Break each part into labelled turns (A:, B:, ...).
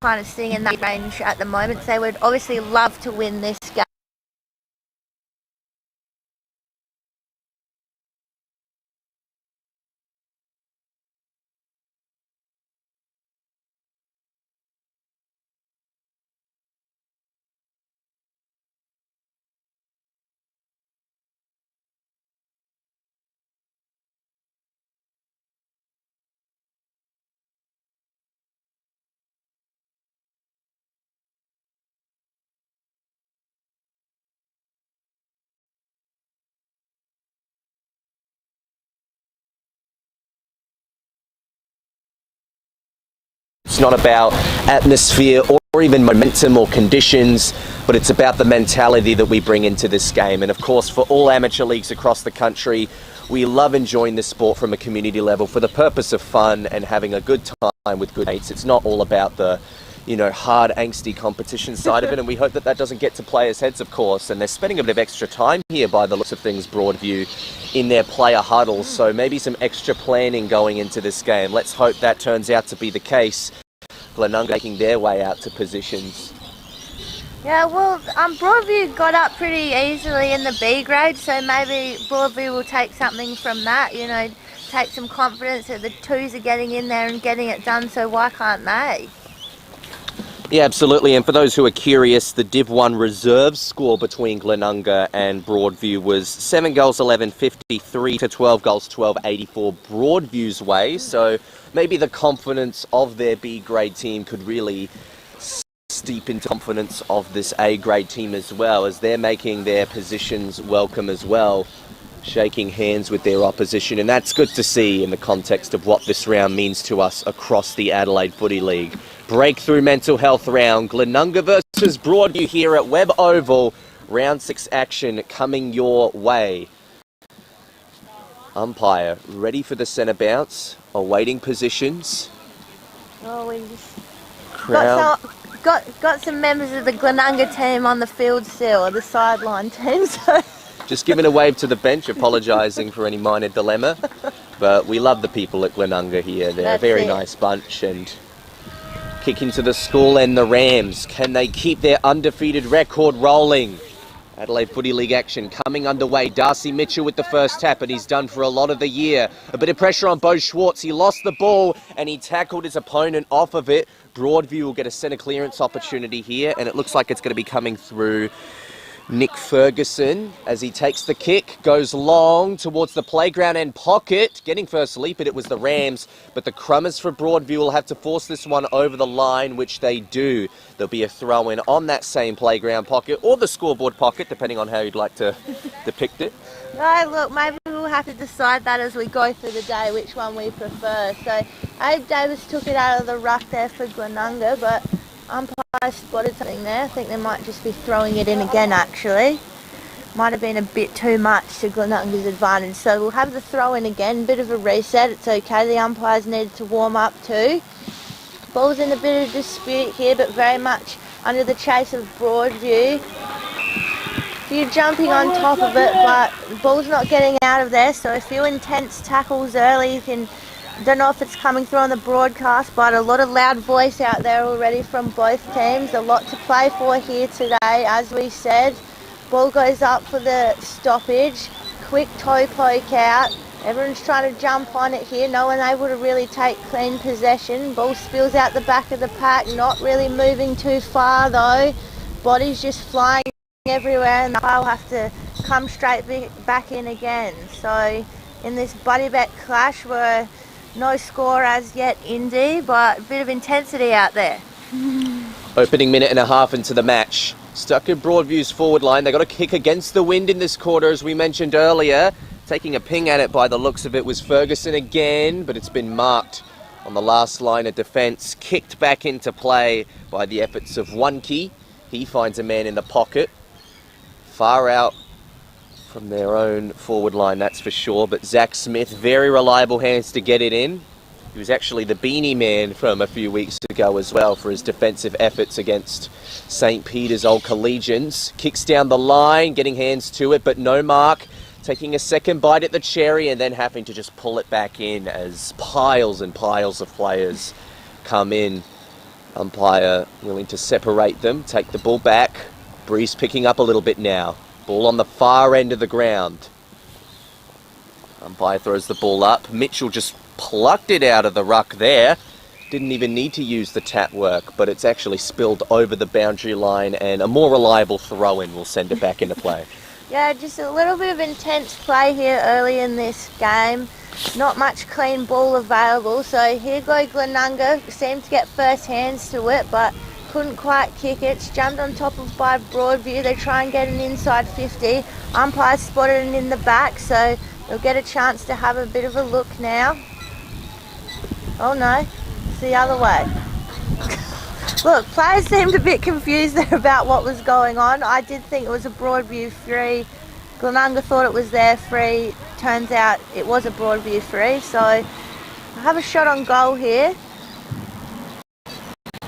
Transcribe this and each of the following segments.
A: kind of sitting in that range at the moment. So they would obviously love to win this game.
B: It's not about atmosphere or even momentum or conditions, but it's about the mentality that we bring into this game. And of course, for all amateur leagues across the country, we love enjoying this sport from a community level for the purpose of fun and having a good time with good mates. It's not all about the, hard, angsty competition side of it, and we hope that that doesn't get to players' heads, of course. And they're spending a bit of extra time here by the looks of things, Broadview, in their player huddles, so maybe some extra planning going into this game. Let's hope that turns out to be the case. Glenunga making their way out to positions.
A: Yeah, well, Broadview got up pretty easily in the B grade, so maybe Broadview will take something from that, take some confidence that the twos are getting in there and getting it done, so why can't they?
B: Yeah, absolutely. And for those who are curious, the Div 1 reserve score between Glenunga and Broadview was 7 goals 11 53 to 12 goals 12 84 Broadview's way. So maybe the confidence of their B grade team could really steep into confidence of this A grade team as well, as they're making their positions welcome as well, shaking hands with their opposition. And that's good to see in the context of what this round means to us across the Adelaide Footy League. Breakthrough mental health round, Glenunga versus Broadview here at Webb Oval. Round 6 action coming your way. Umpire ready for the centre bounce, awaiting positions.
A: Oh, we just got some members of the Glenunga team on the field still, or the sideline team. So.
B: Just giving a wave to the bench, apologising for any minor dilemma. But we love the people at Glenunga here. They're a very nice bunch. And kick into the school and the Rams. Can they keep their undefeated record rolling? Adelaide Footy League action coming underway. Darcy Mitchell with the first tap, and he's done for a lot of the year. A bit of pressure on Bo Schwartz. He lost the ball and he tackled his opponent off of it. Broadview will get a centre clearance opportunity here, and it looks like it's going to be coming through Nick Ferguson as he takes the kick, goes long towards the playground end pocket. Getting first leap it was the Rams, but the Crummers for Broadview will have to force this one over the line, which they do. There'll be a throw in on that same playground pocket or the scoreboard pocket, depending on how you'd like to depict it.
A: No, look, maybe we'll have to decide that as we go through the day, which one we prefer. So Abe Davis took it out of the ruck there for Glenunga, but umpire spotted something there. I think they might just be throwing it in again, actually. Might have been a bit too much to Glenunga's advantage. So we'll have the throw in again. Bit of a reset. It's okay. The umpires needed to warm up too. Ball's in a bit of dispute here, but very much under the chase of Broadview. You're jumping on top of it, but the ball's not getting out of there. So a few intense tackles early. You can... Don't know if it's coming through on the broadcast, but a lot of loud voice out there already from both teams. A lot to play for here today, as we said. Ball goes up for the stoppage. Quick toe poke out. Everyone's trying to jump on it here. No one able to really take clean possession. Ball spills out the back of the pack. Not really moving too far though. Bodies just flying everywhere, and they'll have to come straight back in again. So in this buddy bet clash, we're no score as yet, Indy, but a bit of intensity out there.
B: Opening minute and a half into the match. Stuck in Broadview's forward line. They got a kick against the wind in this quarter, as we mentioned earlier. Taking a ping at it by the looks of it was Ferguson again, but it's been marked on the last line of defence. Kicked back into play by the efforts of Wonke. He finds a man in the pocket. Far out from their own forward line, that's for sure. But Zach Smith, very reliable hands to get it in. He was actually the beanie man from a few weeks ago as well for his defensive efforts against St. Peter's Old Collegians. Kicks down the line, getting hands to it, but no mark. Taking a second bite at the cherry and then having to just pull it back in as piles and piles of players come in. Umpire willing to separate them, take the ball back. Breeze picking up a little bit now. Ball on the far end of the ground. Umpire throws the ball up. Mitchell just plucked it out of the ruck there. Didn't even need to use the tap work, but it's actually spilled over the boundary line, and a more reliable throw-in will send it back into play.
A: Yeah, just a little bit of intense play here early in this game. Not much clean ball available, so here go Glenunga. Seemed to get first hands to it, but couldn't quite kick it. It's jumped on top of by Broadview. They try and get an inside 50. Umpire spotted it in the back, so they'll get a chance to have a bit of a look now. Oh no, it's the other way. Look, players seemed a bit confused there about what was going on. I did think it was a Broadview free. Glenunga thought it was their free. Turns out it was a Broadview free. So I have a shot on goal here.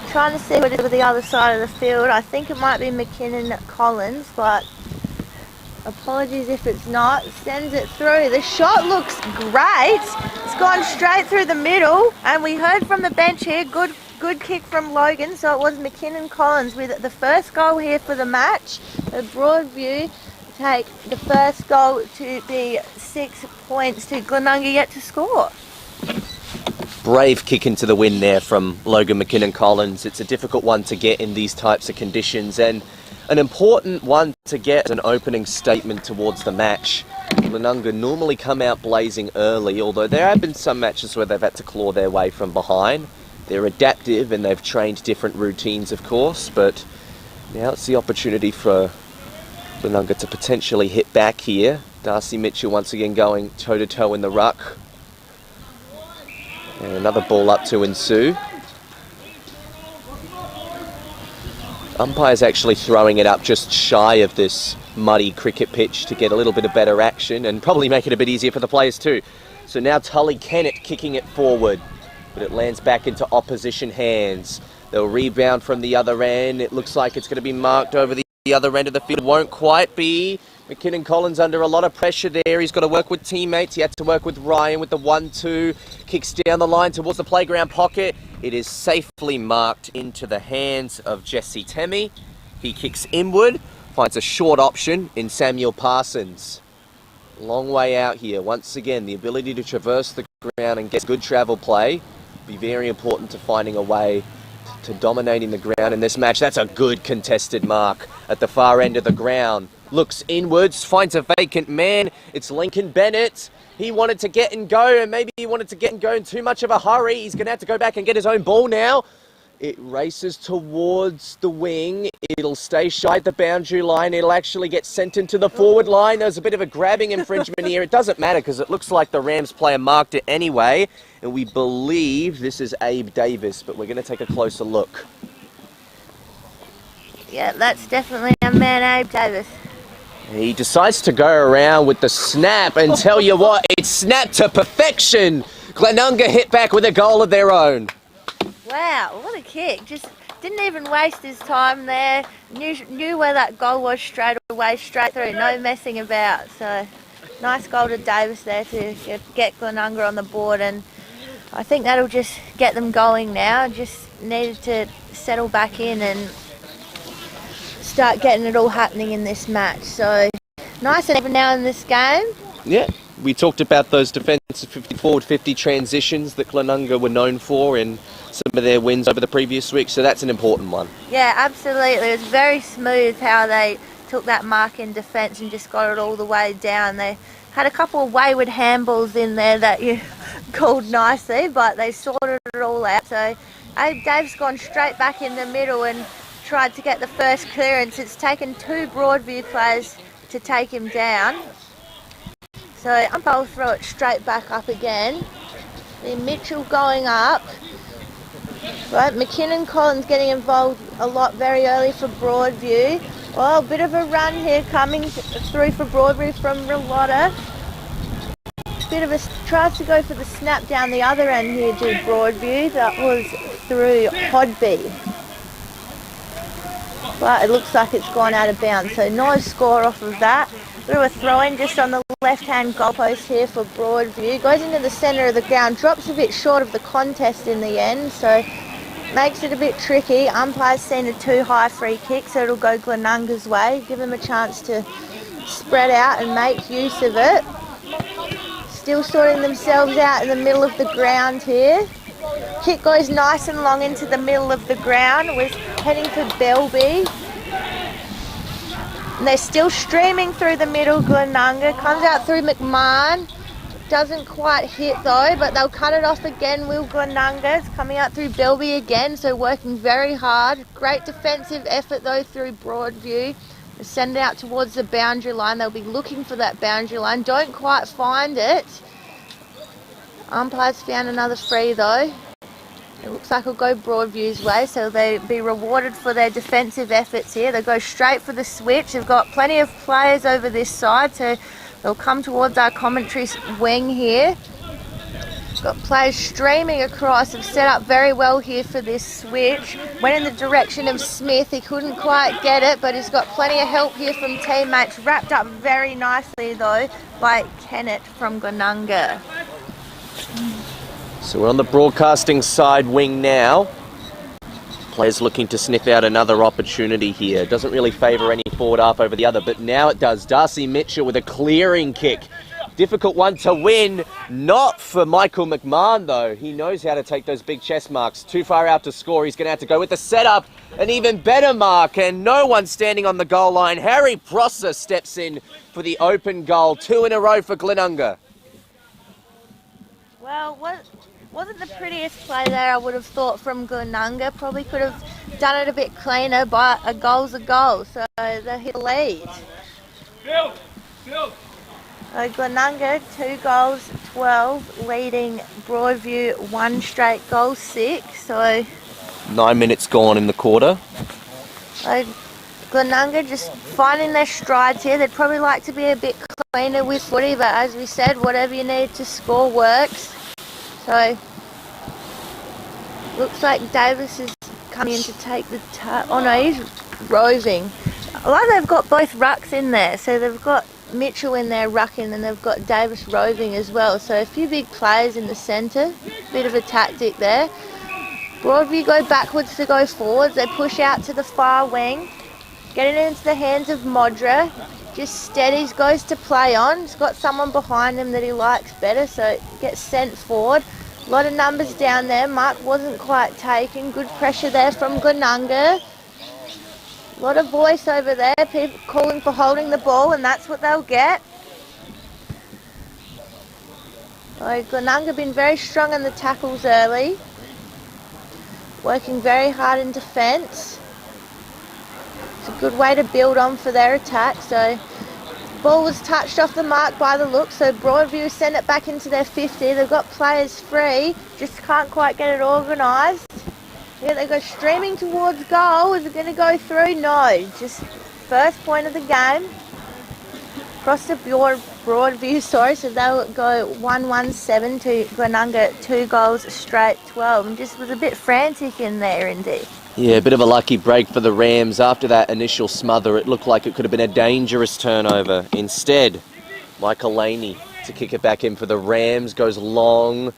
A: Trying to see what it is with the other side of the field. I think it might be McKinnon Collins, but apologies if it's not. Sends it through. The shot looks great. It's gone straight through the middle, and we heard from the bench here, good kick from Logan. So it was McKinnon Collins with the first goal here for the match. The Broadview take the first goal to be 6 points to Glenunga yet to score.
B: Brave kick into the wind there from Logan McKinnon Collins. It's a difficult one to get in these types of conditions, and an important one to get as an opening statement towards the match. Glenunga normally come out blazing early, although there have been some matches where they've had to claw their way from behind. They're adaptive and they've trained different routines, of course, but now it's the opportunity for Glenunga to potentially hit back here. Darcy Mitchell once again going toe-to-toe in the ruck. And another ball up to ensue. Umpire's actually throwing it up just shy of this muddy cricket pitch to get a little bit of better action and probably make it a bit easier for the players too. So now Tully Kennett kicking it forward, but it lands back into opposition hands. They'll rebound from the other end. It looks like it's going to be marked over the other end of the field. Won't quite be. McKinnon Collins under a lot of pressure there. He's got to work with teammates. He had to work with Ryan with the 1-2. Kicks down the line towards the playground pocket. It is safely marked into the hands of Jesse Temi. He kicks inward, finds a short option in Samuel Parsons. Long way out here. Once again, the ability to traverse the ground and get good travel play be very important to finding a way to dominating the ground in this match. That's a good contested mark at the far end of the ground. Looks inwards, finds a vacant man. It's Lincoln Bennett. He wanted to get and go, and maybe he wanted to get and go in too much of a hurry. He's going to have to go back and get his own ball now. It races towards the wing. It'll stay shy at the boundary line. It'll actually get sent into the forward line. There's a bit of a grabbing infringement here. It doesn't matter because it looks like the Rams player marked it anyway. And we believe this is Abe Davis, but we're going to take a closer look.
A: Yeah, that's definitely a man, Abe Davis.
B: He decides to go around with the snap, and tell you what, it's snapped to perfection. Glenunga hit back with a goal of their own.
A: Wow, what a kick. Just didn't even waste his time there. Knew where that goal was straight away, straight through, no messing about. So nice goal to Davis there to get Glenunga on the board, and I think that'll just get them going now. Just needed to settle back in and start getting it all happening in this match. So nice and even now in this game.
B: Yeah, we talked about those defensive 50-forward 50 transitions that Glenunga were known for in some of their wins over the previous week, so that's an important one.
A: Yeah, absolutely. It was very smooth how they took that mark in defence and just got it all the way down. They had a couple of wayward handballs in there that you called nicely, but they sorted it all out. So Abe Dave's gone straight back in the middle and tried to get the first clearance. It's taken two Broadview players to take him down. So umpire will throw it straight back up again. Then Mitchell going up. Right, McKinnon Collins getting involved a lot very early for Broadview. Well, a bit of a run here coming through for Broadview from Rilotta. Bit of a tries to go for the snap down the other end here to Broadview. That was through Hodby. But it looks like it's gone out of bounds, so no score off of that. Bit of a throw-in just on the left-hand goalpost here for Broadview. Goes into the centre of the ground, drops a bit short of the contest in the end, so makes it a bit tricky. Umpire's seen a too high free kick, so it'll go Glenunga's way. Give them a chance to spread out and make use of it. Still sorting themselves out in the middle of the ground here. Kick goes nice and long into the middle of the ground. We're heading for Belby. And they're still streaming through the middle. Glenunga comes out through McMahon. Doesn't quite hit though, but they'll cut it off again. Will Glenunga. It's coming out through Belby again, so working very hard. Great defensive effort though through Broadview. They send it out towards the boundary line. They'll be looking for that boundary line. Don't quite find it. Umpire's found another free though. It looks like it'll go Broadview's way, so they'll be rewarded for their defensive efforts here. They go straight for the switch. They've got plenty of players over this side, so they'll come towards our commentary wing here. Got players streaming across. Have set up very well here for this switch. Went in the direction of Smith. He couldn't quite get it, but he's got plenty of help here from teammates. Wrapped up very nicely though by Kennett from Glenunga.
B: So we're on the broadcasting side wing now. Players looking to sniff out another opportunity here. Doesn't really favour any forward half over the other, but now it does. Darcy Mitchell with a clearing kick. Difficult one to win. Not for Michael McMahon though. He knows how to take those big chest marks. Too far out to score. He's going to have to go with the setup. An even better mark, and no one standing on the goal line. Harry Prosser steps in for the open goal. 2 in a row for Glenunga.
A: Well, wasn't the prettiest play there, I would have thought, from Glenunga. Probably could have done it a bit cleaner, but a goal's a goal, so they hit the lead. Glenunga, 2 goals, 12, leading Broadview 1 straight goal, 6. So
B: 9 minutes gone in the quarter.
A: Glenunga just finding their strides here. They'd probably like to be a bit cleaner with footy, but as we said, whatever you need to score works. So looks like Davis is coming in to take the oh no, he's roving. Well, they've got both rucks in there, so they've got Mitchell in there rucking, and they've got Davis roving as well. So a few big players in the centre, bit of a tactic there. Broadview go backwards to go forwards. They push out to the far wing, getting it into the hands of Modra. Just steadies, goes to play on. He's got someone behind him that he likes better, so gets sent forward. A lot of numbers down there. Mark wasn't quite taken. Good pressure there from Glenunga. A lot of voice over there. People calling for holding the ball, and that's what they'll get. Glenunga been very strong in the tackles early. Working very hard in defence. It's a good way to build on for their attack. So ball was touched off the mark by the look, so Broadview send it back into their 50. They've got players free, just can't quite get it organised. Yeah, they go streaming towards goal. Is it going to go through? No, just first point of the game. Across the Broadview, sorry, so they'll go 1-1-7 to Glenunga, 2 goals straight, 12. And just was a bit frantic in there indeed.
B: Yeah, a bit of a lucky break for the Rams. After that initial smother, it looked like it could have been a dangerous turnover. Instead, Michael Laney to kick it back in for the Rams. Goes long.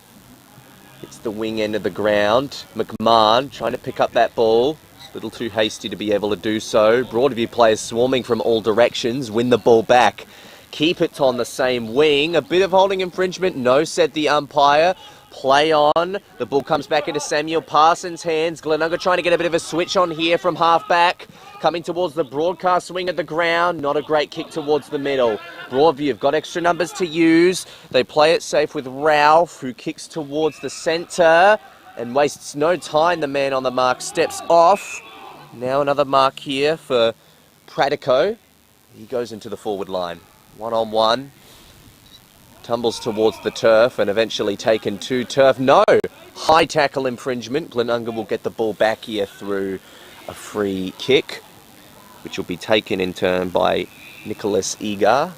B: It's the wing end of the ground. McMahon trying to pick up that ball. A little too hasty to be able to do so. Broadview players swarming from all directions. Win the ball back. Keep it on the same wing. A bit of holding infringement. No, said the umpire. Play on. The ball comes back into Samuel Parsons' hands. Glenunga trying to get a bit of a switch on here from half-back. Coming towards the broadcast wing of the ground. Not a great kick towards the middle. Broadview have got extra numbers to use. They play it safe with Ralph, who kicks towards the centre and wastes no time. The man on the mark steps off. Now another mark here for Pratico. He goes into the forward line. 1-on-1. Tumbles towards the turf and eventually taken to turf. No! High tackle infringement. Glenunga will get the ball back here through a free kick, which will be taken in turn by Nicholas Egar.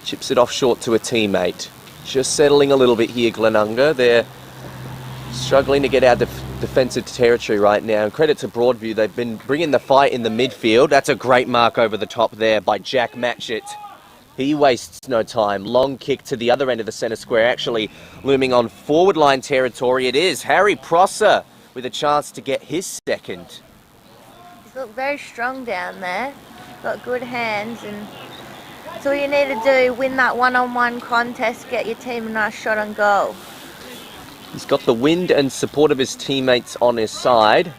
B: Chips it off short to a teammate. Just settling a little bit here, Glenunga. They're struggling to get out of defensive territory right now. And credit to Broadview, they've been bringing the fight in the midfield. That's a great mark over the top there by Jack Matchett. He wastes no time. Long kick to the other end of the centre square, actually looming on forward line territory. It is Harry Prosser with a chance to get his second.
A: He's looked very strong down there. Got good hands, and that's all you need to do. Win that one-on-one contest, get your team a nice shot on goal.
B: He's got the wind and support of his teammates on his side.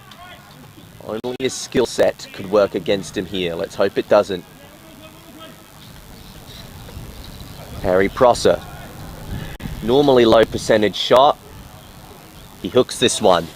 B: Only his skill set could work against him here. Let's hope it doesn't. Harry Prosser. Normally low percentage shot. He hooks this one.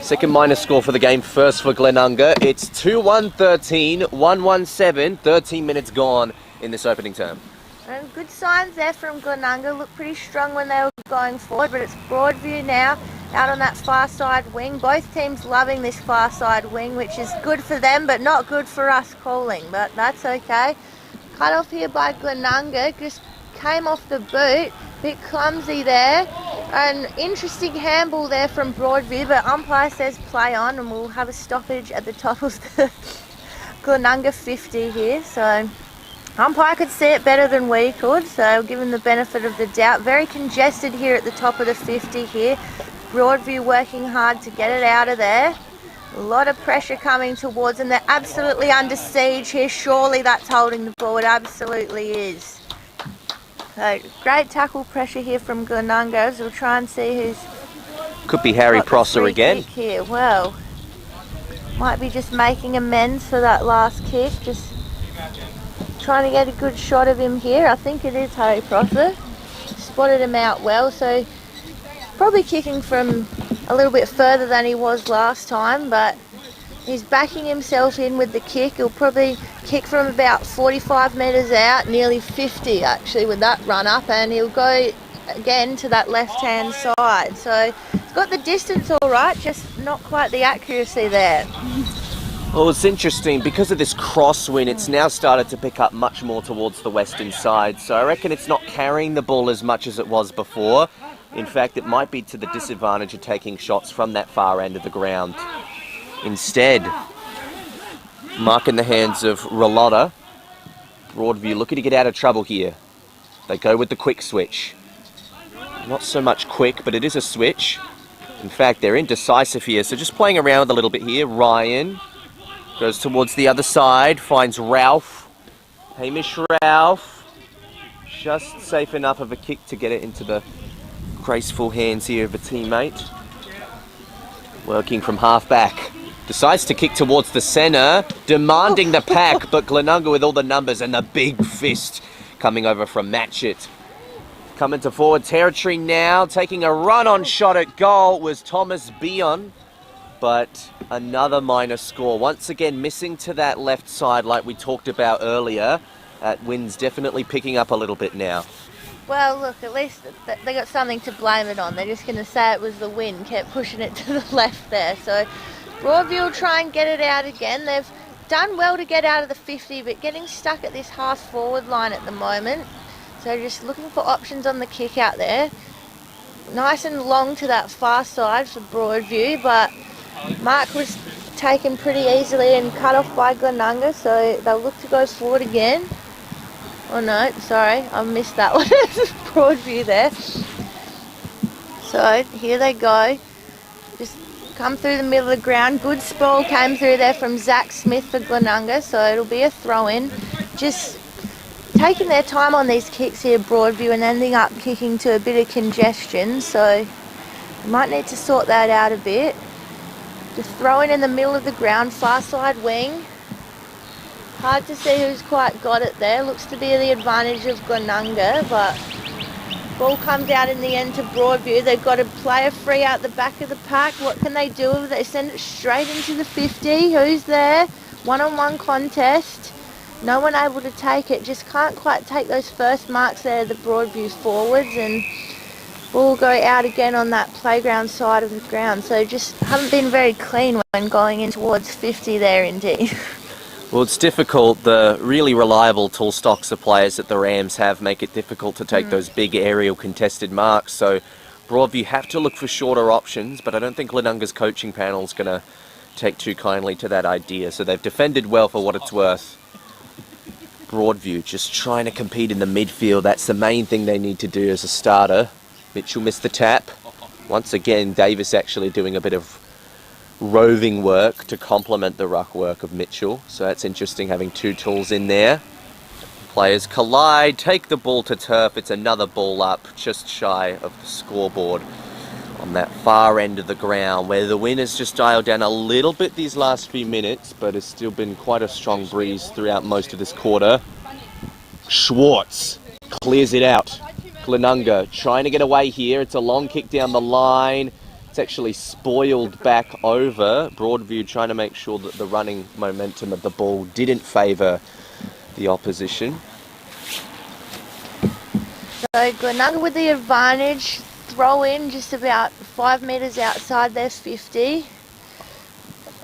B: Second minus score for the game, first for Glenunga. It's 2-1-13, 1-1-7, 13 minutes gone in this opening term.
A: And good signs there from Glenunga. Looked pretty strong when they were going forward, but it's Broadview now out on that far side wing. Both teams loving this far side wing, which is good for them, but not good for us calling, but that's okay. Cut off here by Glenunga, just came off the boot. Bit clumsy there. An interesting handball there from Broadview, but umpire says play on, and we'll have a stoppage at the top of the Glenunga 50 here. So umpire could see it better than we could, so we'll give him the benefit of the doubt. Very congested here at the top of the 50 here. Broadview working hard to get it out of there. A lot of pressure coming towards them. They're absolutely under siege here. Surely that's holding the ball. It absolutely is. So great tackle pressure here from Glenunga, as we'll try and see who's...
B: Could be Harry Prosser again.
A: Here. Well, might be just making amends for that last kick. Just trying to get a good shot of him here. I think it is Harry Prosser. Spotted him out well, so probably kicking from a little bit further than he was last time, but he's backing himself in with the kick. He'll probably kick from about 45 metres out, nearly 50 actually with that run up, and he'll go again to that left hand side. So he's got the distance all right, just not quite the accuracy there.
B: Well, it's interesting, because of this crosswind, it's now started to pick up much more towards the western side, so I reckon it's not carrying the ball as much as it was before. In fact, it might be to the disadvantage of taking shots from that far end of the ground. Instead, mark in the hands of Ralotta. Broadview looking to get out of trouble here. They go with the quick switch. Not so much quick, but it is a switch. In fact, they're indecisive here, so just playing around a little bit here. Ryan goes towards the other side, finds Ralph. Hamish Ralph. Just safe enough of a kick to get it into the graceful hands here of a teammate. Working from half back. Decides to kick towards the centre, demanding the pack, but Glenunga with all the numbers and the big fist coming over from Matchett. Coming to forward territory now, taking a run-on shot at goal was Thomas Bion, but another minus score. Once again, missing to that left side like we talked about earlier. That wind's definitely picking up a little bit now.
A: Well, look, at least they got something to blame it on. They're just going to say it was the wind, kept pushing it to the left there. So Broadview will try and get it out again. They've done well to get out of the 50, but getting stuck at this half forward line at the moment. So just looking for options on the kick out there. Nice and long to that far side for Broadview, but Mark was taken pretty easily and cut off by Glenunga, so they'll look to go forward again. Oh no, sorry, I missed that one. Broadview there. So here they go. Just come through the middle of the ground. Good sprawl came through there from Zach Smith for Glenunga, so it'll be a throw-in. Just taking their time on these kicks here, Broadview, and ending up kicking to a bit of congestion, so you might need to sort that out a bit. Just throwing in the middle of the ground, far side wing. Hard to see who's quite got it there. Looks to be the advantage of Glenunga, but ball comes out in the end to Broadview. They've got a player free out the back of the pack. What can they do? They send it straight into the 50. Who's there? One-on-one contest. No one able to take it. Just can't quite take those first marks there, the Broadview forwards, and ball go out again on that playground side of the ground. So just haven't been very clean when going in towards 50 there indeed.
B: Well, it's difficult. The really reliable tall stocks of players that the Rams have make it difficult to take those big aerial contested marks. So Broadview have to look for shorter options, but I don't think Glenunga's coaching panel is going to take too kindly to that idea. So they've defended well for what it's worth. Broadview just trying to compete in the midfield. That's the main thing they need to do as a starter. Mitchell missed the tap. Once again, Davis actually doing a bit of roving work to complement the ruck work of Mitchell. So that's interesting, having two tools in there. Players collide, take the ball to turf. It's another ball up, just shy of the scoreboard on that far end of the ground, where the wind has just dialed down a little bit these last few minutes, but it's still been quite a strong breeze throughout most of this quarter. Schwartz clears it out. Glenunga trying to get away here. It's a long kick down the line. It's actually spoiled back over. Broadview trying to make sure that the running momentum of the ball didn't favour the opposition.
A: So Glenunga with the advantage. Throw in just about 5 metres outside their 50.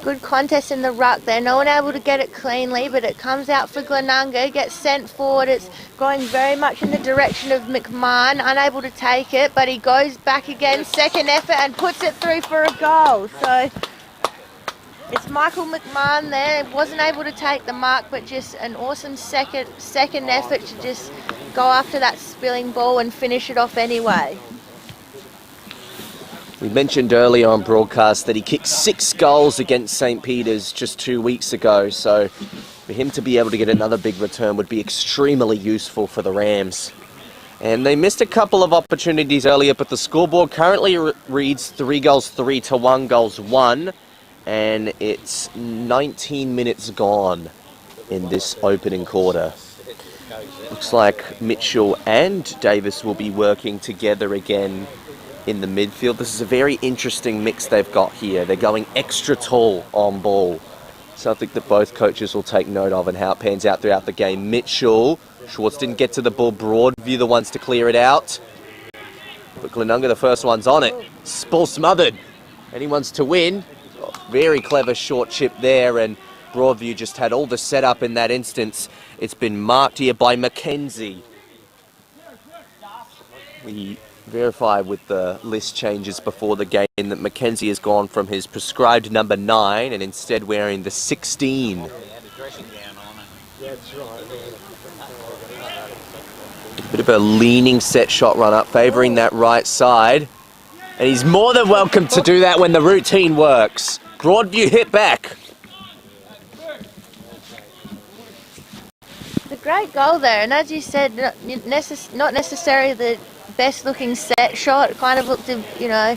A: Good contest in the ruck there. No one able to get it cleanly, but it comes out for Glenunga, gets sent forward. It's going very much in the direction of McMahon, unable to take it, but he goes back again, second effort, and puts it through for a goal. So it's Michael McMahon there. Wasn't able to take the mark, but just an awesome second effort to just go after that spilling ball and finish it off anyway.
B: We mentioned earlier on broadcast that he kicked 6 goals against St. Peter's just 2 weeks ago, so for him to be able to get another big return would be extremely useful for the Rams. And they missed a couple of opportunities earlier, but the scoreboard currently reads 3 goals 3 to 1 goals 1, and it's 19 minutes gone in this opening quarter. Looks like Mitchell and Davis will be working together again in the midfield. This is a very interesting mix they've got here. They're going extra tall on ball. Something that both coaches will take note of and how it pans out throughout the game. Mitchell, Schwartz didn't get to the ball. Broadview the ones to clear it out. But Glenunga, the first one's on it. Ball smothered. Anyone's to win. Very clever short chip there, and Broadview just had all the setup in that instance. It's been marked here by Mackenzie. We verified with the list changes before the game that Mackenzie has gone from his prescribed number 9 and instead wearing the 16. Bit of a leaning set shot run up, favouring that right side. And he's more than welcome to do that when the routine works. Broadview hit back.
A: It's a great goal there, and as you said, not necessarily the best looking set shot. It kind of looked, you know,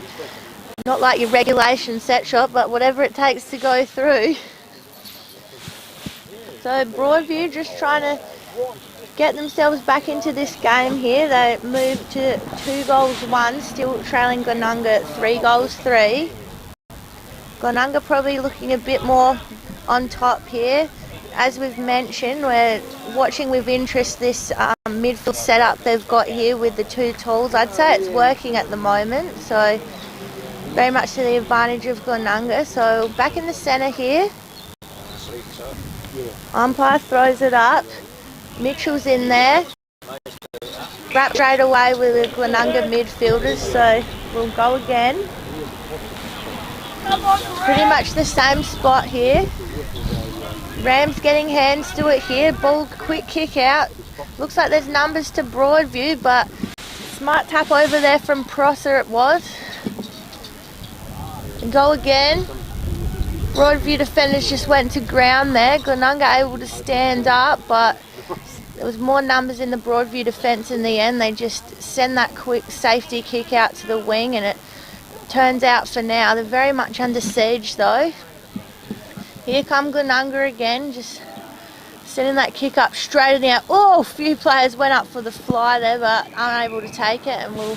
A: not like your regulation set shot, but whatever it takes to go through. So Broadview just trying to get themselves back into this game here. They moved to 2 goals 1, still trailing Glenunga 3 goals 3. Glenunga probably looking a bit more on top here. As we've mentioned, we're watching with interest this midfield setup they've got here with the 2 tools. I'd say it's working at the moment, so very much to the advantage of Glenunga. So back in the centre here. Umpire throws it up. Mitchell's in there. Wrapped straight away with the Glenunga midfielders, so we'll go again. Pretty much the same spot here. Rams getting hands to it here. Ball, quick kick out. Looks like there's numbers to Broadview, but smart tap over there from Prosser it was. And go again. Broadview defenders just went to ground there. Glenunga able to stand up, but there was more numbers in the Broadview defence in the end. They just send that quick safety kick out to the wing, and it turns out for now they're very much under siege though. Here come Glenunga again, just sending that kick up straight in the out. Oh, a few players went up for the fly there, but unable to take it, and we'll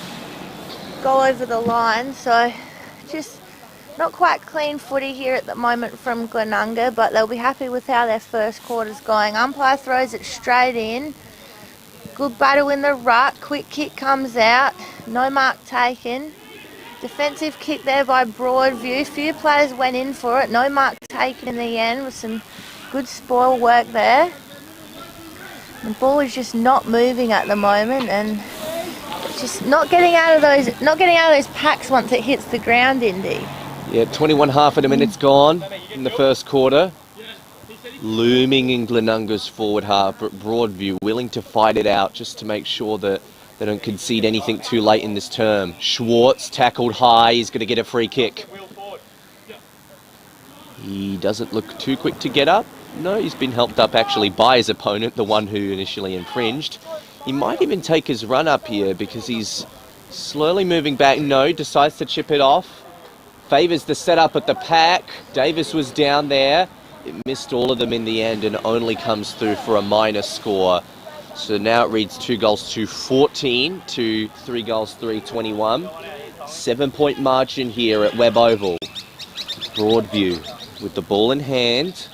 A: go over the line. So just not quite clean footy here at the moment from Glenunga, but they'll be happy with how their first quarter's going. Umpire throws it straight in. Good battle in the ruck. Quick kick comes out. No mark taken. Defensive kick there by Broadview. Few players went in for it. No mark taken in the end with some good spoil work there. The ball is just not moving at the moment, and it's just not getting out of those packs once it hits the ground, Indy.
B: Yeah, 21.5 of the minutes gone in the first quarter. Looming in Glenunga's forward half, but Broadview willing to fight it out just to make sure that they don't concede anything too late in this term. Schwartz tackled high. He's going to get a free kick. He doesn't look too quick to get up. No, he's been helped up actually by his opponent, the one who initially infringed. He might even take his run up here because he's slowly moving back. No, decides to chip it off. Favours the setup at the pack. Davis was down there. It missed all of them in the end and only comes through for a minor score. So now it reads 2 goals to 14 to 3 goals 3-21. 7-point margin here at Webb Oval. Broadview with the ball in hand.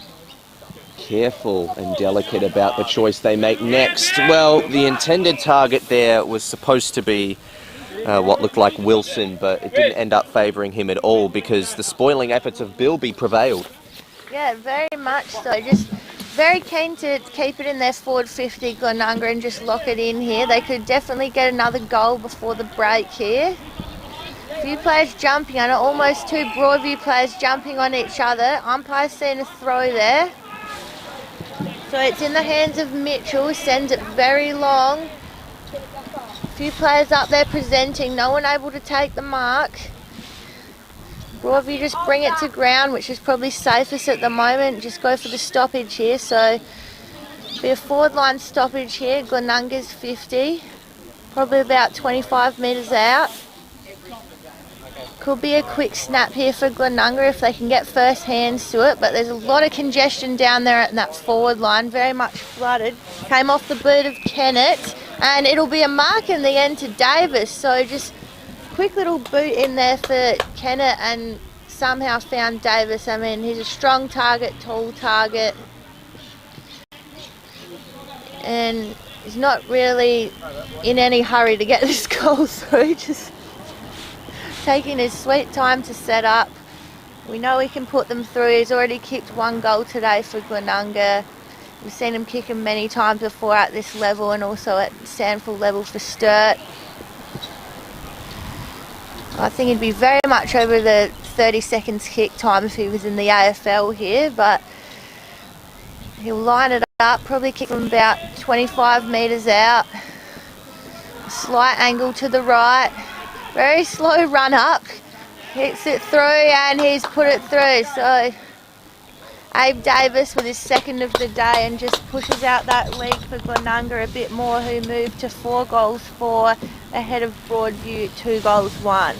B: Careful and delicate about the choice they make next. Well, the intended target there was supposed to be what looked like Wilson, but it didn't end up favouring him at all because the spoiling efforts of Bilby prevailed.
A: Yeah, very much so. Just very keen to keep it in their forward 50, Glenunga, and just lock it in here. They could definitely get another goal before the break here. A few players jumping on it, almost 2 Broadview players jumping on each other. Umpire's seen a throw there. So it's in the hands of Mitchell, sends it very long. A few players up there presenting, no one able to take the mark. Broadview just bring it to ground, which is probably safest at the moment. Just go for the stoppage here. So be a forward line stoppage here. Glenunga's 50, probably about 25 metres out. Could be a quick snap here for Glenunga if they can get first hands to it, but there's a lot of congestion down there at that forward line, very much flooded. Came off the boot of Kennett, and it'll be a mark in the end to Davis. So just quick little boot in there for Kennett and somehow found Davis. I mean, he's a strong target, tall target, and he's not really in any hurry to get this goal through, just taking his sweet time to set up. We know he can put them through. He's already kicked 1 goal today for Glenunga. We've seen him kick him many times before at this level and also at Sandford level for Sturt. I think he'd be very much over the 30 seconds kick time if he was in the AFL here, but he'll line it up, probably kick from about 25 metres out. Slight angle to the right. Very slow run up. Hits it through and he's put it through. So Abe Davis with his 2nd of the day and just pushes out that lead for Glenunga a bit more, who moved to 4 goals 4 ahead of Broadview 2 goals 1.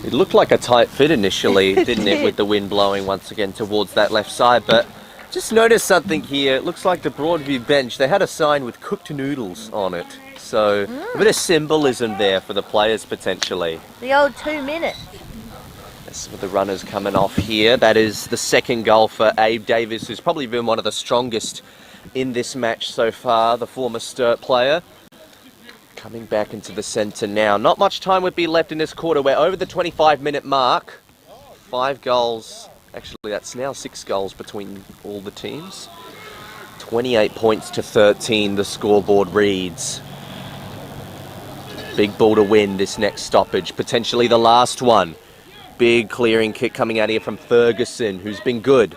B: It looked like a tight fit initially, didn't it, with the wind blowing once again towards that left side, but just noticed something here. It looks like the Broadview bench, they had a sign with cooked noodles on it. So a bit of symbolism there for the players potentially.
A: The old 2 minutes.
B: That's with the runners coming off here. That is the 2nd goal for Abe Davis, who's probably been one of the strongest in this match so far, the former Sturt player. Coming back into the centre now. Not much time would be left in this quarter. We're over the 25-minute mark. 5 goals. Actually, that's now 6 goals between all the teams. 28 points to 13, the scoreboard reads. Big ball to win this next stoppage, potentially the last one. Big clearing kick coming out here from Ferguson, who's been good.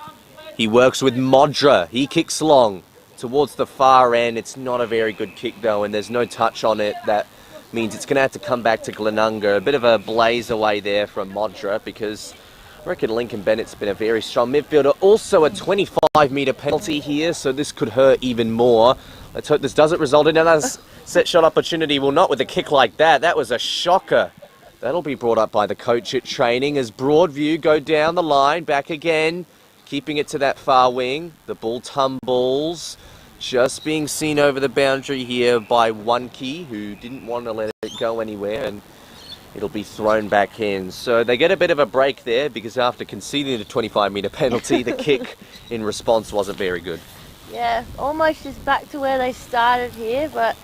B: He works with Modra. He kicks long towards the far end. It's not a very good kick though, and there's no touch on it. That means it's going to have to come back to Glenunga. A bit of a blaze away there from Modra because I reckon Lincoln Bennett's been a very strong midfielder. Also a 25-metre penalty here, so this could hurt even more. Let's hope this doesn't result in another set shot opportunity. Well, not with a kick like that. That was a shocker. That'll be brought up by the coach at training as Broadview go down the line, back again, keeping it to that far wing. The ball tumbles, just being seen over the boundary here by Onekey, who didn't want to let it go anywhere, and it'll be thrown back in. So they get a bit of a break there because after conceding the 25-metre penalty, the kick in response wasn't very good.
A: Yeah, almost just back to where they started here, but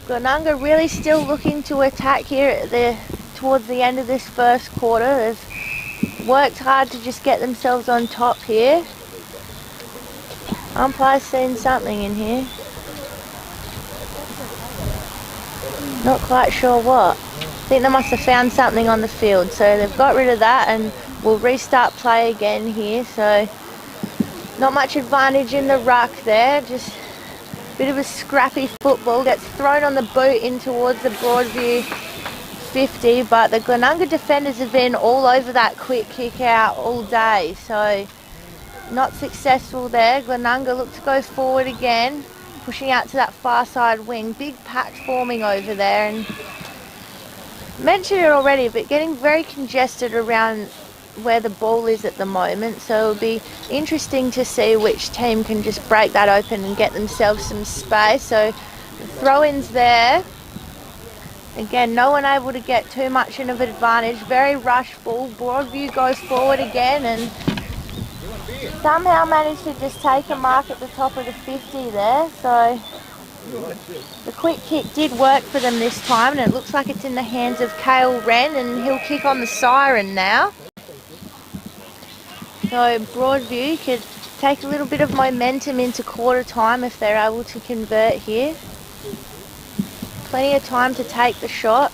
A: Glenunga really still looking to attack here towards the end of this first quarter. They've worked hard to just get themselves on top here. Umpire's seen something in here. Not quite sure what. I think they must have found something on the field, so they've got rid of that and we'll restart play again here. So not much advantage in the ruck there, just a bit of a scrappy football. Gets thrown on the boot in towards the Broadview 50, but the Glenunga defenders have been all over that quick kick out all day, so Not successful there. Glenunga looked to go forward again, pushing out to that far side wing. Big pack forming over there, and mentioned it already, but getting very congested around where the ball is at the moment, so it'll be interesting to see which team can just break that open and get themselves some space. So the throw-ins there. Again, no one able to get too much of an advantage. Very rush ball. Broadview goes forward again and somehow managed to just take a mark at the top of the 50 there. So the quick kick did work for them this time, and it looks like it's in the hands of Cale Wren, and he'll kick on the siren now. So Broadview could take a little bit of momentum into quarter time if they're able to convert here. Plenty of time to take the shot.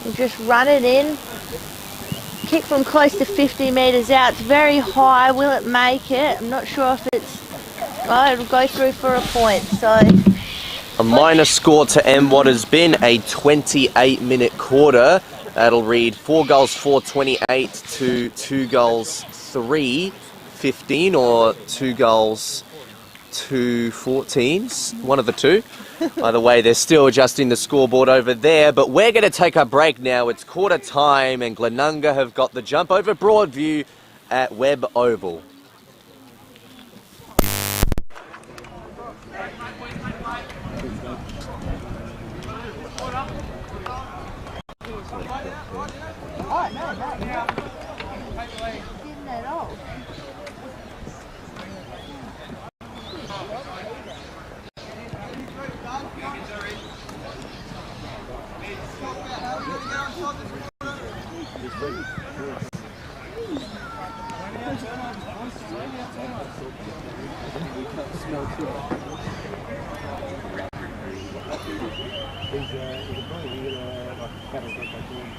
A: We'll just run it in. Kick from close to 50 metres out. It's very high. Will it make it? I'm not sure if it's... Oh, it'll go through for a point. So
B: a minor score to end what has been a 28-minute quarter. That'll read 4 goals 4:28 to 2 goals 3:15, or 2 goals 2:14. One of the two. By the way, they're still adjusting the scoreboard over there, but we're going to take a break now. It's quarter time, and Glenunga have got the jump over Broadview at Webb Oval.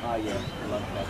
B: Oh yeah, I love that.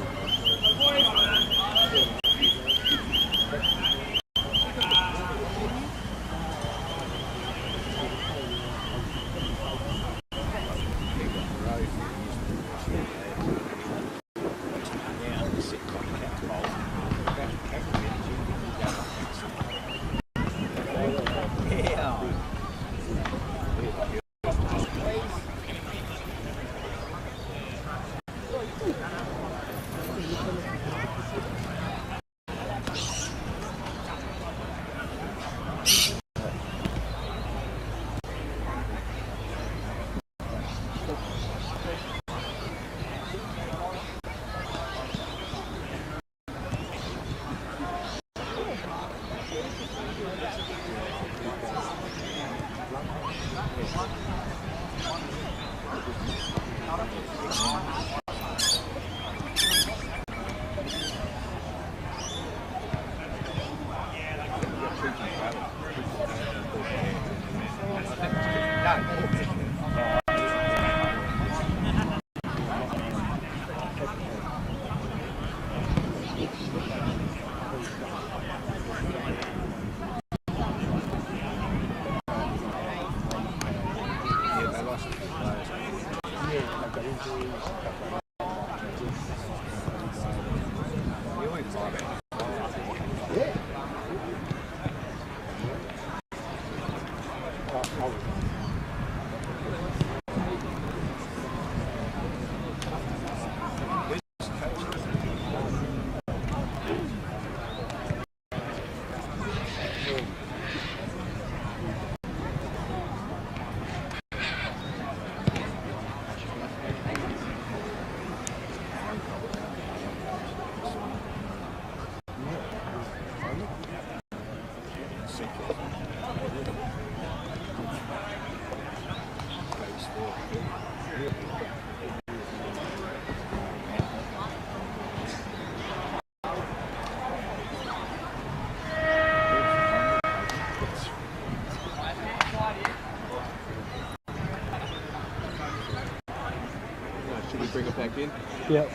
B: Should we bring it back in?
C: Yep.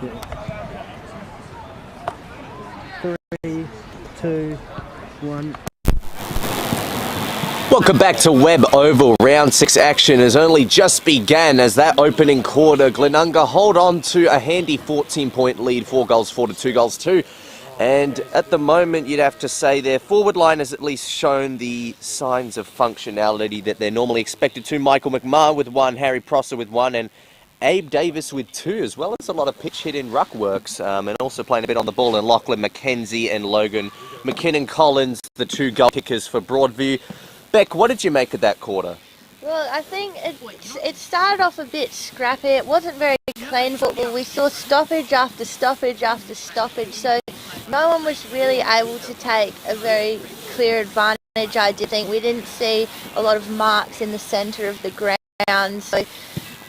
C: 3, 2, 1.
B: Welcome back to Webb Oval. Round 6 action has only just began as that opening quarter. Glenunga hold on to a handy 14-point lead, 4 goals 4 to 2 goals 2. And at the moment, you'd have to say their forward line has at least shown the signs of functionality that they're normally expected to. Michael McMahon with 1, Harry Prosser with 1, and Abe Davis with 2, as well as a lot of pitch hit in ruck works, and also playing a bit on the ball. And Lachlan McKenzie and Logan McKinnon-Collins, the 2 goal kickers for Broadview. Beck, what did you make of that quarter?
A: Well, I think it started off a bit scrappy. It wasn't very clean football. We saw stoppage after stoppage after stoppage, so no one was really able to take a very clear advantage. I did think we didn't see a lot of marks in the centre of the ground, so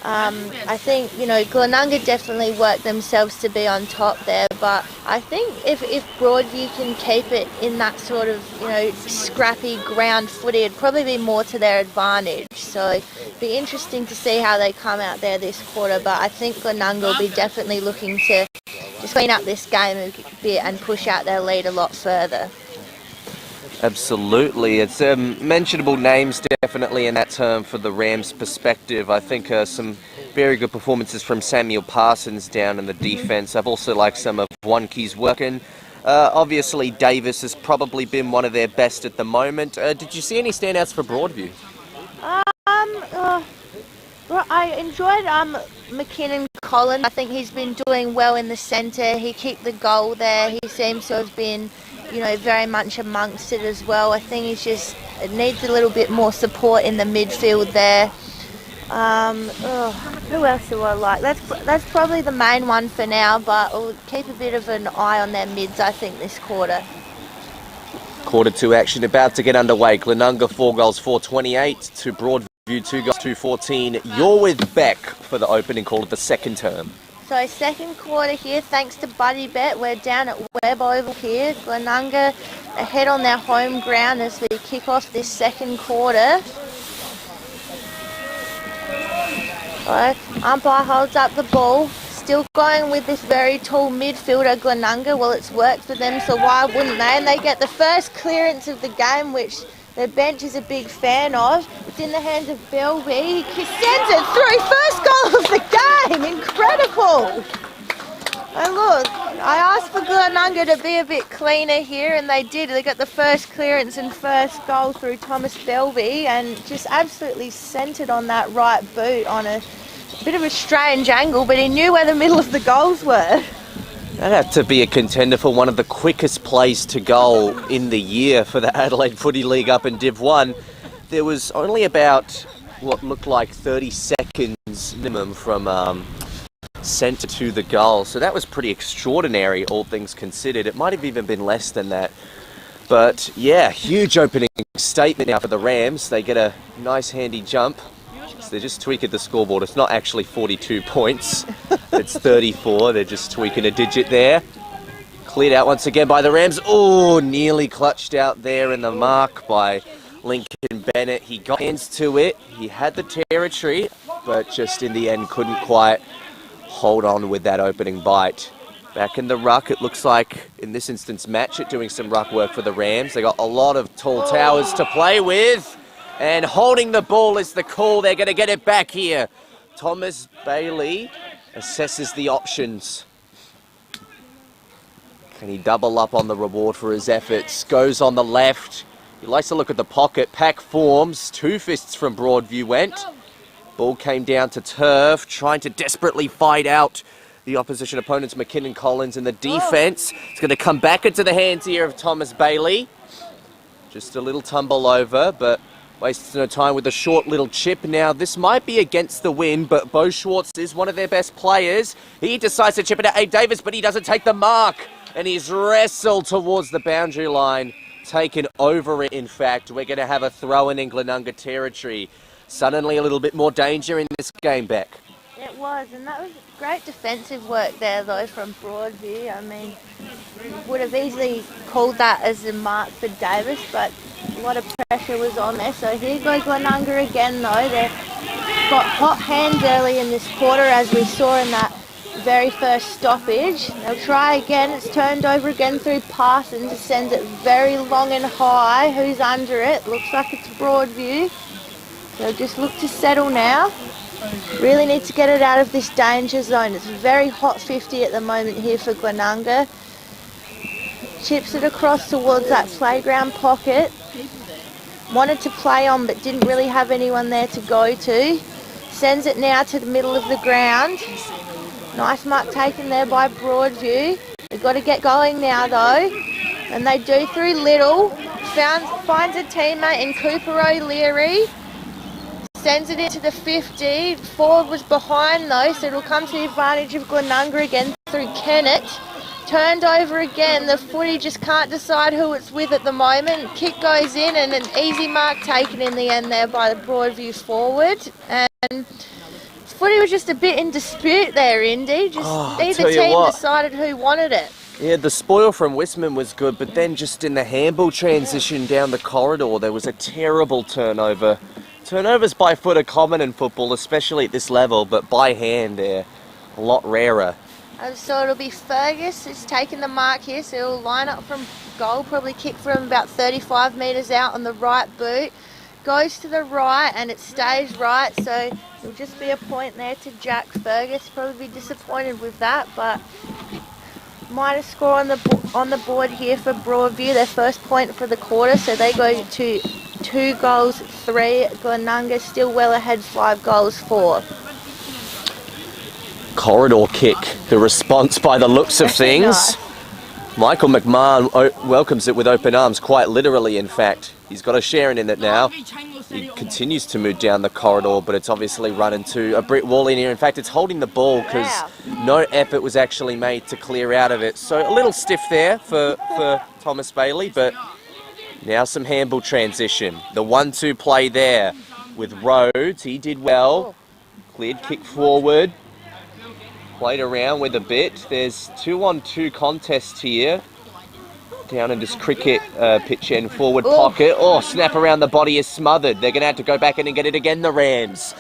A: I think, you know, Glenunga definitely worked themselves to be on top there, but I think if Broadview can keep it in that sort of, you know, scrappy ground footy, it'd probably be more to their advantage. So it'd be interesting to see how they come out there this quarter, but I think Glenunga will be definitely looking to just clean up this game a bit and push out their lead a lot further.
B: Absolutely. It's mentionable names definitely in that term for the Rams' perspective. I think some very good performances from Samuel Parsons down in the defence. I've also liked some of Wanke's work, and obviously Davis has probably been one of their best at the moment. Did you see any standouts for Broadview?
A: Well, I enjoyed McKinnon-Collins. I think he's been doing well in the centre. He kicked the goal there. He seems to have been, you know, very much amongst it as well. I think he's just needs a little bit more support in the midfield there. Who else do I like? That's probably the main one for now, but we'll keep a bit of an eye on their mids, I think, this quarter.
B: Quarter 2 action about to get underway. Glenunga 4 goals 4-28 to Broadview 2 goals 2-14. You're with Beck for the opening call of the second term.
A: So second quarter here, thanks to Buddy Bet, we're down at Webb Oval here. Glenunga ahead on their home ground as we kick off this second quarter. So, umpire holds up the ball, still going with this very tall midfielder Glenunga. Well, it's worked for them, so why wouldn't they? And they get the first clearance of the game, which the bench is a big fan of. It's in the hands of Belby. He sends it through. First goal of the game. Incredible. And look, I asked for Glenunga to be a bit cleaner here, and they did. They got the first clearance and first goal through Thomas Belby, and just absolutely centred on that right boot on a bit of a strange angle, but he knew where the middle of the goals were.
B: That had to be a contender for one of the quickest plays to goal in the year for the Adelaide Footy League up in Div 1. There was only about what looked like 30 seconds minimum from centre to the goal. So that was pretty extraordinary, all things considered. It might have even been less than that. But yeah, huge opening statement now for the Rams. They get a nice handy jump. So they're just tweaking the scoreboard. It's not actually 42 points. It's 34. They're just tweaking a digit there. Cleared out once again by the Rams. Oh, nearly clutched out there in the mark by Lincoln Bennett. He got hands to it. He had the territory, but just in the end couldn't quite hold on with that opening bite. Back in the ruck, it looks like, in this instance, Matchett doing some ruck work for the Rams. They got a lot of tall towers to play with. And holding the ball is the call. They're going to get it back here. Thomas Bailey assesses the options. Can he double up on the reward for his efforts? Goes on the left. He likes to look at the pocket. Pack forms. 2 fists from Broadview went. Ball came down to turf, trying to desperately fight out the opposition opponents, McKinnon-Collins in the defence. It's going to come back into the hands here of Thomas Bailey. Just a little tumble over, but wastes no time with a short little chip. Now, this might be against the wind, but Bo Schwartz is one of their best players. He decides to chip it at Abe Davis, but he doesn't take the mark. And he's wrestled towards the boundary line, taken over it, in fact. We're going to have a throw-in Glenunga territory. Suddenly a little bit more danger in this game, Beck.
A: It was, and that was great defensive work there, though, from Broadview. I mean, would have easily called that as a mark for Davis, but a lot of pressure was on there. So here goes Glenunga again, though. They've got hot hands early in this quarter, as we saw in that very first stoppage. They'll try again. It's turned over again through Parsons. It sends it very long and high. Who's under it? Looks like it's Broadview. They'll just look to settle now. Really need to get it out of this danger zone. It's very hot 50 at the moment here for Glenunga. Chips it across towards that playground pocket. Wanted to play on but didn't really have anyone there to go to. Sends it now to the middle of the ground. Nice mark taken there by Broadview. They've got to get going now though. And they do through Little. Finds a teammate in Cooper O'Leary. Sends it into the 50. Forward was behind though, so it'll come to the advantage of Glenunga again through Kennett. Turned over again. The footy just can't decide who it's with at the moment. Kick goes in and an easy mark taken in the end there by the Broadview forward. And footy was just a bit in dispute there, Indy. Neither team decided who wanted it.
B: Yeah, the spoil from Westman was good, but then just in the handball transition down the corridor, there was a terrible turnover. Turnovers by foot are common in football, especially at this level, but by hand they're a lot rarer.
A: So it'll be Fergus who's taking the mark here, so he'll line up from goal, probably kick from about 35 metres out on the right boot. Goes to the right and it stays right, so it'll just be a point there to Jack Fergus. Probably be disappointed with that, but minus score on the board here for Broadview, their first point for the quarter, so they go to 2 goals 3. Glenunga still well ahead 5 goals 4.
B: Corridor kick, the response by the looks of things.
A: Nice.
B: Michael McMahon welcomes it with open arms, quite literally in fact. He's got a Sharon in it now. He continues to move down the corridor, but it's obviously run into a brick wall in here. In fact, it's holding the ball because no effort was actually made to clear out of it. So a little stiff there for Thomas Bailey, but now some handball transition. The 1-2 play there with Rhodes. He did well. Cleared kick forward. Played around with a bit. There's 2-on-2 contest here. Down in this cricket pitch end forward pocket. Oh, snap around the body is smothered. They're going to have to go back in and get it again, the Rams.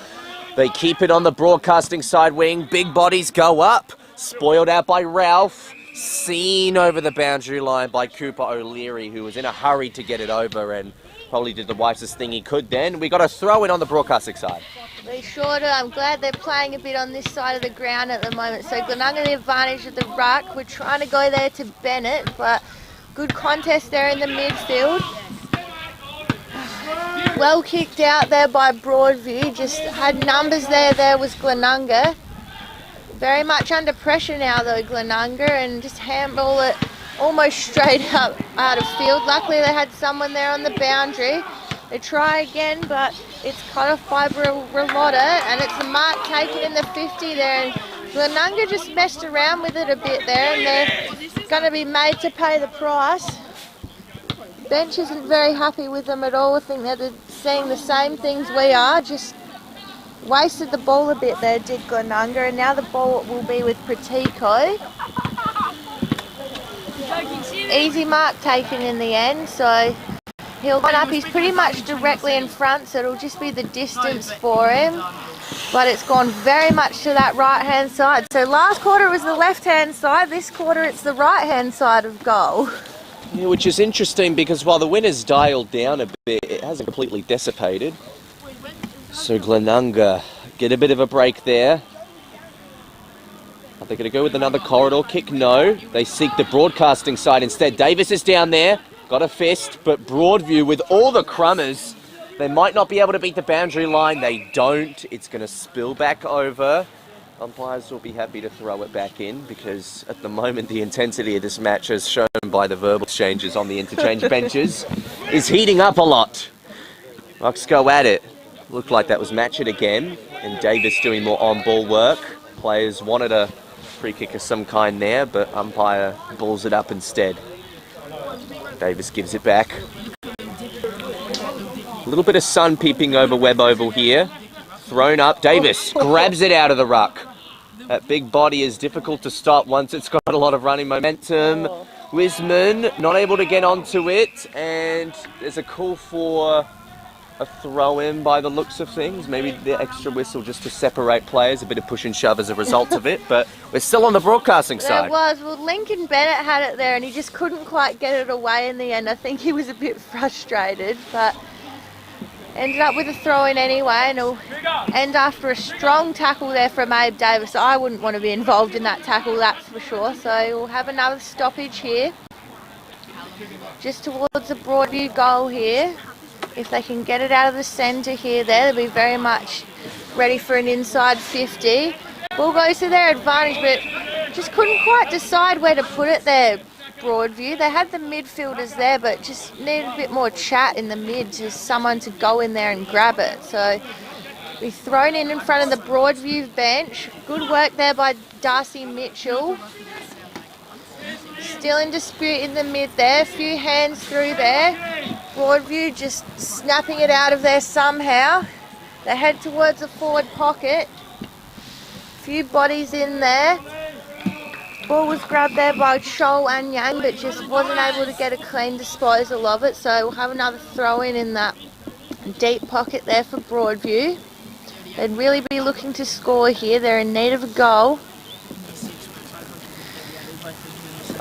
B: They keep it on the broadcasting side wing. Big bodies go up. Spoiled out by Ralph. Seen over the boundary line by Cooper O'Leary, who was in a hurry to get it over and probably did the wisest thing he could then. We got a throw in on the broadcasting side.
A: They sure do. I'm glad they're playing a bit on this side of the ground at the moment. So Glenunga the advantage of the ruck. We're trying to go there to Bennett, but good contest there in the midfield. Well kicked out there by Broadview. Just had numbers there. There was Glenunga. Very much under pressure now though, Glenunga, and just handball it almost straight up out of field. Luckily they had someone there on the boundary. They try again, but it's cut off by Relotta, and it's a mark taken in the 50 there. And Glenunga just messed around with it a bit there, and they're going to be made to pay the price. Bench isn't very happy with them at all. I think they're seeing the same things we are, just wasted the ball a bit there, did Glenunga, and now the ball will be with Pratico. Easy mark taken in the end, so he'll line up. He's pretty much directly in front, so it'll just be the distance for him. But it's gone very much to that right-hand side. So last quarter it was the left-hand side. This quarter it's the right-hand side of goal.
B: Yeah, which is interesting because while the winner's dialed down a bit, it hasn't completely dissipated. So Glenunga get a bit of a break there. Are they going to go with another corridor kick? No. They seek the broadcasting side instead. Davis is down there. Got a fist, but Broadview with all the crummers, they might not be able to beat the boundary line. They don't. It's going to spill back over. Umpires will be happy to throw it back in because at the moment the intensity of this match, as shown by the verbal exchanges on the interchange benches, is heating up a lot. Bucks go at it. Looked like that was match it again, and Davis doing more on-ball work. Players wanted a free kick of some kind there, but umpire balls it up instead. Davis gives it back. A little bit of sun peeping over Webb Oval here. Thrown up. Davis grabs it out of the ruck. That big body is difficult to stop once it's got a lot of running momentum. Wisman not able to get onto it, and there's a call for a throw in by the looks of things. Maybe the extra whistle just to separate players, a bit of push and shove as a result of it, but we're still on the broadcasting side.
A: There was. Well, Lincoln Bennett had it there and he just couldn't quite get it away in the end. I think he was a bit frustrated, but ended up with a throw in anyway, and it'll end after a strong tackle there from Abe Davis. I wouldn't want to be involved in that tackle, that's for sure. So we'll have another stoppage here, just towards the Broadview goal here. If they can get it out of the centre here, they'll be very much ready for an inside 50. Ball goes to their advantage, but just couldn't quite decide where to put it there, Broadview. They had the midfielders there, but just needed a bit more chat in the mid, just someone to go in there and grab it. So we thrown in front of the Broadview bench. Good work there by Darcy Mitchell. Still in dispute in the mid there. A few hands through there. Broadview just snapping it out of there somehow. They head towards the forward pocket. A few bodies in there. Ball was grabbed there by Shoal and Yang, but just wasn't able to get a clean disposal of it. So we'll have another throw in that deep pocket there for Broadview. They'd really be looking to score here. They're in need of a goal.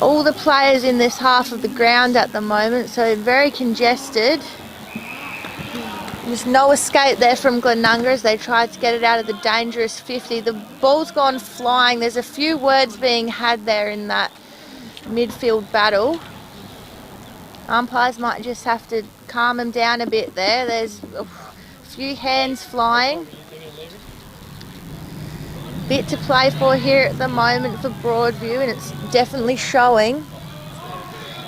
A: All the players in this half of the ground at the moment, so very congested. There's no escape there from Glenunga as they tried to get it out of the dangerous 50. The ball's gone flying. There's a few words being had there in that midfield battle. Umpires might just have to calm them down a bit there. There's a few hands flying. Bit to play for here at the moment for Broadview, and it's definitely showing.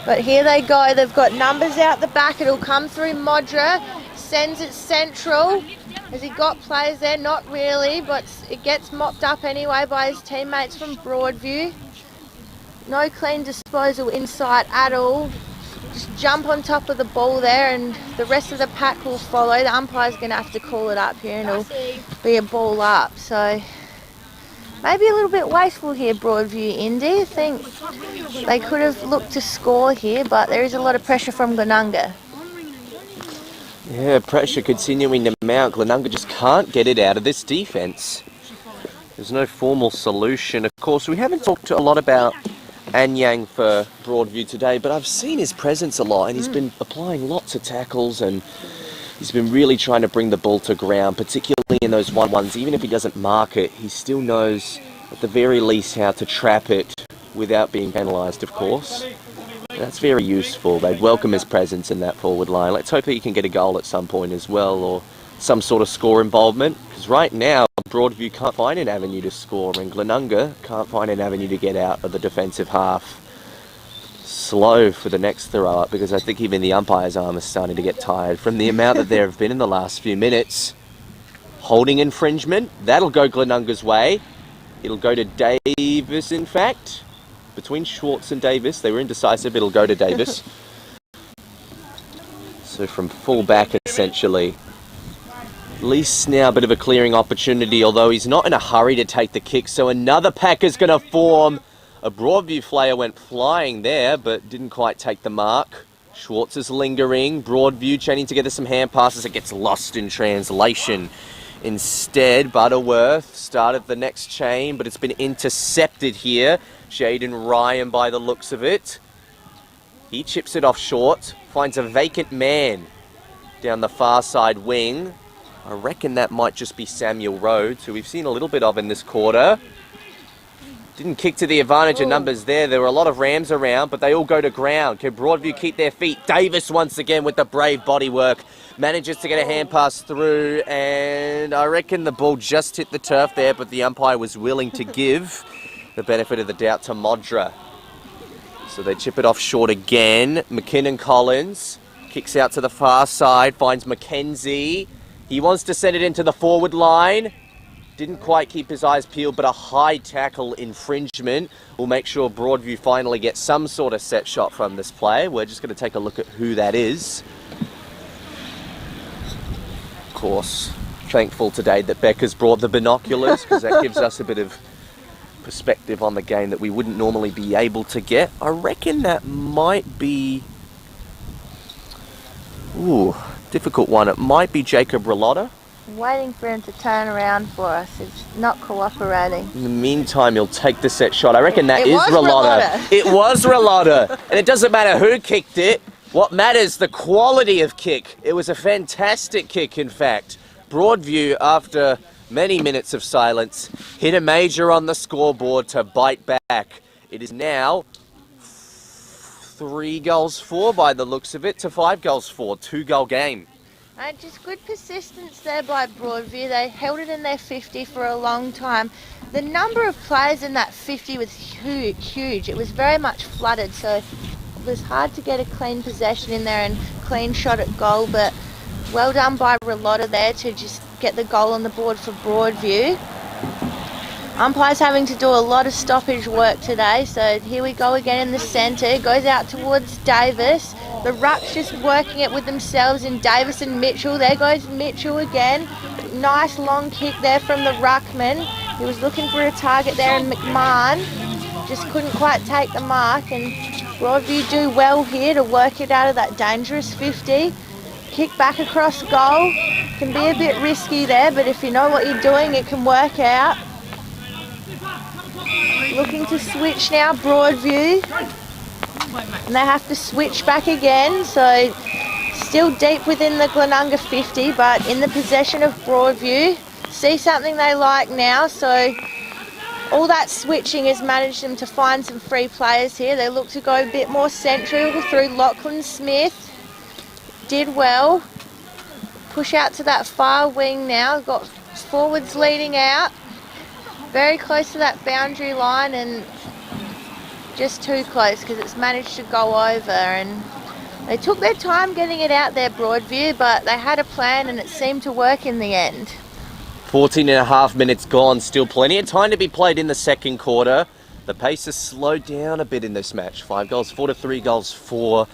A: But here they go. They've got numbers out the back. It'll come through Modra. Sends it central. Has he got players there? Not really, but it gets mopped up anyway by his teammates from Broadview. No clean disposal inside at all. Just jump on top of the ball there, and the rest of the pack will follow. The umpire's going to have to call it up here, and it'll be a ball up. So maybe a little bit wasteful here, Broadview Indy. I think they could have looked to score here, but there is a lot of pressure from Glenunga.
B: Yeah, pressure continuing to mount. Glenunga just can't get it out of this defence. There's no formal solution. Of course, we haven't talked a lot about Anyang for Broadview today, but I've seen his presence a lot, and he's been applying lots of tackles, and he's been really trying to bring the ball to ground, particularly in those 1-1s. Even if he doesn't mark it, he still knows at the very least how to trap it without being penalised, of course. That's very useful. They'd welcome his presence in that forward line. Let's hope he can get a goal at some point as well, or some sort of score involvement, because right now Broadview can't find an avenue to score, and Glenunga can't find an avenue to get out of the defensive half. Slow for the next throw up, because I think even the umpire's arm is starting to get tired from the amount that there have been in the last few minutes. Holding infringement, that'll go Glenunga's way. It'll go to Davis, in fact. Between Schwartz and Davis, they were indecisive. It'll go to Davis. So from full back, essentially. At least now a bit of a clearing opportunity, although he's not in a hurry to take the kick. So another pack is going to form. A Broadview player went flying there, but didn't quite take the mark. Schwartz is lingering. Broadview chaining together some hand passes. It gets lost in translation. Instead, Butterworth started the next chain, but it's been intercepted here. Jaden Ryan by the looks of it. He chips it off short, finds a vacant man down the far side wing. I reckon that might just be Samuel Rhodes, who we've seen a little bit of in this quarter. Didn't kick to the advantage of numbers there. There were a lot of Rams around, but they all go to ground. Can Broadview keep their feet? Davis once again with the brave body work. Manages to get a hand pass through, and I reckon the ball just hit the turf there, but the umpire was willing to give the benefit of the doubt to Modra. So they chip it off short again. McKinnon Collins kicks out to the far side, finds Mackenzie. He wants to send it into the forward line. Didn't quite keep his eyes peeled, but a high tackle infringement will make sure Broadview finally gets some sort of set shot from this play. We're just going to take a look at who that is. Of course, thankful today that Becca's brought the binoculars, because that gives us a bit of perspective on the game that we wouldn't normally be able to get. I reckon that might be difficult one. It might be Jacob Relotta.
A: Waiting for him to turn around for us. It's not cooperating.
B: In the meantime, he'll take the set shot. I reckon that
A: It
B: is
A: was
B: Relotta.
A: Relotta.
B: It was Relotta. And it doesn't matter who kicked it. What matters, the quality of kick. It was a fantastic kick, in fact. Broadview, after many minutes of silence, hit a major on the scoreboard to bite back. It is now 3 goals for by the looks of it to 5 goals for. 2-goal game.
A: Just good persistence there by Broadview. They held it in their 50 for a long time. The number of players in that 50 was huge. It was very much flooded, so it was hard to get a clean possession in there and clean shot at goal, but well done by Relotta there to just get the goal on the board for Broadview. Umpires having to do a lot of stoppage work today, so here we go again in the centre. Goes out towards Davis. The ruck's just working it with themselves in Davis and Mitchell. There goes Mitchell again. Nice long kick there from the ruckman. He was looking for a target there in McMahon. Just couldn't quite take the mark, and Broadview do well here to work it out of that dangerous 50. Kick back across goal. Can be a bit risky there, but if you know what you're doing, it can work out. Looking to switch now, Broadview. And they have to switch back again, so still deep within the Glenunga 50, but in the possession of Broadview. See something they like now, so all that switching has managed them to find some free players here. They look to go a bit more central through Lachlan Smith. Did well. Push out to that far wing now. Got forwards leading out. Very close to that boundary line and just too close because it's managed to go over, and they took their time getting it out there, Broadview, but they had a plan and it seemed to work in the end.
B: 14 and a half minutes gone, still plenty of time to be played in the second quarter. The pace has slowed down a bit in this match. 5 goals for to 3 goals for.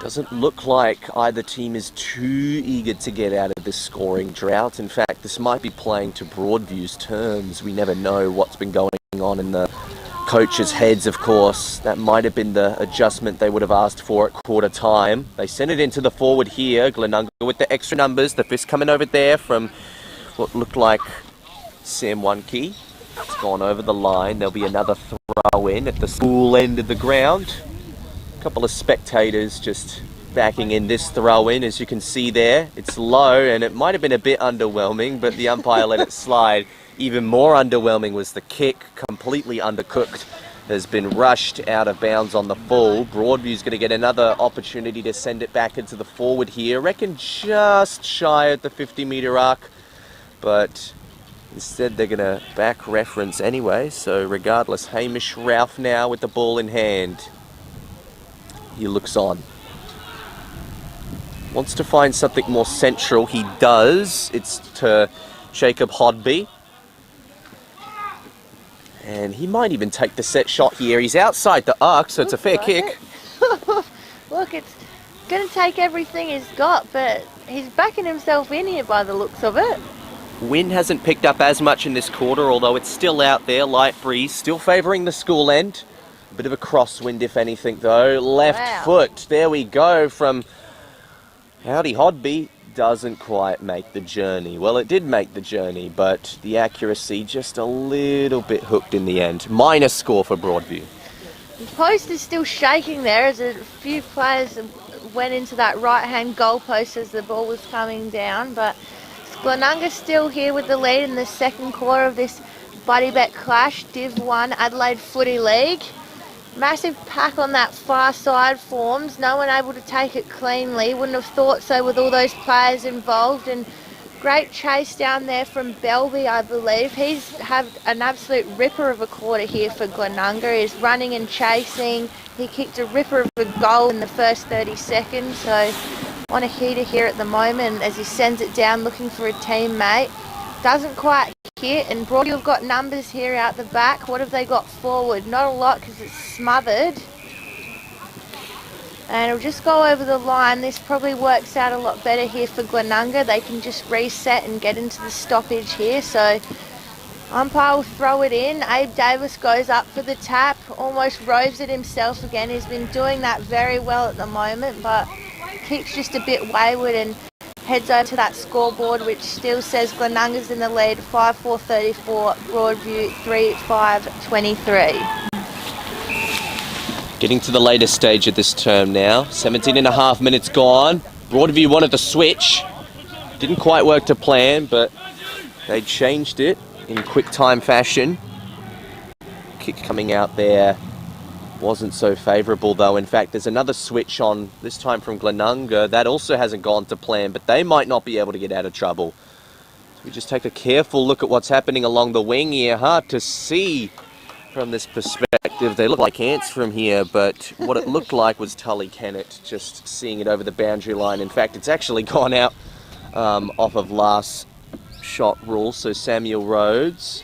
B: Doesn't look like either team is too eager to get out of this scoring drought. In fact, this might be playing to Broadview's terms. We never know what's been going on in the coaches' heads, of course. That might have been the adjustment they would have asked for at quarter time. They send it into the forward here. Glenunga with the extra numbers. The fist coming over there from what looked like Sam One-Key. It's gone over the line. There'll be another throw in at the school end of the ground. Couple of spectators just backing in this throw in, as you can see there. It's low and it might have been a bit underwhelming, but the umpire let it slide. Even more underwhelming was the kick, completely undercooked. Has been rushed out of bounds on the full. Broadview's going to get another opportunity to send it back into the forward here. Reckon just shy at the 50-metre arc, but instead they're going to back reference anyway. So regardless, Hamish Ralph now with the ball in hand. He looks on. Wants to find something more central. He does. It's to Jacob Hodby. And he might even take the set shot here. He's outside the arc, so it's a fair kick.
A: Look, it's going to take everything he's got, but he's backing himself in here by the looks of it.
B: Wind hasn't picked up as much in this quarter, although it's still out there. Light breeze, still favouring the school end. A bit of a crosswind, if anything, though. Left foot. There we go from Howdy Hodby. Doesn't quite make the journey. Well, it did make the journey, but the accuracy just a little bit hooked in the end. Minus score for Broadview.
A: The post is still shaking there as a few players went into that right-hand goal post as the ball was coming down, but Glenunga still here with the lead in the second quarter of this Buddy Bet Clash Div 1 Adelaide Footy League. Massive pack on that far side forms. No one able to take it cleanly. Wouldn't have thought so with all those players involved. And great chase down there from Belby, I believe. He's had an absolute ripper of a quarter here for Glenunga. He's running and chasing. He kicked a ripper of a goal in the first 30 seconds. So on a heater here at the moment as he sends it down looking for a teammate. Doesn't quite hit, and Broadview have got numbers here out the back. What have they got forward? Not a lot because it's smothered. And it'll just go over the line. This probably works out a lot better here for Glenunga. They can just reset and get into the stoppage here. So umpire will throw it in. Abe Davis goes up for the tap. Almost roves it himself again. He's been doing that very well at the moment, but kick's just a bit wayward and heads over to that scoreboard, which still says Glenunga's in the lead, 5-4-34, Broadview 3-5-23.
B: Getting to the later stage of this term now. 17 and a half minutes gone. Broadview wanted the switch. Didn't quite work to plan, but they changed it in quick time fashion. Kick coming out there wasn't so favourable though. In fact, there's another switch on, this time from Glenunga. That also hasn't gone to plan, but they might not be able to get out of trouble. So we just take a careful look at what's happening along the wing here. Hard to see from this perspective. They look like ants from here, but what it looked like was Tully Kennett just seeing it over the boundary line. In fact, it's actually gone out off of last shot rule. So Samuel Rhodes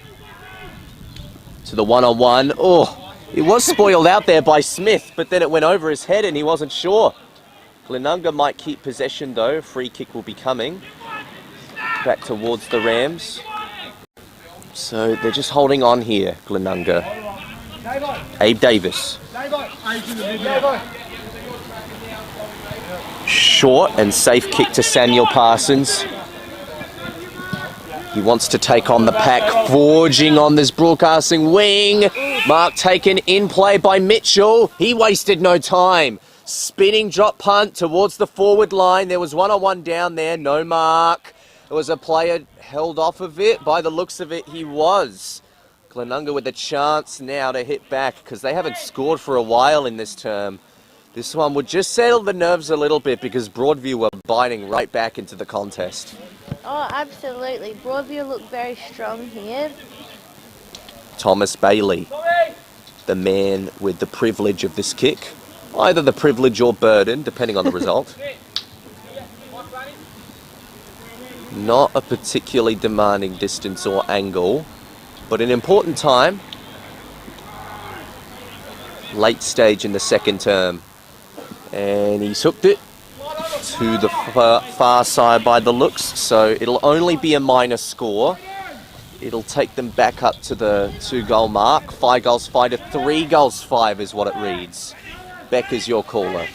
B: to the one-on-one. Oh, it was spoiled out there by Smith, but then it went over his head and he wasn't sure. Glenunga might keep possession though. Free kick will be coming back towards the Rams. So they're just holding on here, Glenunga. Abe Davis. Short and safe kick to Samuel Parsons. He wants to take on the pack, forging on this broadcasting wing. Mark taken in play by Mitchell. He wasted no time. Spinning drop punt towards the forward line. There was one-on-one down there, no mark. There was a player held off of it. By the looks of it, he was. Glenunga with a chance now to hit back because they haven't scored for a while in this term. This one would just settle the nerves a little bit because Broadview were biting right back into the contest.
A: Oh, absolutely. Broadview look very strong here.
B: Thomas Bailey, the man with the privilege of this kick. Either the privilege or burden, depending on the result. Not a particularly demanding distance or angle, but an important time. Late stage in the second term. And he's hooked it to the far side by the looks, so it'll only be a minor score. It'll take them back up to the 2-goal mark. 5 goals 5 to 3 goals 5 is what it reads. Beck is your caller.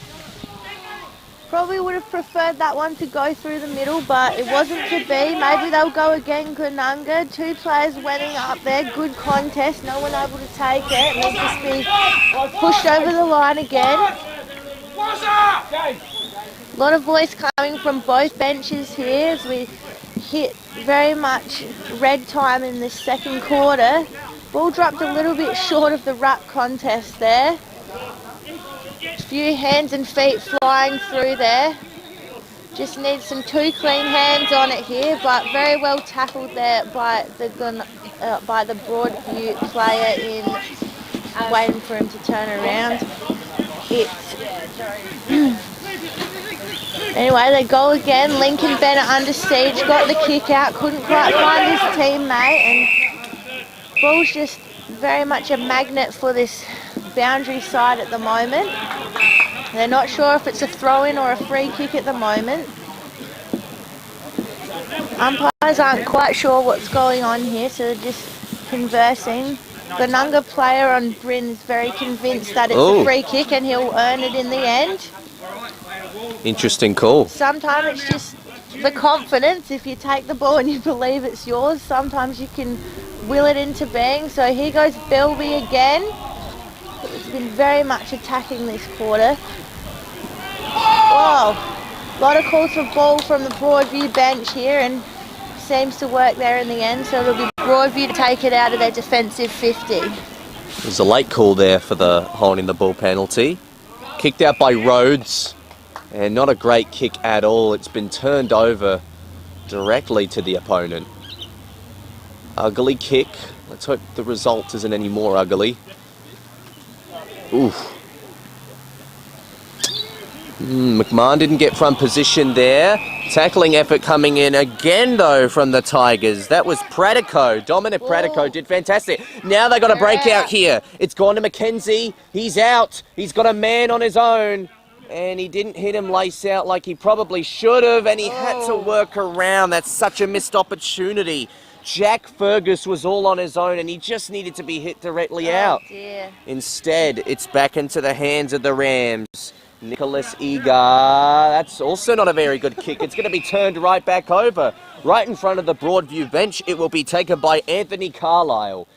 A: Probably would have preferred that one to go through the middle, but it wasn't to be. Maybe they'll go again, Glenunga. 2 players winning up there. Good contest. No one able to take it. They'll just be pushed over the line again. A lot of voice coming from both benches here as we hit very much red time in this second quarter. Ball dropped a little bit short of the ruck contest there. A few hands and feet flying through there. Just needs some 2 clean hands on it here, but very well tackled there by the Broadview player in waiting for him to turn around. Anyway, they go again. Lincoln Bennett under siege, got the kick out, couldn't quite find his teammate, and ball's just very much a magnet for this boundary side at the moment. They're not sure if it's a throw-in or a free kick at the moment. Umpires aren't quite sure what's going on here, so they're just conversing. Glenunga player on Bryn is very convinced that it's a free kick and he'll earn it in the end.
B: Interesting call.
A: Sometimes it's just the confidence. If you take the ball and you believe it's yours, sometimes you can will it into being. So here goes Belby again. It's been very much attacking this quarter. Whoa, a lot of calls for ball from the Broadview bench here, and seems to work there in the end. So it'll be Broadview to take it out of their defensive 50.
B: There's a late call there for the holding the ball penalty. Kicked out by Rhodes, and not a great kick at all. It's been turned over directly to the opponent. Ugly kick. Let's hope the result isn't any more ugly. Oof. McMahon didn't get front position there. Tackling effort coming in again, though, from the Tigers. That was Pratico. Dominic Pratico did fantastic. Now they got a breakout here. It's gone to McKenzie. He's out. He's got a man on his own. And he didn't hit him lace out like he probably should have. And he had to work around. That's such a missed opportunity. Jack Fergus was all on his own and he just needed to be hit directly out.
A: Dear.
B: Instead, it's back into the hands of the Rams. Nicholas Eager, that's also not a very good kick. It's going to be turned right back over. Right in front of the Broadview bench, it will be taken by Anthony Carlisle.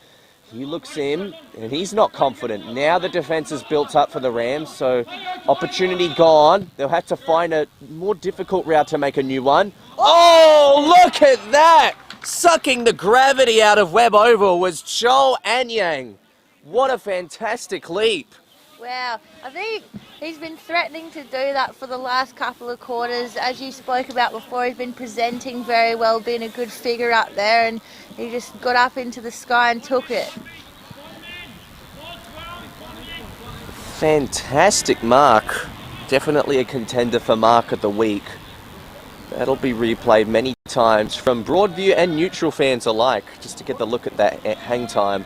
B: He looks in, and he's not confident. Now the defence is built up for the Rams, so opportunity gone. They'll have to find a more difficult route to make a new one. Oh, look at that! Sucking the gravity out of Webb Oval was Joel Anyang. What a fantastic leap.
A: Wow, I think he's been threatening to do that for the last couple of quarters. As you spoke about before, he's been presenting very well, being a good figure up there, and he just got up into the sky and took it.
B: Fantastic mark. Definitely a contender for mark of the week. That'll be replayed many times from Broadview and neutral fans alike, just to get the look at that hang time.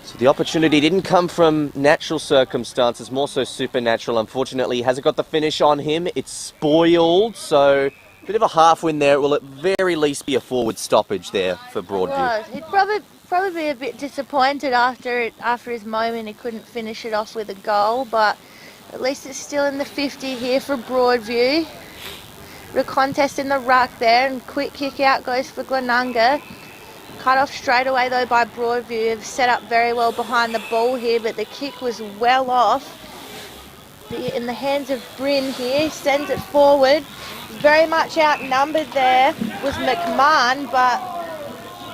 B: So the opportunity didn't come from natural circumstances, more so supernatural. Unfortunately, he hasn't got the finish on him. It's spoiled, so a bit of a half win there. It will at very least be a forward stoppage there for Broadview.
A: He'd probably be a bit disappointed after his moment. He couldn't finish it off with a goal, but at least it's still in the 50 here for Broadview. The contest in the ruck there, and quick kick out goes for Glenunga. Cut off straight away though by Broadview. Have set up very well behind the ball here, but the kick was well off. In the hands of Bryn here, sends it forward. Very much outnumbered there was McMahon, but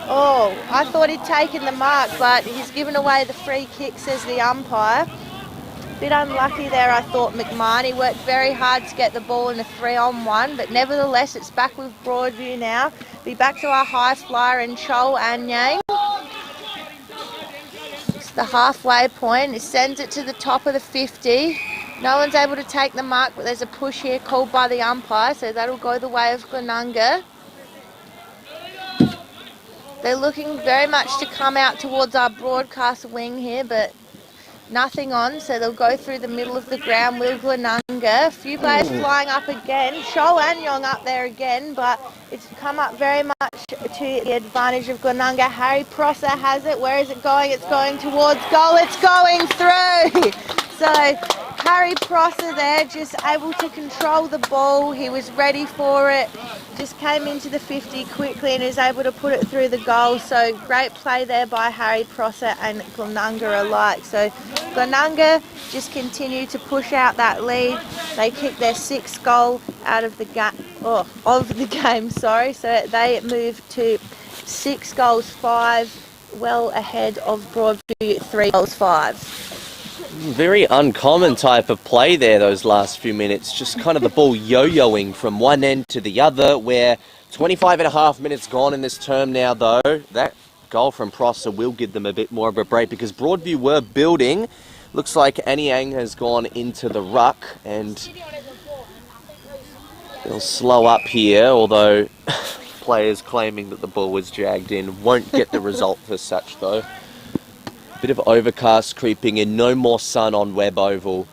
A: I thought he'd taken the mark, but he's given away the free kick, says the umpire. Bit unlucky there, I thought, McMahon. He worked very hard to get the ball in a 3-on-1, but nevertheless, it's back with Broadview now. Be back to our high flyer and Joel Anyang. It's the halfway point. It sends it to the top of the 50. No one's able to take the mark, but there's a push here called by the umpire, so that'll go the way of Glenunga. They're looking very much to come out towards our broadcast wing here, but nothing on, so they'll go through the middle of the ground with Glenunga. A few players flying up again. Joel Anyang up there again, but it's come up very much to the advantage of Glenunga. Harry Prosser has it. Where is it going? It's going towards goal. It's going through! So Harry Prosser there, just able to control the ball. He was ready for it. Just came into the 50 quickly and is able to put it through the goal. So great play there by Harry Prosser and Glenunga alike. So Glenunga just continue to push out that lead. They kicked their 6th goal out of the game, sorry. So they moved to 6 goals 5, well ahead of Broadview 3 goals 5.
B: Very uncommon type of play there those last few minutes. Just kind of the ball yo-yoing from one end to the other. We're 25 and a half minutes gone in this term now, though. That goal from Prosser will give them a bit more of a break because Broadview were building. Looks like Anyang has gone into the ruck and they'll slow up here, although players claiming that the ball was dragged in won't get the result for such, though. Bit of overcast creeping in. No more sun on Webb Oval.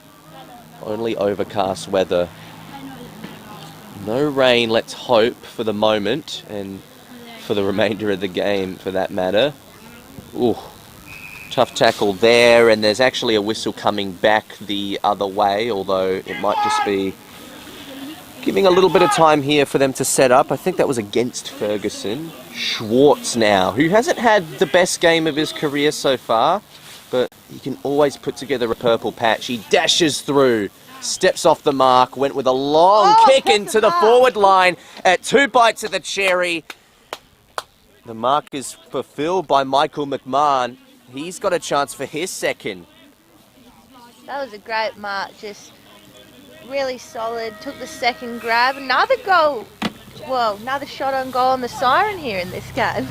B: Only overcast weather. No rain, let's hope, for the moment, and for the remainder of the game, for that matter. Ooh, tough tackle there, and there's actually a whistle coming back the other way, although it might just be giving a little bit of time here for them to set up. I think that was against Ferguson. Schwartz now, who hasn't had the best game of his career so far, but he can always put together a purple patch. He dashes through, steps off the mark, went with a long kick into the forward line at 2 bites of the cherry. The mark is fulfilled by Michael McMahon. He's got a chance for his 2nd.
A: That was a great mark, just really solid. Took the 2nd grab. Another goal. Well, another shot on goal on the siren here in this game.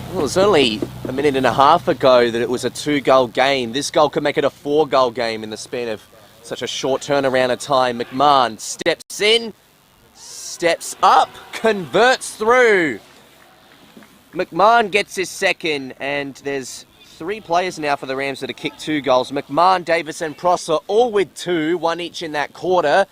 B: Well, it was only a minute and a half ago that it was a 2-goal game. This goal could make it a 4-goal game in the span of such a short turnaround of time. McMahon steps in, steps up, converts through. McMahon gets his 2nd, and there's 3 players now for the Rams that have kicked 2 goals. McMahon, Davis and Prosser all with 2, 1 each in that quarter.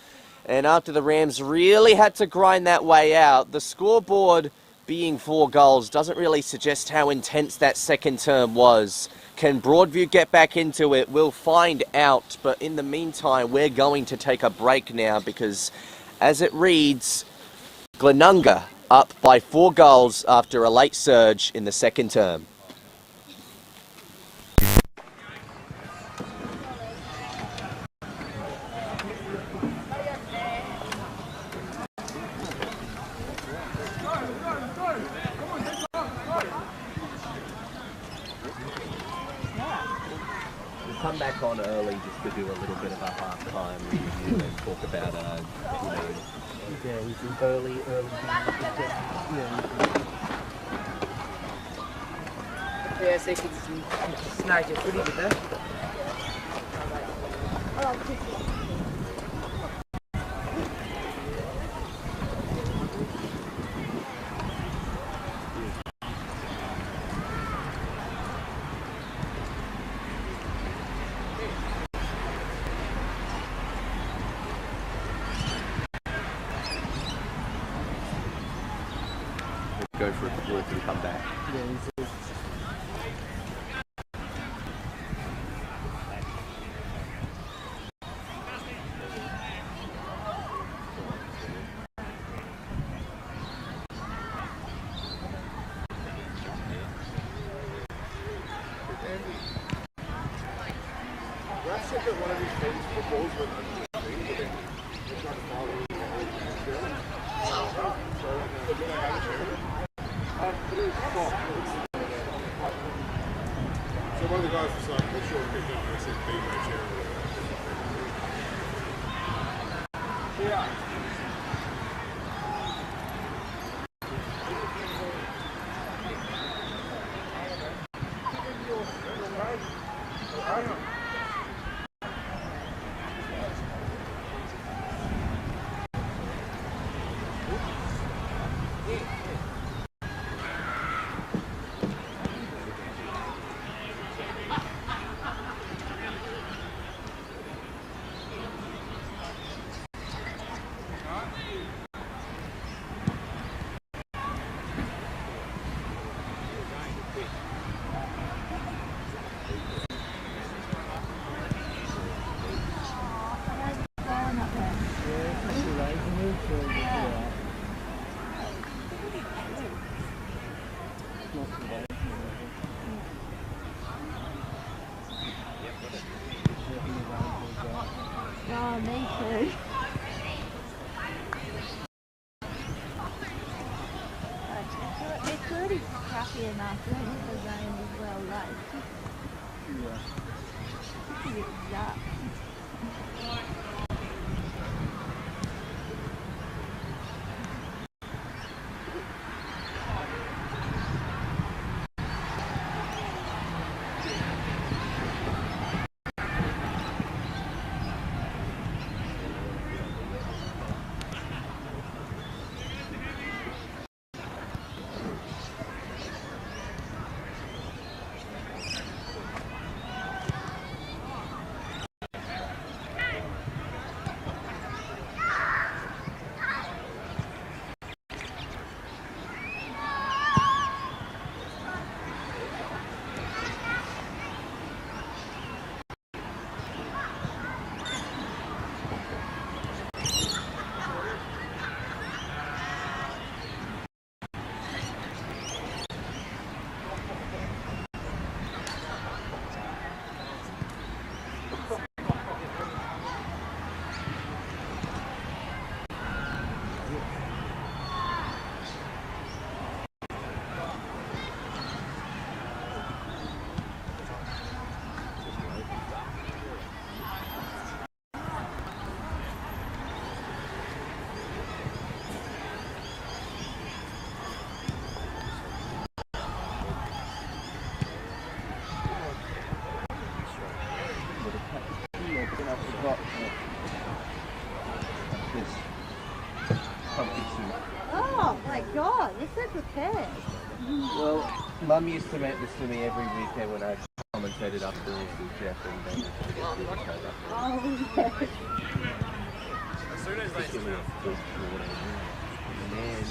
B: And after the Rams really had to grind that way out, the scoreboard being 4 goals doesn't really suggest how intense that second term was. Can Broadview get back into it? We'll find out, but in the meantime, we're going to take a break now because, as it reads, Glenunga up by 4 goals after a late surge in the second term. Come back on early just to do a little bit of a half-time review and talk about, early.
D: Ja, zeker. Het is een snaadje voor die, hè?
B: Go for a walk and come back.
E: So one of the guys was like, make sure we pick up and I said, be my chair. Yeah.
A: Oh, me too. It's already crappy enough, I don't think the game is well late. It's a bit yuck. Oh my god, you're so prepared.
B: Well, Mum used to make this for me every weekend when I commentated updoors with Jeff and Ben.
A: Oh, yes.
E: As soon as they
B: And then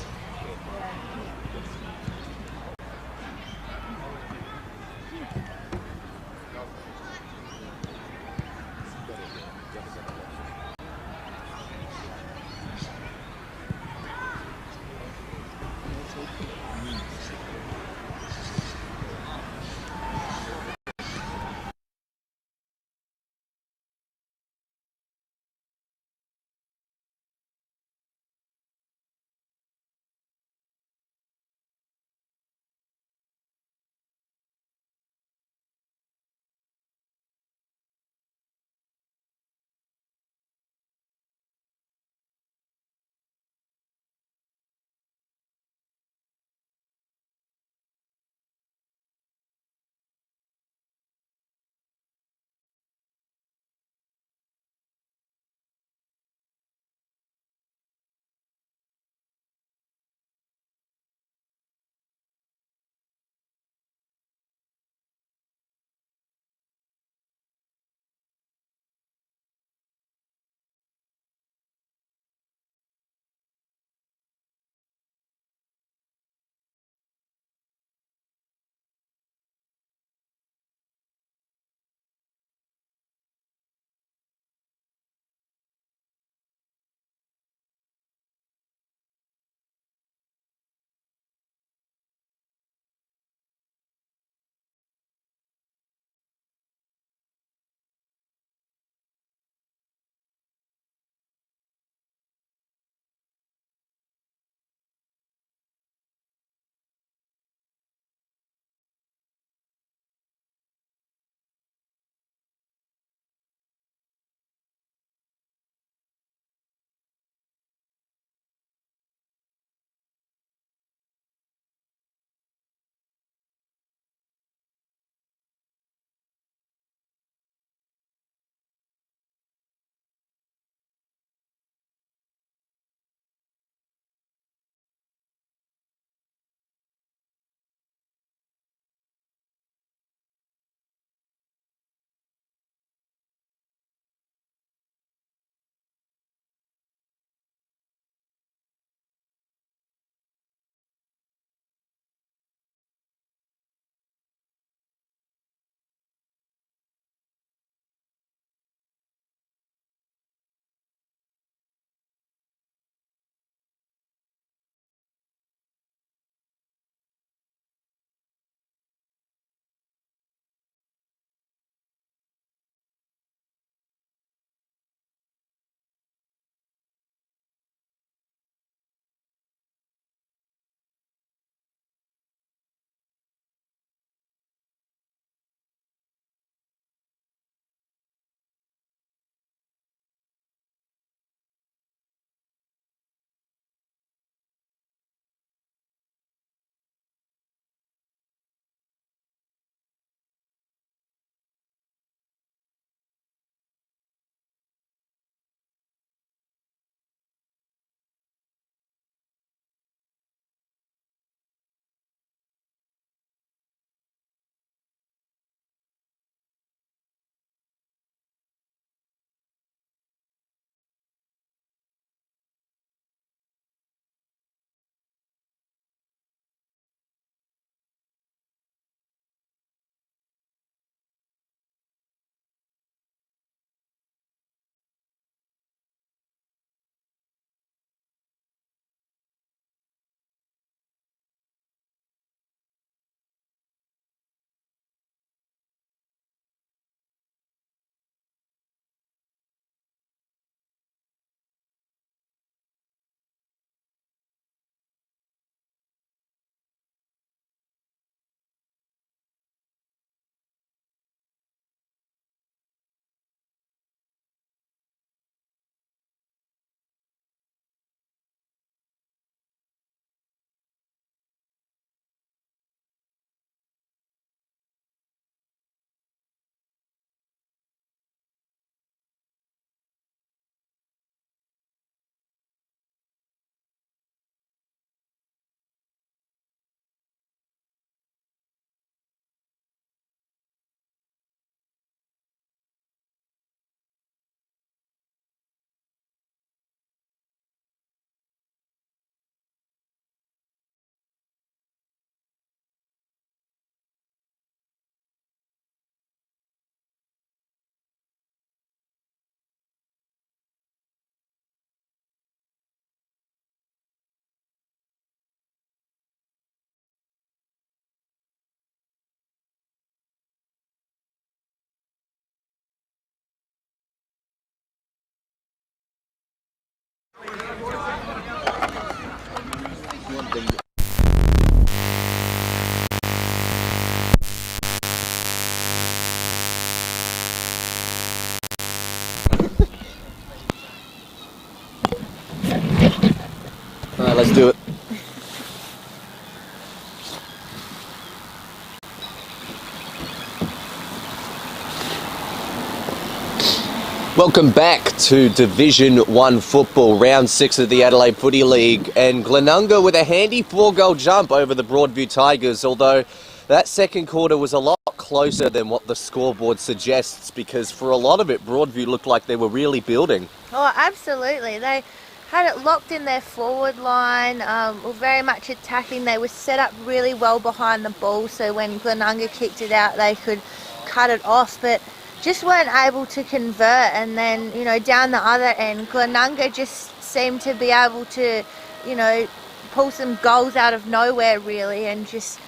B: Welcome back to Division 1 football, round 6 of the Adelaide Footy League, and Glenunga with a handy 4-goal jump over the Broadview Tigers, although that second quarter was a lot closer than what the scoreboard suggests, because for a lot of it, Broadview looked like they were really building.
A: Oh, absolutely. They had it locked in their forward line, were very much attacking. They were set up really well behind the ball, so when Glenunga kicked it out, they could cut it off, but just weren't able to convert. And then, you know, down the other end, Glenunga just seemed to be able to, you know, pull some goals out of nowhere really, and just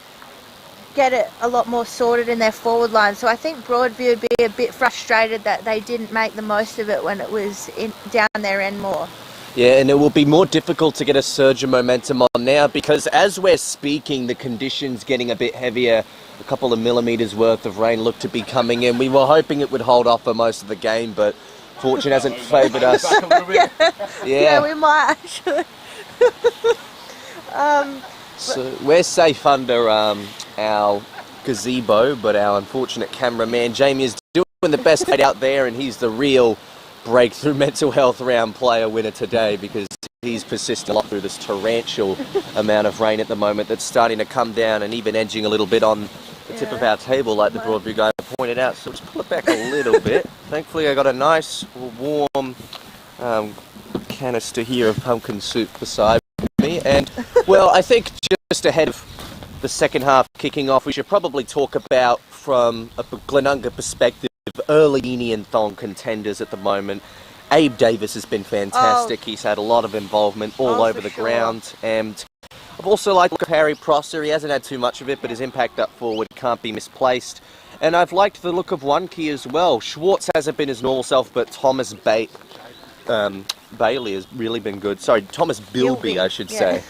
A: get it a lot more sorted in their forward line. So I think Broadview would be a bit frustrated that they didn't make the most of it when it was down their end more.
B: Yeah, and it will be more difficult to get a surge of momentum on now, because as we're speaking, the conditions getting a bit heavier. A couple of millimetres worth of rain looked to be coming in. We were hoping it would hold off for most of the game, but fortune hasn't favoured us.
A: Yeah, we might actually.
B: So we're safe under our gazebo, but our unfortunate cameraman Jamie is doing the best out there, and he's the real breakthrough mental health round player winner today, because he's persisted a lot through this torrential amount of rain at the moment that's starting to come down and even edging a little bit on the tip of our table, like the Broadview guy pointed out. So just pull it back a little bit. Thankfully I got a nice warm canister here of pumpkin soup beside me, and well, I think just ahead of the second half kicking off, we should probably talk about, from a Glenunga perspective, early Union Thong contenders at the moment. Abe Davis has been fantastic. He's had a lot of involvement all over the ground, and I've also liked Harry Prosser. He hasn't had too much of it, but his impact up forward can't be misplaced. And I've liked the look of one key as well. Schwartz hasn't been his normal self, but Thomas Bailey has really been good. Sorry, Thomas Bilby, I should say.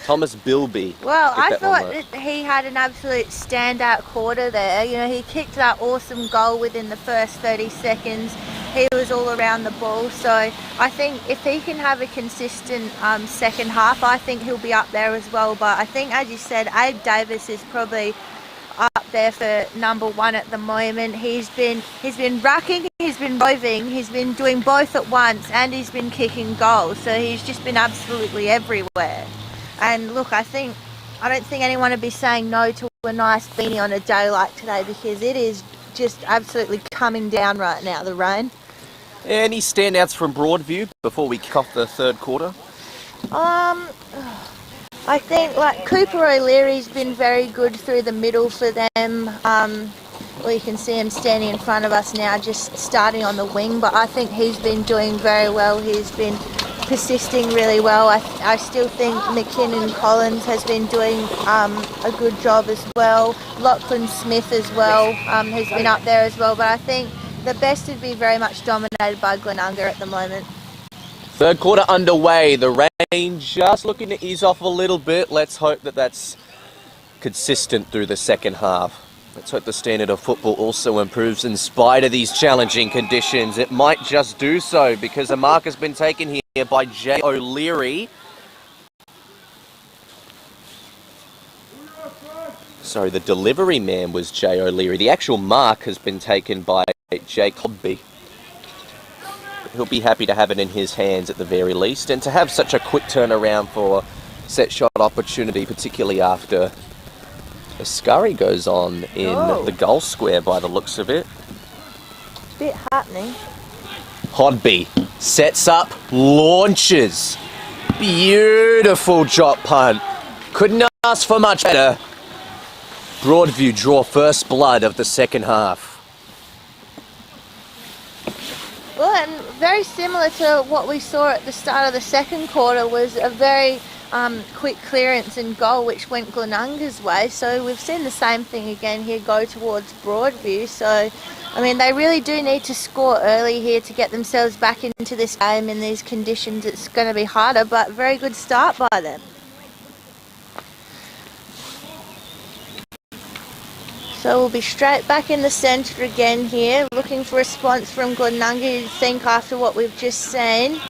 B: Thomas Bilby.
A: Well, I thought that he had an absolute standout quarter there. You know, he kicked that awesome goal within the first 30 seconds. He was all around the ball. So I think if he can have a consistent second half, I think he'll be up there as well. But I think, as you said, Abe Davis is probably up there for number one at the moment. He's been rucking, he's been roving, he's been doing both at once, and he's been kicking goals. So he's just been absolutely everywhere. And look, I don't think anyone would be saying no to a nice beanie on a day like today, because it is just absolutely coming down right now, the rain.
B: Any standouts from Broadview before we kick off the third quarter?
A: I think like Cooper O'Leary's been very good through the middle for them. Well, you can see him standing in front of us now, just starting on the wing, but I think he's been doing very well. He's been persisting really well. I still think McKinnon Collins has been doing a good job as well. Lachlan Smith as well has been up there as well, but I think the best would be very much dominated by Glenunga at the moment.
B: Third quarter underway. The rain just looking to ease off a little bit. Let's hope that that's consistent through the second half. Let's hope the standard of football also improves in spite of these challenging conditions. It might just do so, because a mark has been taken here by Jay O'Leary. Sorry, the delivery man was Jay O'Leary. The actual mark has been taken by Jay Codby. He'll be happy to have it in his hands at the very least, and to have such a quick turnaround for set shot opportunity, particularly after a scurry goes on in the goal square by the looks of it.
A: Bit happening.
B: Hodby sets up, launches. Beautiful drop punt. Couldn't ask for much better. Broadview draw first blood of the second half.
A: Well, and very similar to what we saw at the start of the second quarter was a very quick clearance and goal which went Glenunga's way. So we've seen the same thing again here go towards Broadview. So, I mean, they really do need to score early here to get themselves back into this game. In these conditions, it's going to be harder, but very good start by them. So we'll be straight back in the centre again here, looking for a response from Glenunga, you'd think, after what we've just seen.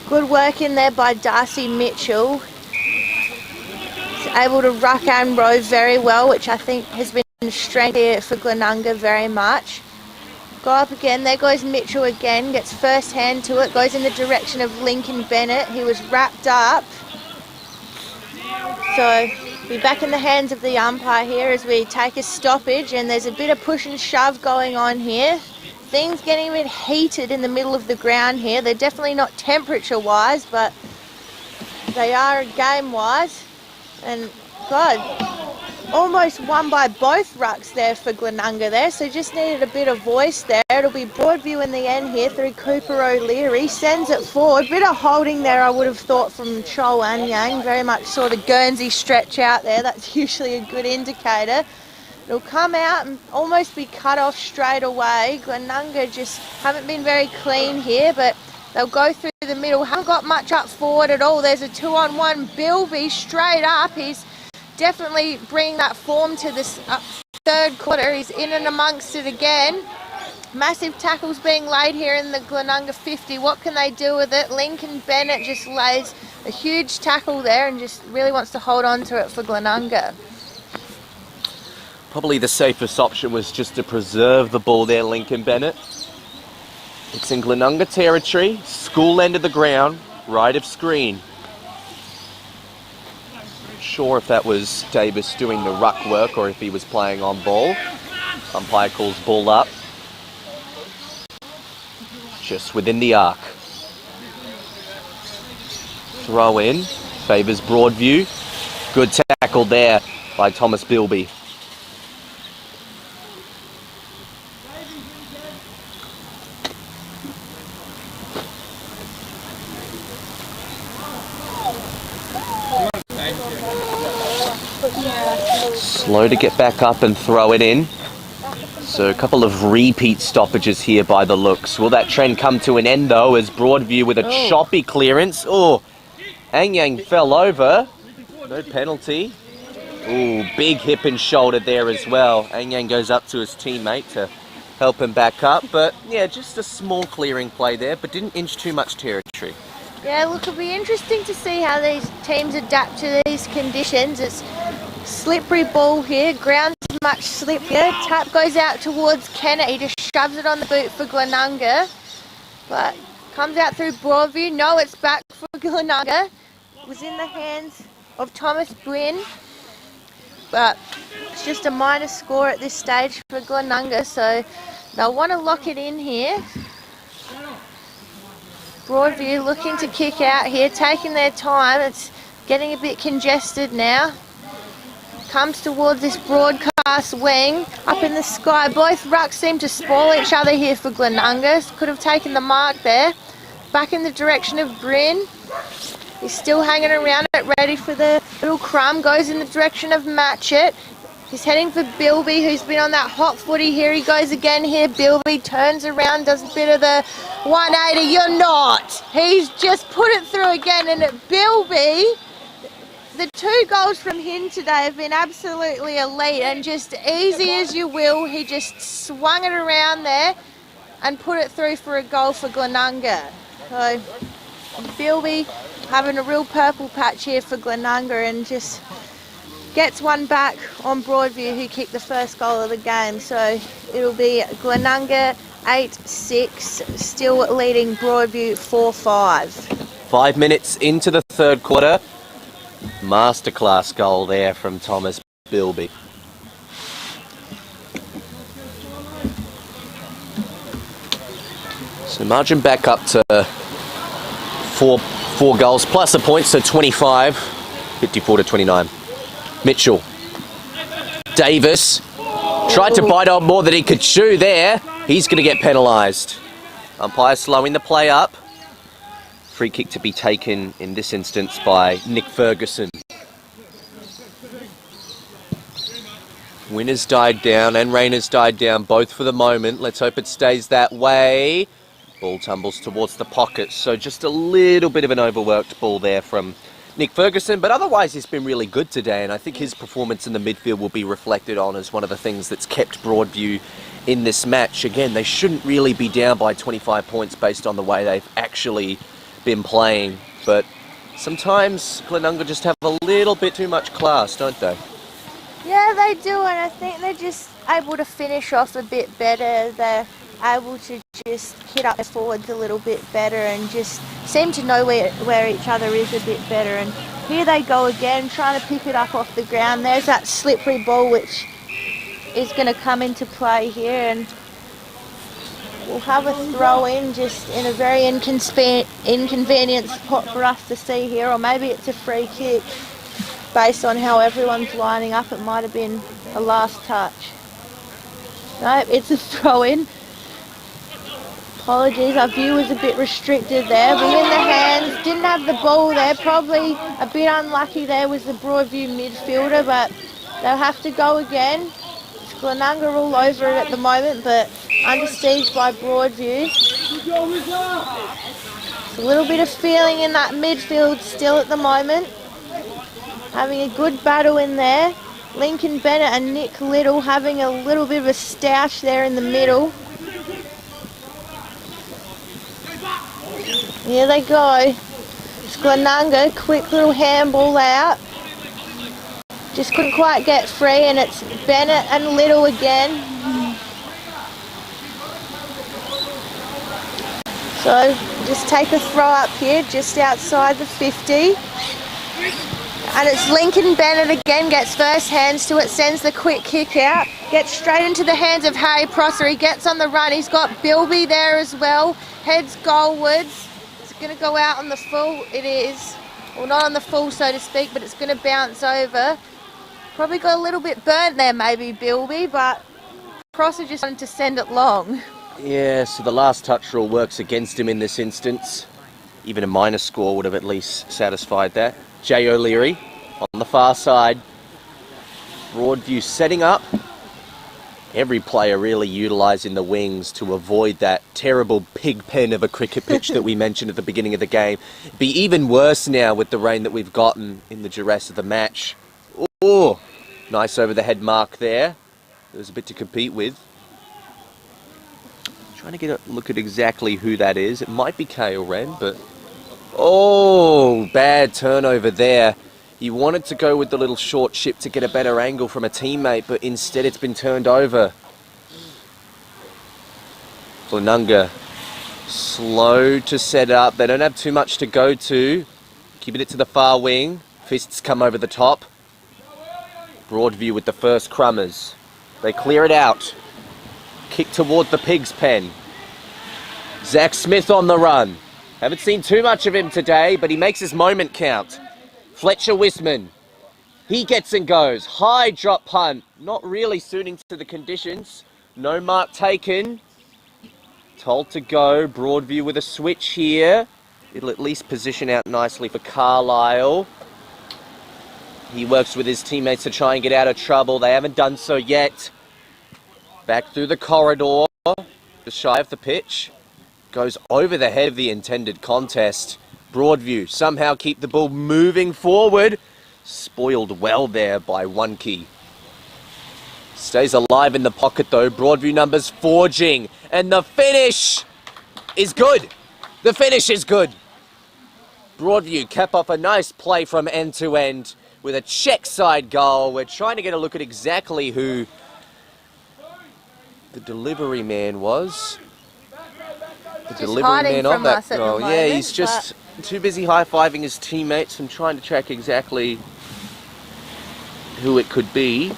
A: Good work in there by Darcy Mitchell. He's able to ruck and row very well, which I think has been a strength here for Glenunga very much. Go up again. There goes Mitchell again. Gets first hand to it. Goes in the direction of Lincoln Bennett. He was wrapped up. So be back in the hands of the umpire here as we take a stoppage, and there's a bit of push and shove going on here. Things getting a bit heated in the middle of the ground here. They're definitely not temperature wise, but they are game wise. And God, almost won by both rucks there for Glenunga there, so just needed a bit of voice there. It'll be Broadview in the end here through Cooper O'Leary. Sends it forward. Bit of holding there, I would have thought, from Cho Anyang. Very much saw the Guernsey stretch out there. That's usually a good indicator. It'll come out and almost be cut off straight away. Glenunga just haven't been very clean here, but they'll go through the middle. Haven't got much up forward at all. There's a 2-on-1 Bilby straight up. He's definitely bringing that form to this third quarter. He's in and amongst it again. Massive tackles being laid here in the Glenunga 50. What can they do with it? Lincoln Bennett just lays a huge tackle there and just really wants to hold on to it for Glenunga.
B: Probably the safest option was just to preserve the ball there, Lincoln Bennett. It's in Glenunga territory, school end of the ground, right of screen. Not sure if that was Davis doing the ruck work or if he was playing on ball. Umpire calls ball up. Just within the arc. Throw in, favours Broadview. Good tackle there by Thomas Bilby. Slow to get back up and throw it in. So a couple of repeat stoppages here by the looks. Will that trend come to an end though as Broadview with a choppy clearance? Oh, Anyang fell over. No penalty. Oh, big hip and shoulder there as well. Anyang goes up to his teammate to help him back up. But yeah, just a small clearing play there, but didn't inch too much territory.
A: Yeah, look, it'll be interesting to see how these teams adapt to these conditions. It's slippery ball here, ground's much slippier. Tap goes out towards Kennett, he just shoves it on the boot for Glenunga. But comes out through Broadview, no, it's back for Glenunga. It was in the hands of Thomas Gwynn. But it's just a minor score at this stage for Glenunga, so they'll want to lock it in here. Broadview looking to kick out here, taking their time. It's getting a bit congested now. Comes towards this broadcast wing, up in the sky. Both rucks seem to spoil each other here for Glenunga. Could have taken the mark there. Back in the direction of Bryn. He's still hanging around it, ready for the little crumb. Goes in the direction of Matchett. He's heading for Bilby, who's been on that hot footy. Here he goes again here. Bilby turns around, does a bit of the 180. You're not. He's just put it through again. And Bilby, the 2 goals from him today have been absolutely elite. And just easy as you will, he just swung it around there and put it through for a goal for Glenunga. So Bilby having a real purple patch here for Glenunga and just gets one back on Broadview, who kicked the first goal of the game. So it'll be Glenunga 8-6, still leading Broadview 4-5.
B: 5 minutes into the third quarter. Masterclass goal there from Thomas Bilby. So margin back up to four goals plus a point, so 25, 54-29. Mitchell. Davis tried to bite on more than he could chew there. He's going to get penalised. Umpire slowing the play up. Free kick to be taken in this instance by Nick Ferguson. Winners died down and Rainers died down, both for the moment. Let's hope it stays that way. Ball tumbles towards the pocket, so just a little bit of an overworked ball there from Nick Ferguson, but otherwise he's been really good today, and I think his performance in the midfield will be reflected on as one of the things that's kept Broadview in this match. Again, they shouldn't really be down by 25 points based on the way they've actually been playing, but sometimes Glenunga just have a little bit too much class, don't they?
A: Yeah, they do, and I think they're just able to finish off a bit better. They're able to just hit up their forwards a little bit better and just seem to know where each other is a bit better. And here they go again, trying to pick it up off the ground. There's that slippery ball which is going to come into play here, and we'll have a throw in just in a very inconvenient spot for us to see here, or maybe it's a free kick. Based on how everyone's lining up, it might have been a last touch. No, it's a throw in. Apologies, our view was a bit restricted there, but in the hands, didn't have the ball there, probably a bit unlucky there was the Broadview midfielder, but they'll have to go again. It's Glenunga all over it at the moment, but under siege by Broadview. It's a little bit of feeling in that midfield still at the moment. Having a good battle in there. Lincoln Bennett and Nick Little having a little bit of a stoush there in the middle. Here they go. It's Glenunga, quick little handball out. Just couldn't quite get free, and it's Bennett and Little again. So just take a throw up here, just outside the 50. And it's Lincoln Bennett again, gets first hands to it, sends the quick kick out, gets straight into the hands of Harry Prosser. He gets on the run, he's got Bilby there as well, heads goalwards. It's going to go out on the full, it is. Well, not on the full, so to speak, but it's going to bounce over. Probably got a little bit burnt there, maybe, Bilby, but Prosser just wanted to send it long.
B: Yeah, so the last touch rule works against him in this instance. Even a minor score would have at least satisfied that. Jay O'Leary on the far side. Broadview setting up. Every player really utilising the wings to avoid that terrible pig pen of a cricket pitch that we mentioned at the beginning of the game. It'd be even worse now with the rain that we've gotten in the duress of the match. Oh, nice over the head mark there. There's a bit to compete with. Trying to get a look at exactly who that is. It might be Kale Wren, but... Oh, bad turnover there. He wanted to go with the little short chip to get a better angle from a teammate, but instead it's been turned over. Glenunga slow to set up. They don't have too much to go to. Keeping it to the far wing. Fists come over the top. Broadview with the first crummers. They clear it out. Kick toward the pig's pen. Zach Smith on the run. Haven't seen too much of him today, but he makes his moment count. Fletcher Wisman. He gets and goes. High drop punt. Not really suiting to the conditions. No mark taken. Told to go. Broadview with a switch here. It'll at least position out nicely for Carlisle. He works with his teammates to try and get out of trouble. They haven't done so yet. Back through the corridor. Just shy of the pitch. Goes over the head of the intended contest. Broadview somehow keep the ball moving forward. Spoiled well there by One-Key. Stays alive in the pocket though. Broadview numbers forging. And the finish is good. The finish is good. Broadview cap off a nice play from end to end with a check side goal. We're trying to get a look at exactly who the delivery man was. The delivery man of that goal. Yeah, he's just too busy high-fiving his teammates and trying to track exactly who it could be.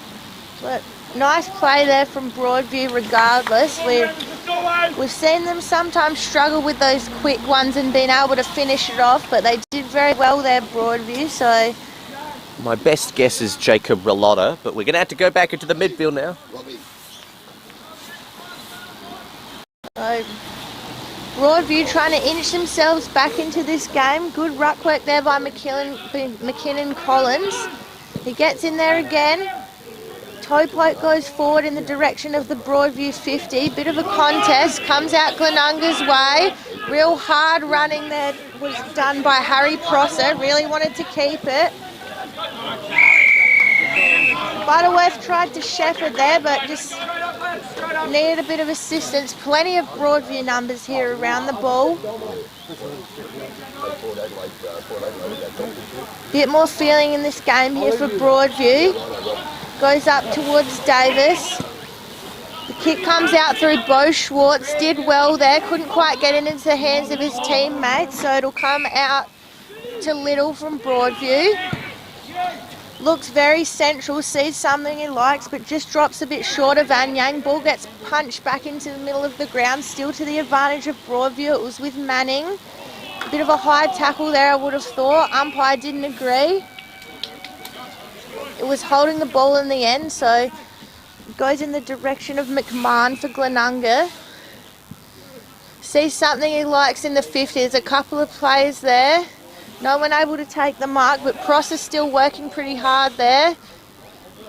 A: But nice play there from Broadview regardless. We've seen them sometimes struggle with those quick ones and being able to finish it off, but they did very well there, Broadview, so...
B: My best guess is Jacob Relotta, but we're going to have to go back into the midfield now.
A: So, Broadview trying to inch themselves back into this game. Good ruck work there by McKinnon Collins. He gets in there again. Toe poke goes forward in the direction of the Broadview 50. Bit of a contest. Comes out Glenunga's way. Real hard running there was done by Harry Prosser. Really wanted to keep it. Butterworth tried to shepherd there, but just needed a bit of assistance. Plenty of Broadview numbers here around the ball. Bit more feeling in this game here for Broadview. Goes up towards Davis. The kick comes out through Bo Schwartz, did well there, couldn't quite get it into the hands of his teammates, so it'll come out to Little from Broadview. Looks very central, sees something he likes, but just drops a bit short of Van Yang. Ball gets punched back into the middle of the ground, still to the advantage of Broadview. It was with Manning. A bit of a high tackle there, I would have thought. Umpire didn't agree. It was holding the ball in the end, so it goes in the direction of McMahon for Glenunga. Sees something he likes in the 50. There's a couple of players there. No one able to take the mark, but Pross is still working pretty hard there.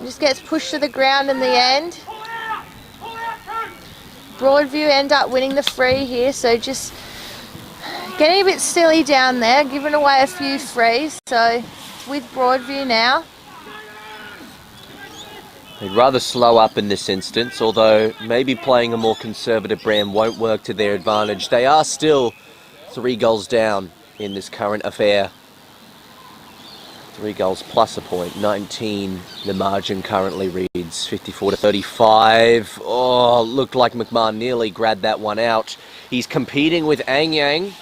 A: Just gets pushed to the ground in the end. Broadview end up winning the free here, so just getting a bit silly down there, giving away a few frees. So with Broadview now.
B: They'd rather slow up in this instance, although maybe playing a more conservative brand won't work to their advantage. They are still 3 goals down in this current affair. 3 goals plus a point. 19 the margin currently reads. 54-35. Oh, looked like McMahon nearly grabbed that one out. He's competing with Ang Yang.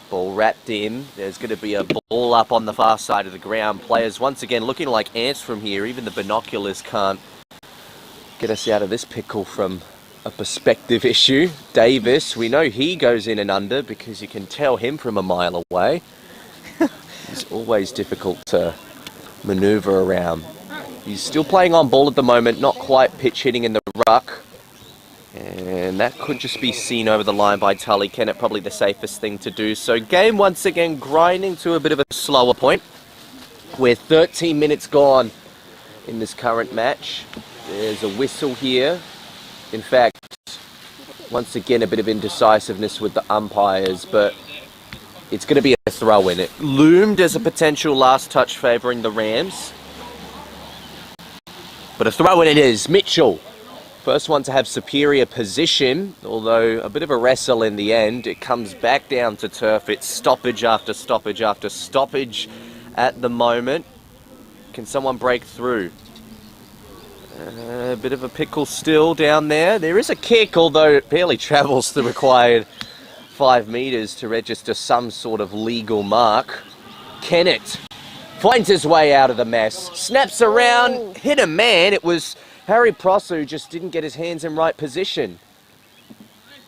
B: Ball wrapped in. There's going to be a ball up on the far side of the ground. Players once again looking like ants from here. Even the binoculars can't get us out of this pickle from a perspective issue. Davis, we know he goes in and under because you can tell him from a mile away. It's always difficult to manoeuvre around. He's still playing on ball at the moment, not quite pitch hitting in the ruck. And that could just be seen over the line by Tully Kennett, probably the safest thing to do. So game once again grinding to a bit of a slower point. We're 13 minutes gone in this current match. There's a whistle here. In fact, once again, a bit of indecisiveness with the umpires, but it's going to be a throw-in. It loomed as a potential last touch favouring the Rams. But a throw-in it is. Mitchell, first one to have superior position, although a bit of a wrestle in the end. It comes back down to turf. It's stoppage after stoppage after stoppage at the moment. Can someone break through? A bit of a pickle still down there. There is a kick, although it barely travels the required 5 metres to register some sort of legal mark. Kennett finds his way out of the mess. Snaps around, hit a man. It was Harry Pross who just didn't get his hands in right position.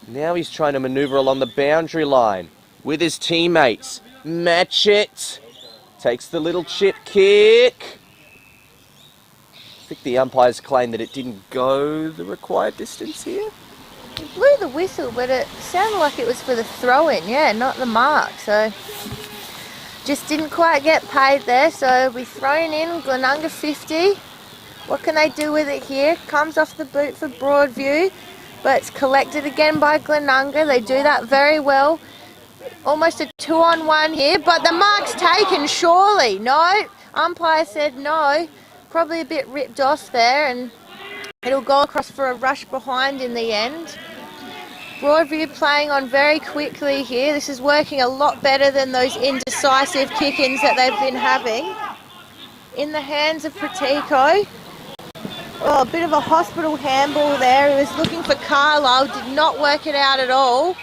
B: Now he's trying to manoeuvre along the boundary line with his teammates. Match it. Takes the little chip kick. I think the umpires claim that it didn't go the required distance here.
A: It blew the whistle, but it sounded like it was for the throw-in, yeah, not the mark. So just didn't quite get paid there. So we thrown in Glenunga 50. What can they do with it here? Comes off the boot for Broadview, but it's collected again by Glenunga. They do that very well. Almost a 2-on-1 here, but the mark's taken, surely. No, umpire said no. Probably a bit ripped off there, and it'll go across for a rush behind in the end. Broadview playing on very quickly here. This is working a lot better than those indecisive kick-ins that they've been having. In the hands of Pratico. Oh, a bit of a hospital handball there. He was looking for Carlisle, did not work it out at all.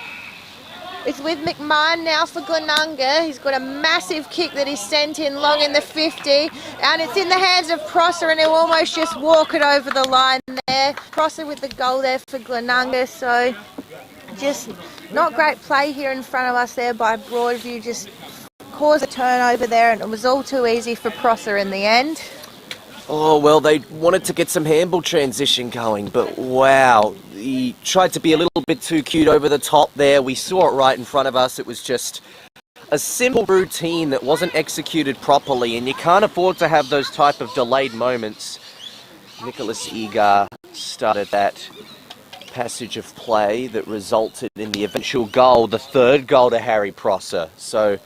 A: It's with McMahon now for Glenunga. He's got a massive kick that he sent in long in the 50. And it's in the hands of Prosser, and he'll almost just walk it over the line there. Prosser with the goal there for Glenunga. So just not great play here in front of us there by Broadview. Just caused a turnover there, and it was all too easy for Prosser in the end.
B: Oh, well, they wanted to get some handball transition going, but wow. He tried to be a little bit too cute over the top there. We saw it right in front of us. It was just a simple routine that wasn't executed properly, and you can't afford to have those type of delayed moments. Nicholas Egar started that passage of play that resulted in the eventual goal, the third goal to Harry Prosser. So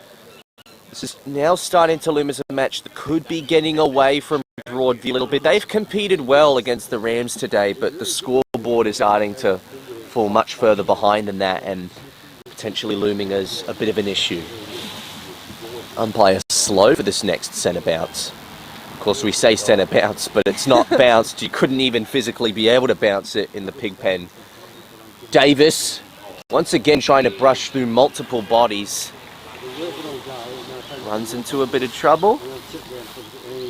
B: this is now starting to loom as a match that could be getting away from Broadview a little bit. They've competed well against the Rams today, but the scoreboard is starting to fall much further behind than that and potentially looming as a bit of an issue. Umpire slow for this next centre bounce. Of course, we say centre bounce, but it's not bounced. You couldn't even physically be able to bounce it in the pig pen. Davis, once again trying to brush through multiple bodies. Runs into a bit of trouble,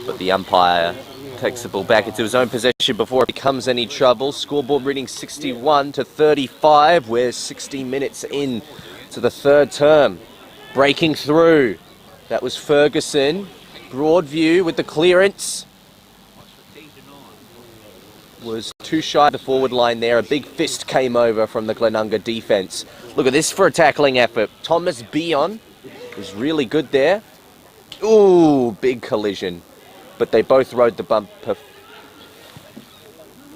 B: but the umpire takes the ball back into his own possession before it becomes any trouble. Scoreboard reading 61-35. We're 60 minutes in to the third term. Breaking through. That was Ferguson. Broadview with the clearance. Was too shy of the forward line there. A big fist came over from the Glenunga defence. Look at this for a tackling effort. Thomas Bion is really good there. Ooh, big collision. But they both rode the bump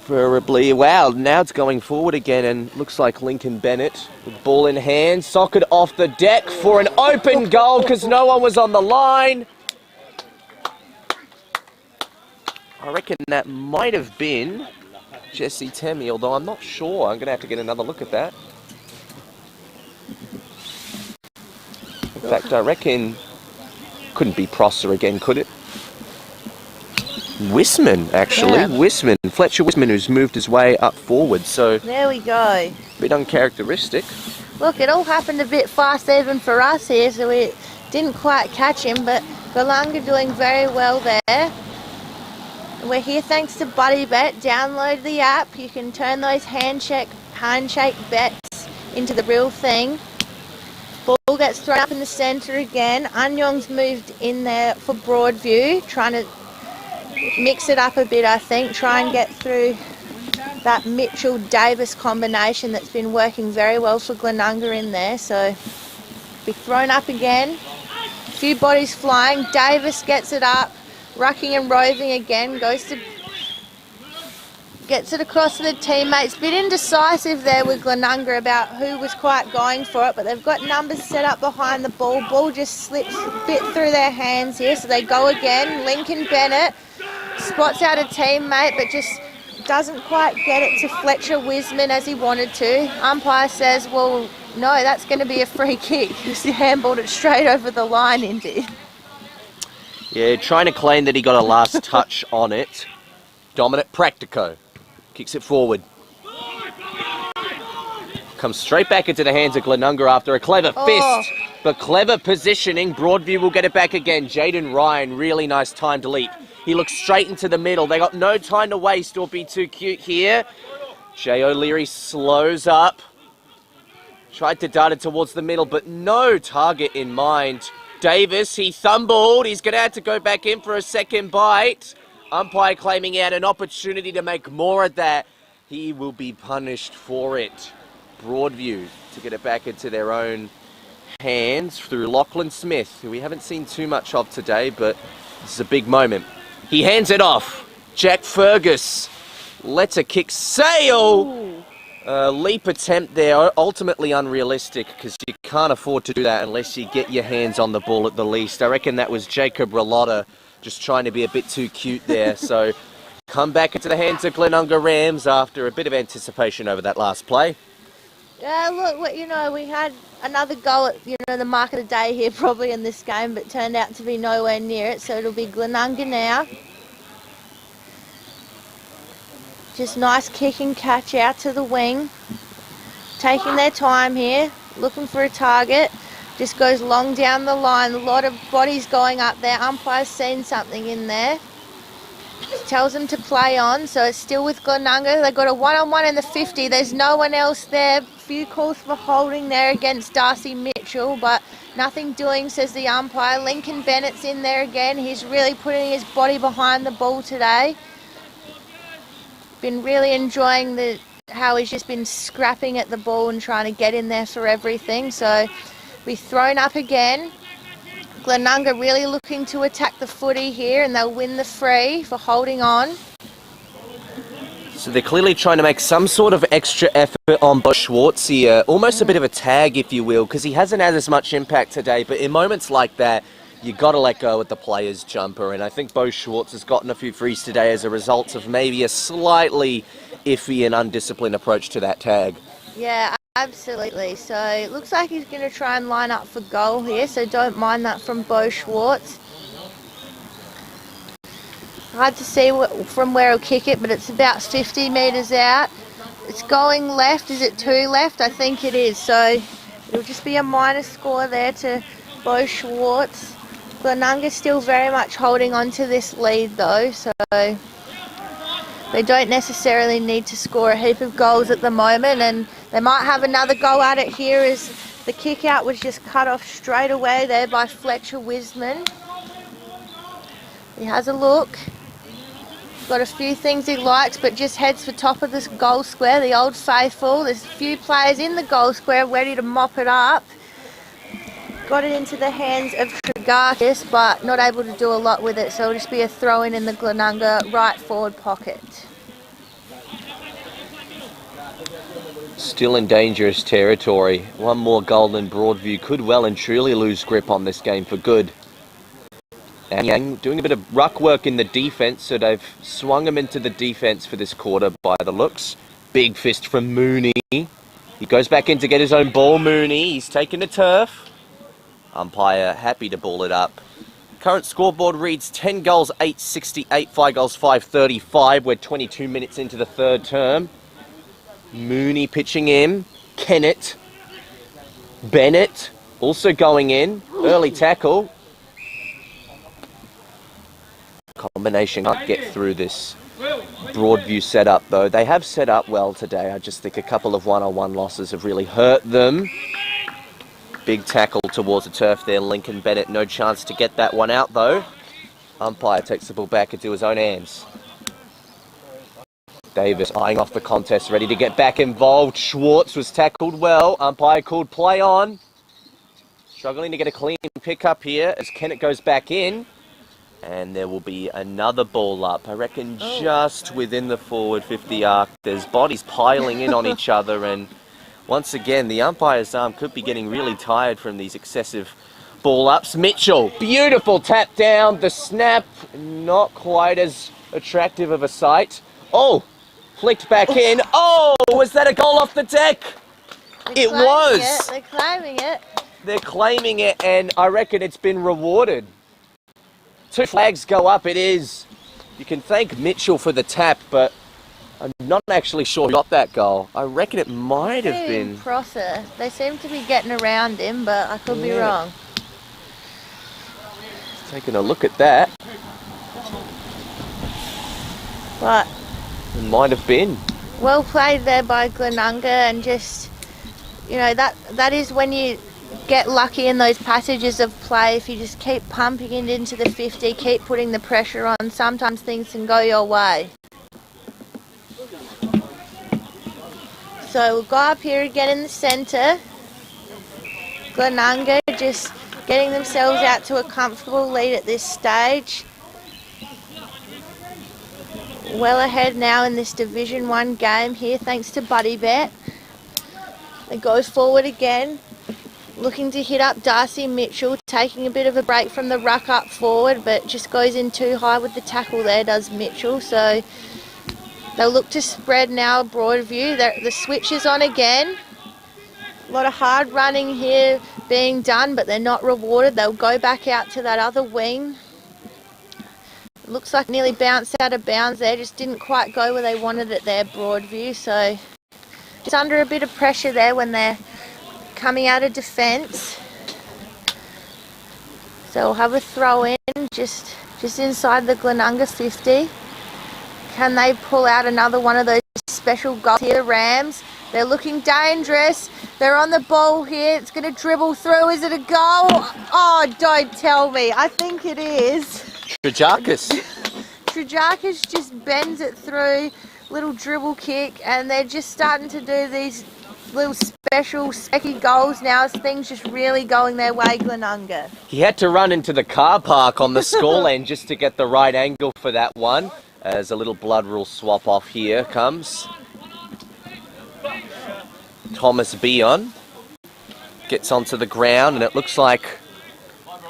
B: preferably. Wow, now it's going forward again, and looks like Lincoln Bennett with ball in hand. Socket off the deck for an open goal because no one was on the line. I reckon that might have been Jesse Temmie, although I'm not sure. I'm going to have to get another look at that. In fact, I reckon couldn't be Prosser again, could it? Wisman, actually.
A: Yeah.
B: Wisman. Fletcher Wisman, who's moved his way up forward, so
A: There we go.
B: bit uncharacteristic.
A: Look, it all happened a bit fast even for us here, so we didn't quite catch him, but Glenunga doing very well there. We're here thanks to Buddy Bet. Download the app. You can turn those handshake bets into the real thing. Ball gets thrown up in the centre again. Anyong's moved in there for Broadview, trying to mix it up a bit, I think. Try and get through that Mitchell-Davis combination that's been working very well for Glenunga in there. So, be thrown up again. A few bodies flying. Davis gets it up. Rucking and roving again. Gets it across to the teammates. Bit indecisive there with Glenunga about who was quite going for it, but they've got numbers set up behind the ball. Ball just slips a bit through their hands here, so they go again. Lincoln Bennett spots out a teammate, but just doesn't quite get it to Fletcher Wisman as he wanted to. Umpire says, well, no, that's going to be a free kick because he handballed it straight over the line, indeed.
B: Yeah, trying to claim that he got a last touch on it. Dominic Practico kicks it forward. Comes straight back into the hands of Glenunga after a clever fist. But clever positioning. Broadview will get it back again. Jaden Ryan, really nice timed leap. He looks straight into the middle. They got no time to waste or be too cute here. Jay O'Leary slows up. Tried to dart it towards the middle, but no target in mind. Davis, he thumbled. He's going to have to go back in for a second bite. Umpire claiming he had an opportunity to make more of that. He will be punished for it. Broadview to get it back into their own hands through Lachlan Smith, who we haven't seen too much of today, but this is a big moment. He hands it off. Jack Fergus lets a kick sail. Leap attempt there, ultimately unrealistic because you can't afford to do that unless you get your hands on the ball at the least. I reckon that was Jacob Ralotta just trying to be a bit too cute there. So come back into the hands of Glenunga Rams after a bit of anticipation over that last play.
A: Yeah, look, we had another goal at, the mark of the day here probably in this game, but turned out to be nowhere near it, so it'll be Glenunga now. Just nice kick and catch out to the wing. Taking their time here, looking for a target. Just goes long down the line. A lot of bodies going up there. Umpire's seen something in there. Just tells them to play on, so it's still with Glenunga. They've got a one-on-one in the 50. There's no one else there. Few calls for holding there against Darcy Mitchell, but nothing doing, says the umpire. Lincoln Bennett's in there again. He's really putting his body behind the ball today. Been really enjoying how he's just been scrapping at the ball and trying to get in there for everything. So we've thrown up again. Glenunga really looking to attack the footy here, and they'll win the free for holding on.
B: So they're clearly trying to make some sort of extra effort on Bo Schwartz here. Almost a bit of a tag, if you will, because he hasn't had as much impact today. But in moments like that, you got to let go with the player's jumper. And I think Bo Schwartz has gotten a few frees today as a result of maybe a slightly iffy and undisciplined approach to that tag.
A: Yeah, absolutely. So it looks like he's going to try and line up for goal here. So don't mind that from Bo Schwartz. Hard to see from where he'll kick it, but it's about 50 metres out. It's going left. Is it 2 left? I think it is. So it'll just be a minor score there to Bo Schwartz. Glenunga's still very much holding on to this lead though, so they don't necessarily need to score a heap of goals at the moment, and they might have another go at it here as the kick out was just cut off straight away there by Fletcher Wiseman. He has a look. Got a few things he likes, but just heads for top of this goal square, the Old Faithful. There's a few players in the goal square ready to mop it up. Got it into the hands of Tregarkis, but not able to do a lot with it, so it'll just be a throw-in in the Glenunga right forward pocket.
B: Still in dangerous territory. One more goal and Broadview could well and truly lose grip on this game for good. And doing a bit of ruck work in the defence, so they've swung him into the defence for this quarter by the looks. Big fist from Mooney. He goes back in to get his own ball, Mooney. He's taken the turf. Umpire happy to ball it up. Current scoreboard reads 10 goals, 868, 5 goals, 535. We're 22 minutes into the third term. Mooney pitching in. Kennett. Bennett also going in. Early tackle. Combination can't get through this Broadview setup though. They have set up well today. I just think a couple of one-on-one losses have really hurt them. Big tackle towards the turf there. Lincoln Bennett, no chance to get that one out though. Umpire takes the ball back into his own hands. Davis eyeing off the contest, ready to get back involved. Schwartz was tackled well. Umpire called play on. Struggling to get a clean pick up here as Kennett goes back in. And there will be another ball up. I reckon just within the forward 50 arc. There's bodies piling in on each other, and once again, the umpire's arm could be getting really tired from these excessive ball ups. Mitchell, beautiful tap down. The snap, not quite as attractive of a sight. Oh, flicked back in. Oh, was that a goal off the deck? It was.
A: They're claiming it.
B: They're claiming it, and I reckon it's been rewarded. 2 flags go up, it is. You can thank Mitchell for the tap, but I'm not actually sure who got that goal. I reckon it might have been
A: Prosser. They seem to be getting around him, but I could be wrong.
B: Taking a look at that.
A: But
B: It might have been.
A: well played there by Glenunga, and just, you know, that is when you get lucky in those passages of play. If you just keep pumping it into the 50, keep putting the pressure on, sometimes things can go your way. So we'll go up here again in the centre. Glenunga just getting themselves out to a comfortable lead at this stage. Well ahead now in this Division 1 game here, thanks to Buddy Bet. They go forward again. Looking to hit up Darcy Mitchell, taking a bit of a break from the ruck up forward, but just goes in too high with the tackle there, does Mitchell. So they'll look to spread now Broadview. The switch is on again. A lot of hard running here being done, but they're not rewarded. They'll go back out to that other wing. Looks like nearly bounced out of bounds there, just didn't quite go where they wanted it there, Broadview. So just under a bit of pressure there when they're coming out of defence. So we'll have a throw in just inside the Glenunga 50. Can they pull out another one of those special goals here, the Rams? They're looking dangerous. They're on the ball here. It's going to dribble through. Is it a goal? Oh, don't tell me. I think it is.
B: Tregarkis.
A: Tregarkis just bends it through. Little dribble kick. And they're just starting to do these little special specky goals now as things just really going their way, Glenunga.
B: He had to run into the car park on the score lane just to get the right angle for that one. As a little blood rule swap off here comes. Thomas Beon gets onto the ground, and it looks like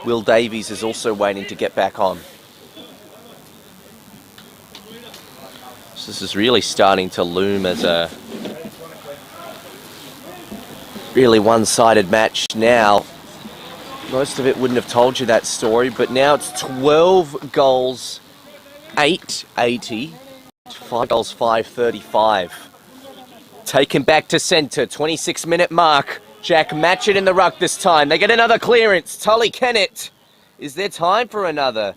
B: Will Davies is also waiting to get back on. So this is really starting to loom as a really one-sided match now. Most of it wouldn't have told you that story, but now it's 12 goals 880. 5 goals, 535. Taken back to centre, 26-minute mark. Jack Matchett in the ruck this time. They get another clearance. Tully Kennett. Is there time for another?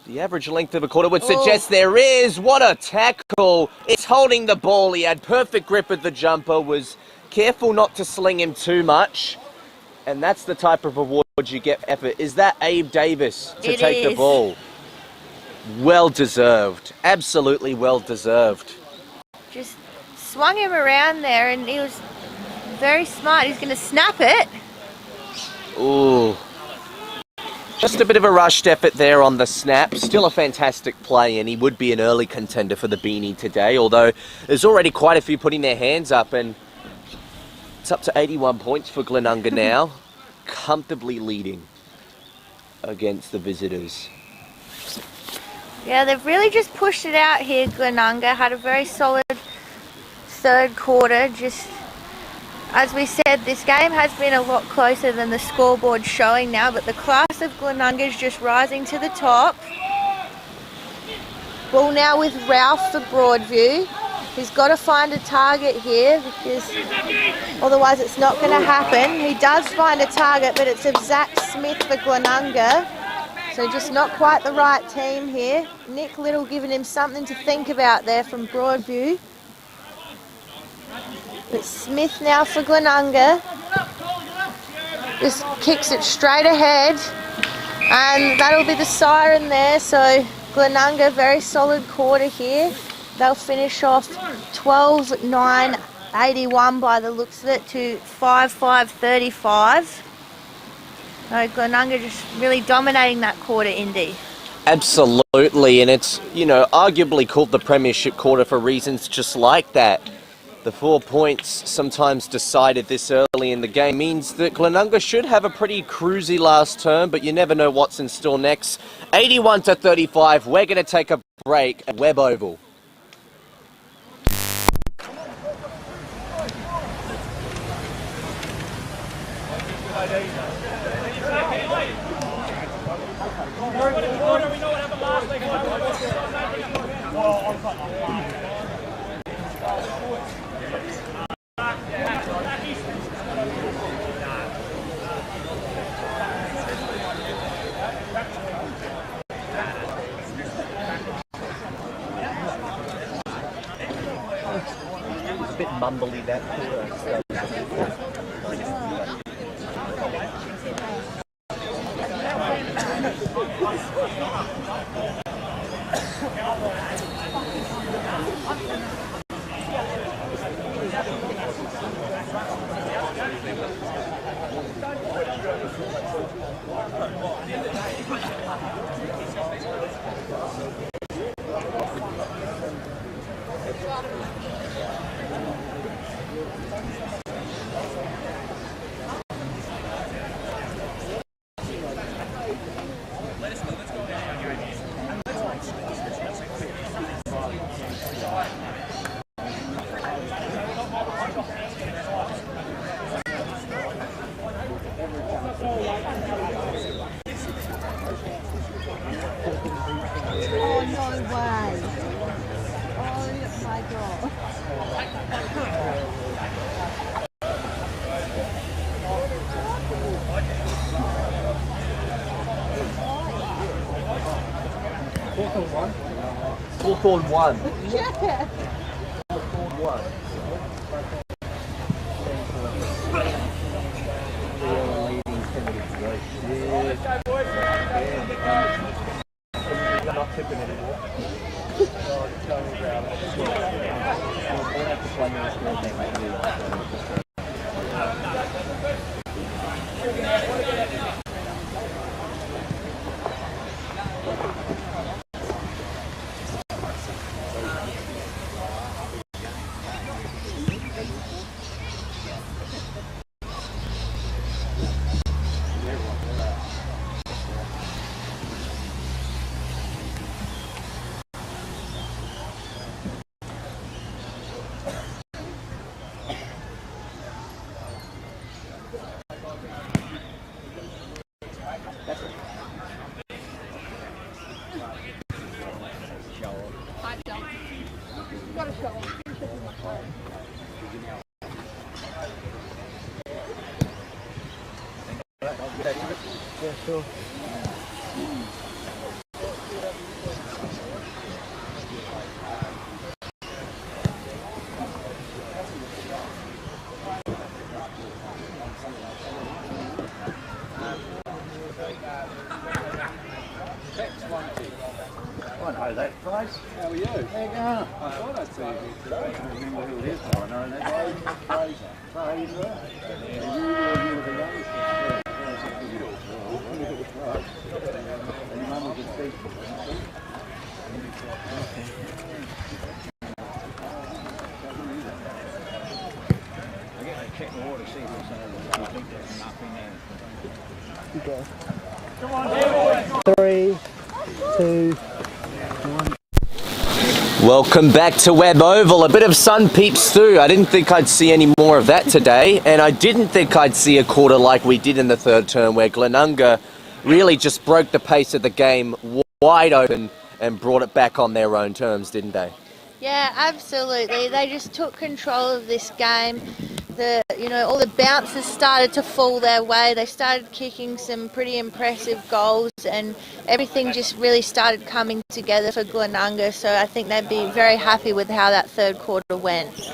B: The average length of a quarter would suggest there is. What a tackle. It's holding the ball. He had perfect grip of the jumper, was careful not to sling him too much. And that's the type of reward you get for effort. Is that Abe Davis to take the ball? Well deserved. Absolutely well deserved.
A: Just swung him around there and he was very smart. He's going to snap it.
B: Ooh. Just a bit of a rushed effort there on the snap. Still a fantastic play, and he would be an early contender for the beanie today, although there's already quite a few putting their hands up, and it's up to 81 points for Glenunga now, comfortably leading against the visitors.
A: Yeah, they've really just pushed it out here, Glenunga. Had a very solid third quarter. Just as we said, this game has been a lot closer than the scoreboard showing now, but the class of Glenunga is just rising to the top. Ball now with Ralph for Broadview. He's got to find a target here because otherwise it's not going to happen. He does find a target, but it's of Zach Smith for Glenunga. So just not quite the right team here. Nick Little giving him something to think about there from Broadview. But Smith now for Glenunga. Just kicks it straight ahead. And that'll be the siren there. So Glenunga, very solid quarter here. They'll finish off 12-9-81 by the looks of it to 5-5-35. So Glenunga just really dominating that quarter, Indy.
B: Absolutely, and it's, you know, arguably called the premiership quarter for reasons just like that. The 4 points sometimes decided this early in the game means that Glenunga should have a pretty cruisy last term, but you never know what's in store next. 81-35, we're going to take a break at Webb Oval. A bit mumbly that quarter. Fourth on one. Yeah. Fourth on one. They're not tipping anymore.
C: Yeah, sure.
F: I know that place. How are you? How you going? I thought I'd see you today. I remember who it is. I know that. Fraser. Fraser. And Mum was a big check the water, see what's over. I think there's nothing there.
C: Okay. Come on, 3, 2, 1.
B: Welcome back to Webb Oval. A bit of sun peeps through. I didn't think I'd see any more of that today, and I didn't think I'd see a quarter like we did in the third term, where Glenunga really just broke the pace of the game wide open and brought it back on their own terms, didn't they?
A: Yeah, absolutely. They just took control of this game. All the bounces started to fall their way. They started kicking some pretty impressive goals, and everything just really started coming together for Glenunga. So I think they'd be very happy with how that third quarter went.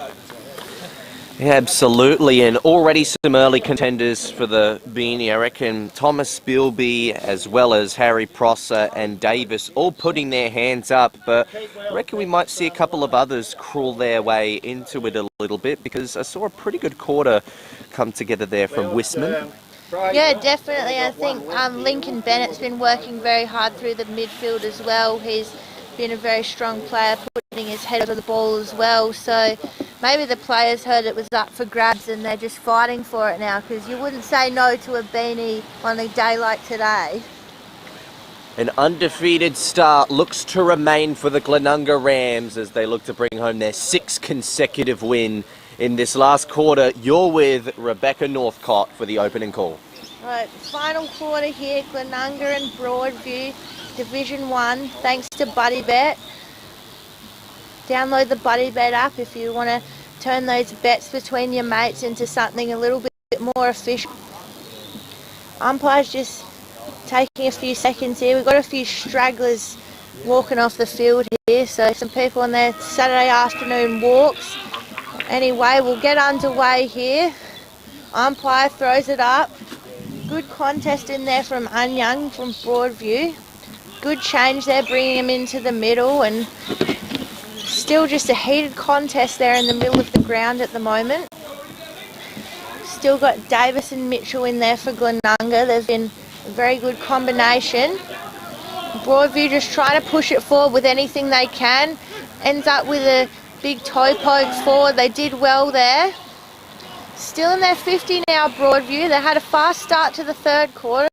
B: Yeah, absolutely, and already some early contenders for the beanie. I reckon Thomas Bilby as well as Harry Prosser and Davis all putting their hands up, but I reckon we might see a couple of others crawl their way into it a little bit, because I saw a pretty good quarter come together there from Wisman.
A: Yeah, definitely. I think Lincoln Bennett's been working very hard through the midfield as well. He's been a very strong player, putting his head over the ball as well. So maybe the players heard it was up for grabs and they're just fighting for it now, because you wouldn't say no to a beanie on a day like today.
B: An undefeated start looks to remain for the Glenunga Rams as they look to bring home their 6th consecutive win in this last quarter. You're with Rebecca Northcott for the opening call.
A: Right, final quarter here, Glenunga and Broadview, Division 1, thanks to Buddy Bet. Download the Buddy Bet app if you want to turn those bets between your mates into something a little bit more efficient. Umpire's just taking a few seconds here. We've got a few stragglers walking off the field here, so some people on their Saturday afternoon walks. Anyway, we'll get underway here. Umpire throws it up. Good contest in there from Anyang from Broadview. Good change there, bringing him into the middle, and still just a heated contest there in the middle of the ground at the moment. Still got Davis and Mitchell in there for Glenunga. There's been a very good combination. Broadview just trying to push it forward with anything they can. Ends up with a big toe poke forward. They did well there. Still in their 50 now, Broadview. They had a fast start to the third quarter,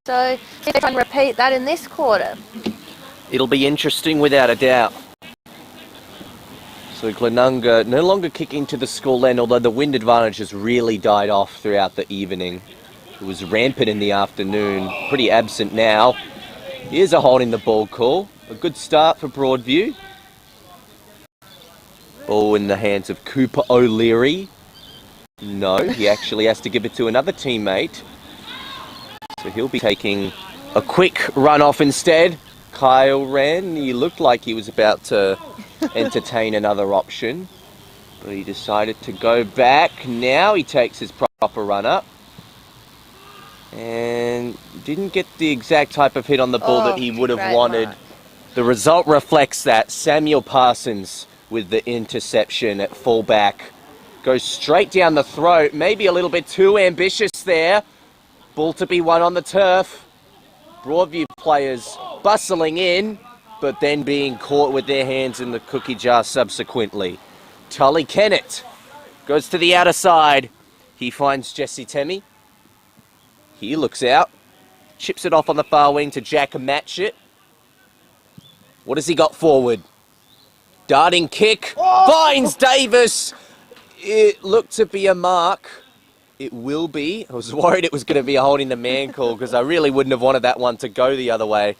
A: so they're trying to repeat that in this quarter.
B: It'll be interesting without a doubt. So Glenunga no longer kicking to the score end, although the wind advantage has really died off throughout the evening. It was rampant in the afternoon, pretty absent now. Here's a holding the ball call. A good start for Broadview. Ball in the hands of Cooper O'Leary. No, he actually has to give it to another teammate. So he'll be taking a quick run off instead. Kyle ran. He looked like he was about to entertain another option, but he decided to go back. Now he takes his proper run up and didn't get the exact type of hit on the ball that he would have wanted.
A: Mark.
B: The result reflects that. Samuel Parsons with the interception at fullback. Goes straight down the throat. Maybe a little bit too ambitious there. Ball to be won on the turf. Broadview players bustling in, but then being caught with their hands in the cookie jar subsequently. Tully Kennett goes to the outer side. He finds Jesse Temmie. He looks out. Chips it off on the far wing to Jack Matchett. What has he got forward? Darting kick. Finds Davis. It looked to be a mark. It will be. I was worried it was going to be a holding the man call, because I really wouldn't have wanted that one to go the other way.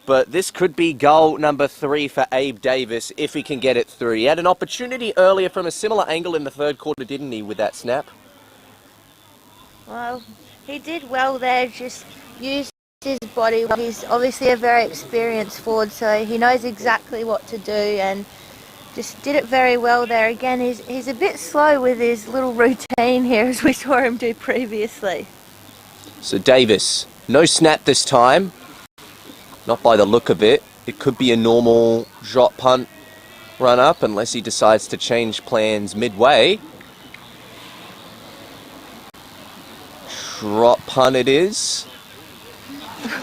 B: But this could be goal number 3 for Abe Davis if he can get it through. He had an opportunity earlier from a similar angle in the third quarter, didn't he, with that snap?
A: Well, he did well there, just used his body. He's obviously a very experienced forward, so he knows exactly what to do and just did it very well there. Again, he's a bit slow with his little routine here, as we saw him do previously.
B: So Davis, no snap this time. Not by the look of it. It could be a normal drop punt run up unless he decides to change plans midway. Drop punt it is.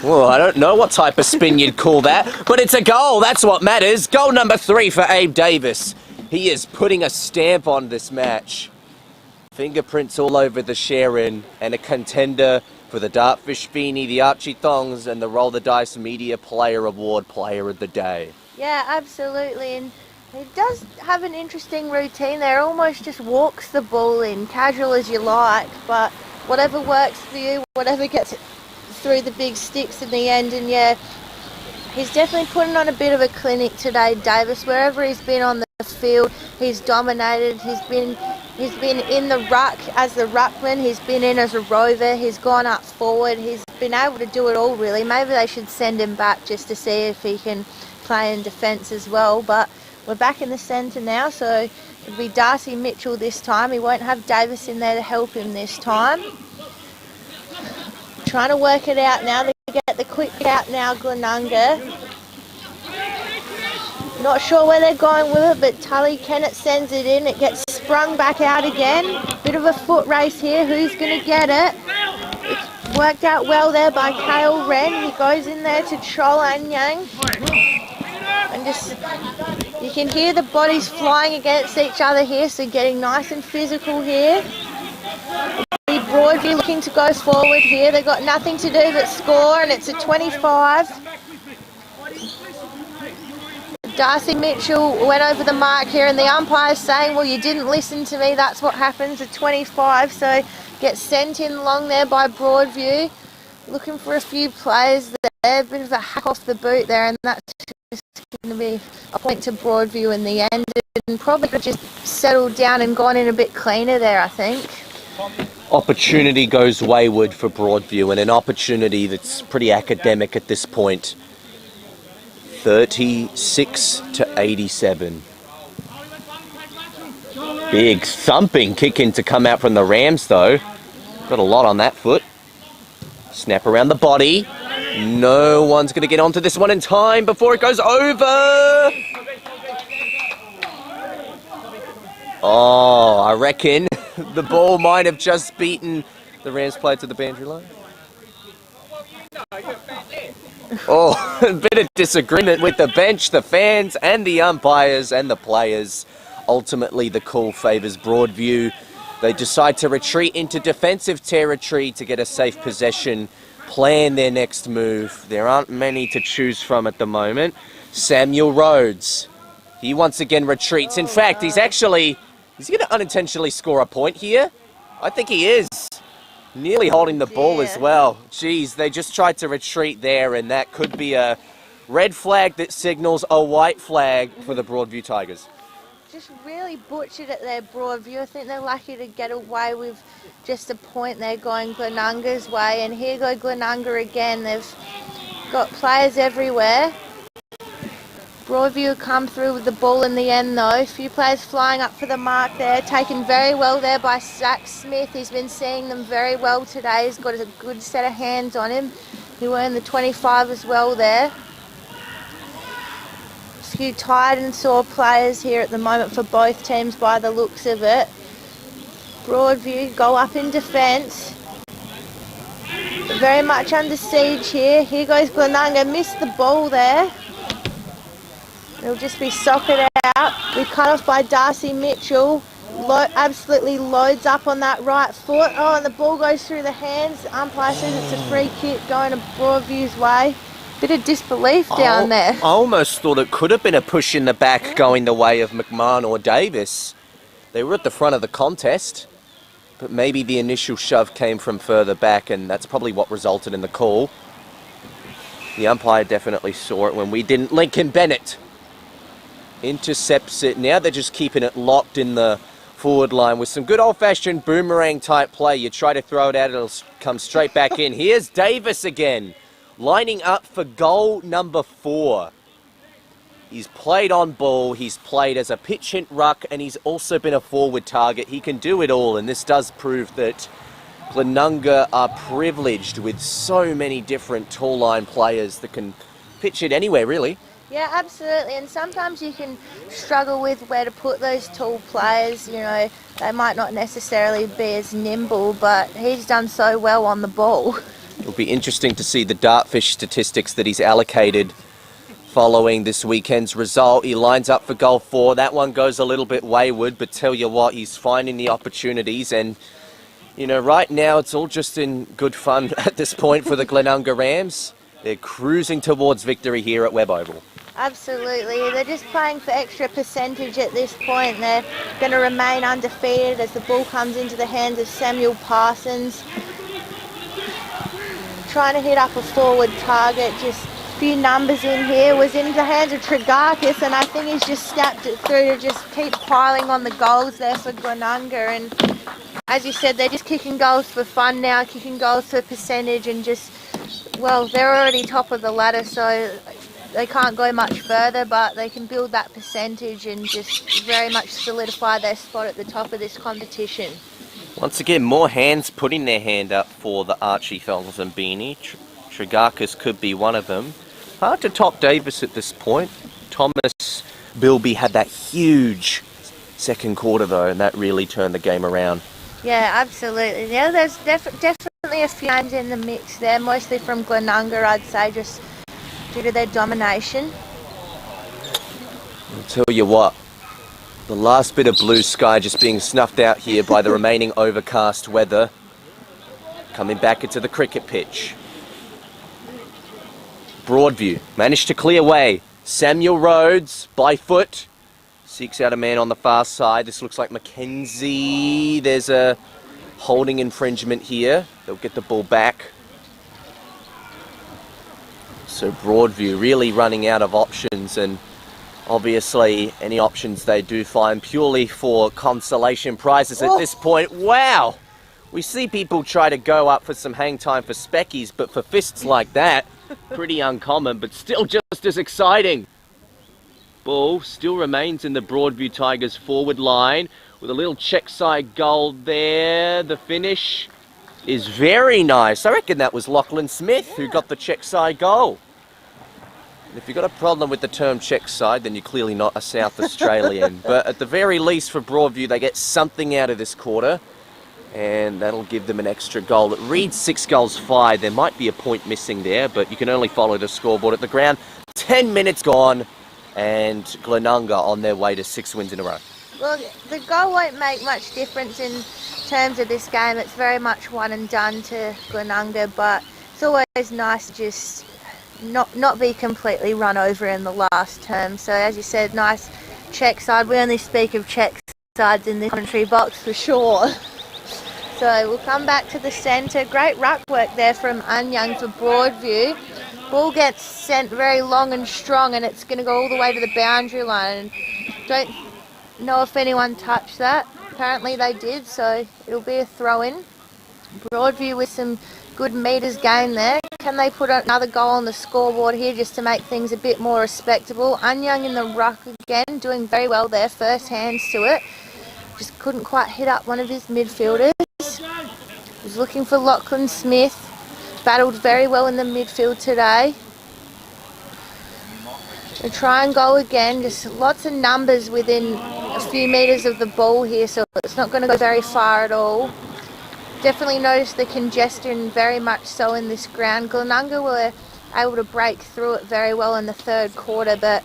B: Well, I don't know what type of spin you'd call that, but it's a goal. That's what matters. Goal number 3 for Abe Davis. He is putting a stamp on this match. Fingerprints all over the Sharon, and a contender for the Dartfish Beanie, the Archie Thongs, and the Roll the Dice Media Player Award Player of the Day.
A: Yeah, absolutely. And he does have an interesting routine there. Almost just walks the ball in, casual as you like, but whatever works for you, whatever gets through the big sticks in the end. And yeah, he's definitely putting on a bit of a clinic today, Davis. Wherever he's been on the field, he's dominated. He's been in the ruck as the ruckman, he's been in as a rover, he's gone up forward, he's been able to do it all really. Maybe they should send him back just to see if he can play in defence as well, but we're back in the centre now, so it'll be Darcy Mitchell this time. He won't have Davis in there to help him this time. Trying to work it out now, they get the quick out now, Glenunga. Not sure where they're going with it, but Tully Kennett sends it in. It gets sprung back out again. Bit of a foot race here. Who's going to get it? It's worked out well there by Kale Wren. He goes in there to Chol Anyang. And just, you can hear the bodies flying against each other here, so getting nice and physical here. Broadview looking to go forward here. They've got nothing to do but score, and it's a 25. Darcy Mitchell went over the mark here, and the umpire's saying, well, you didn't listen to me, that's what happens at 25, so gets sent in along there by Broadview. Looking for a few players there, a bit of a hack off the boot there, and that's just going to be a point to Broadview in the end, and probably just settled down and gone in a bit cleaner there, I think.
B: Opportunity goes wayward for Broadview, and an opportunity that's pretty academic at this point. 36 to 87. Big thumping kick in to come out from the Rams though. Got a lot on that foot. Snap around the body. No one's going to get onto this one in time before it goes over. Oh, I reckon the ball might have just beaten the Rams player to the boundary line. Oh, a bit of disagreement with the bench, the fans and the umpires and the players. Ultimately, the call favours Broadview. They decide to retreat into defensive territory to get a safe possession, plan their next move. There aren't many to choose from at the moment. Samuel Rhodes, he once again retreats. In fact, he's going to unintentionally score a point here. I think he is. Nearly holding the ball as well. Geez, they just tried to retreat there, and that could be a red flag that signals a white flag for the Broadview Tigers.
A: Just really butchered it there, Broadview. I think they're lucky to get away with just a point there going Glenunga's way. And here go Glenunga again. They've got players everywhere. Broadview come through with the ball in the end though. A few players flying up for the mark there. Taken very well there by Zach Smith. He's been seeing them very well today. He's got a good set of hands on him. He earned the 25 as well there. A few tired and sore players here at the moment for both teams by the looks of it. Broadview go up in defence. Very much under siege here. Here goes Glenunga. Missed the ball there. It'll just be socket out. Be cut off by Darcy Mitchell. Absolutely loads up on that right foot. Oh, and the ball goes through the hands. The umpire says it's a free kick going to Broadview's way. Bit of disbelief down there.
B: I almost thought it could have been a push in the back going the way of McMahon or Davis. They were at the front of the contest, but maybe the initial shove came from further back, and that's probably what resulted in the call. The umpire definitely saw it when we didn't. Lincoln Bennett intercepts it. Now they're just keeping it locked in the forward line with some good old-fashioned boomerang type play. You try to throw it out, it'll come straight back in. Here's Davis again, lining up for goal number 4. He's played on ball, he's played as a pitch hit ruck, and he's also been a forward target. He can do it all, and this does prove that Glenunga are privileged with so many different tall line players that can pitch it anywhere, really.
A: Yeah, absolutely. And sometimes you can struggle with where to put those tall players. You know, they might not necessarily be as nimble, but he's done so well on the ball.
B: It'll be interesting to see the dartfish statistics that he's allocated following this weekend's result. He lines up for goal 4. That one goes a little bit wayward, but tell you what, he's finding the opportunities. And, you know, right now it's all just in good fun at this point for the Glenunga Rams. They're cruising towards victory here at Webb Oval.
A: Absolutely. They're just playing for extra percentage at this point. They're going to remain undefeated as the ball comes into the hands of Samuel Parsons. Trying to hit up a forward target, just a few numbers in here. Was in the hands of Trigarchis, and I think he's just snapped it through to just keep piling on the goals there for Glenunga. And as you said, they're just kicking goals for fun now, kicking goals for percentage, and just, well, they're already top of the ladder, so they can't go much further, but they can build that percentage and just very much solidify their spot at the top of this competition.
B: Once again, more hands putting their hand up for the Archie Thongs and Beanie. Trigarchis could be one of them. Hard to top Davis at this point. Thomas Bilby had that huge second quarter though, and that really turned the game around.
A: Yeah, absolutely. Yeah, there's definitely a few names in the mix there, mostly from Glenunga, I'd say, just due to their domination.
B: I'll tell you what, the last bit of blue sky just being snuffed out here by the remaining overcast weather. Coming back into the cricket pitch. Broadview managed to clear away. Samuel Rhodes by foot seeks out a man on the far side. This looks like Mackenzie. There's a holding infringement here. They'll get the ball back. So Broadview really running out of options, and obviously any options they do find purely for consolation prizes at this point. Wow! We see people try to go up for some hang time for speckies, but for fists like that, pretty uncommon, but still just as exciting. Ball still remains in the Broadview Tigers forward line with a little check side goal there. The finish is very nice. I reckon that was Lachlan Smith who got the check side goal. And if you've got a problem with the term check side, then you're clearly not a South Australian. But at the very least for Broadview, they get something out of this quarter, and that'll give them an extra goal. It reads 6 goals 5. There might be a point missing there, but you can only follow the scoreboard at the ground. 10 minutes gone, and Glenunga on their way to 6 wins in a row.
A: Well, the goal won't make much difference in terms of this game. It's very much one and done to Glenunga, but it's always nice to just not be completely run over in the last term. So as you said, nice check side. We only speak of check sides in the commentary box for sure. So we'll come back to the centre. Great ruck work there from Anyang for Broadview. Ball gets sent very long and strong, and it's going to go all the way to the boundary line. Don't know if anyone touched that. Apparently they did, so it'll be a throw-in. Broadview with some good metres gained there. Can they put another goal on the scoreboard here just to make things a bit more respectable? Anyang in the ruck again, doing very well there. First hands to it. Just couldn't quite hit up one of his midfielders. Was looking for Lachlan Smith. Battled very well in the midfield today. A try and goal again. Just lots of numbers within a few metres of the ball here, so it's not going to go very far at all. Definitely noticed the congestion very much so in this ground. Glenunga were able to break through it very well in the third quarter, but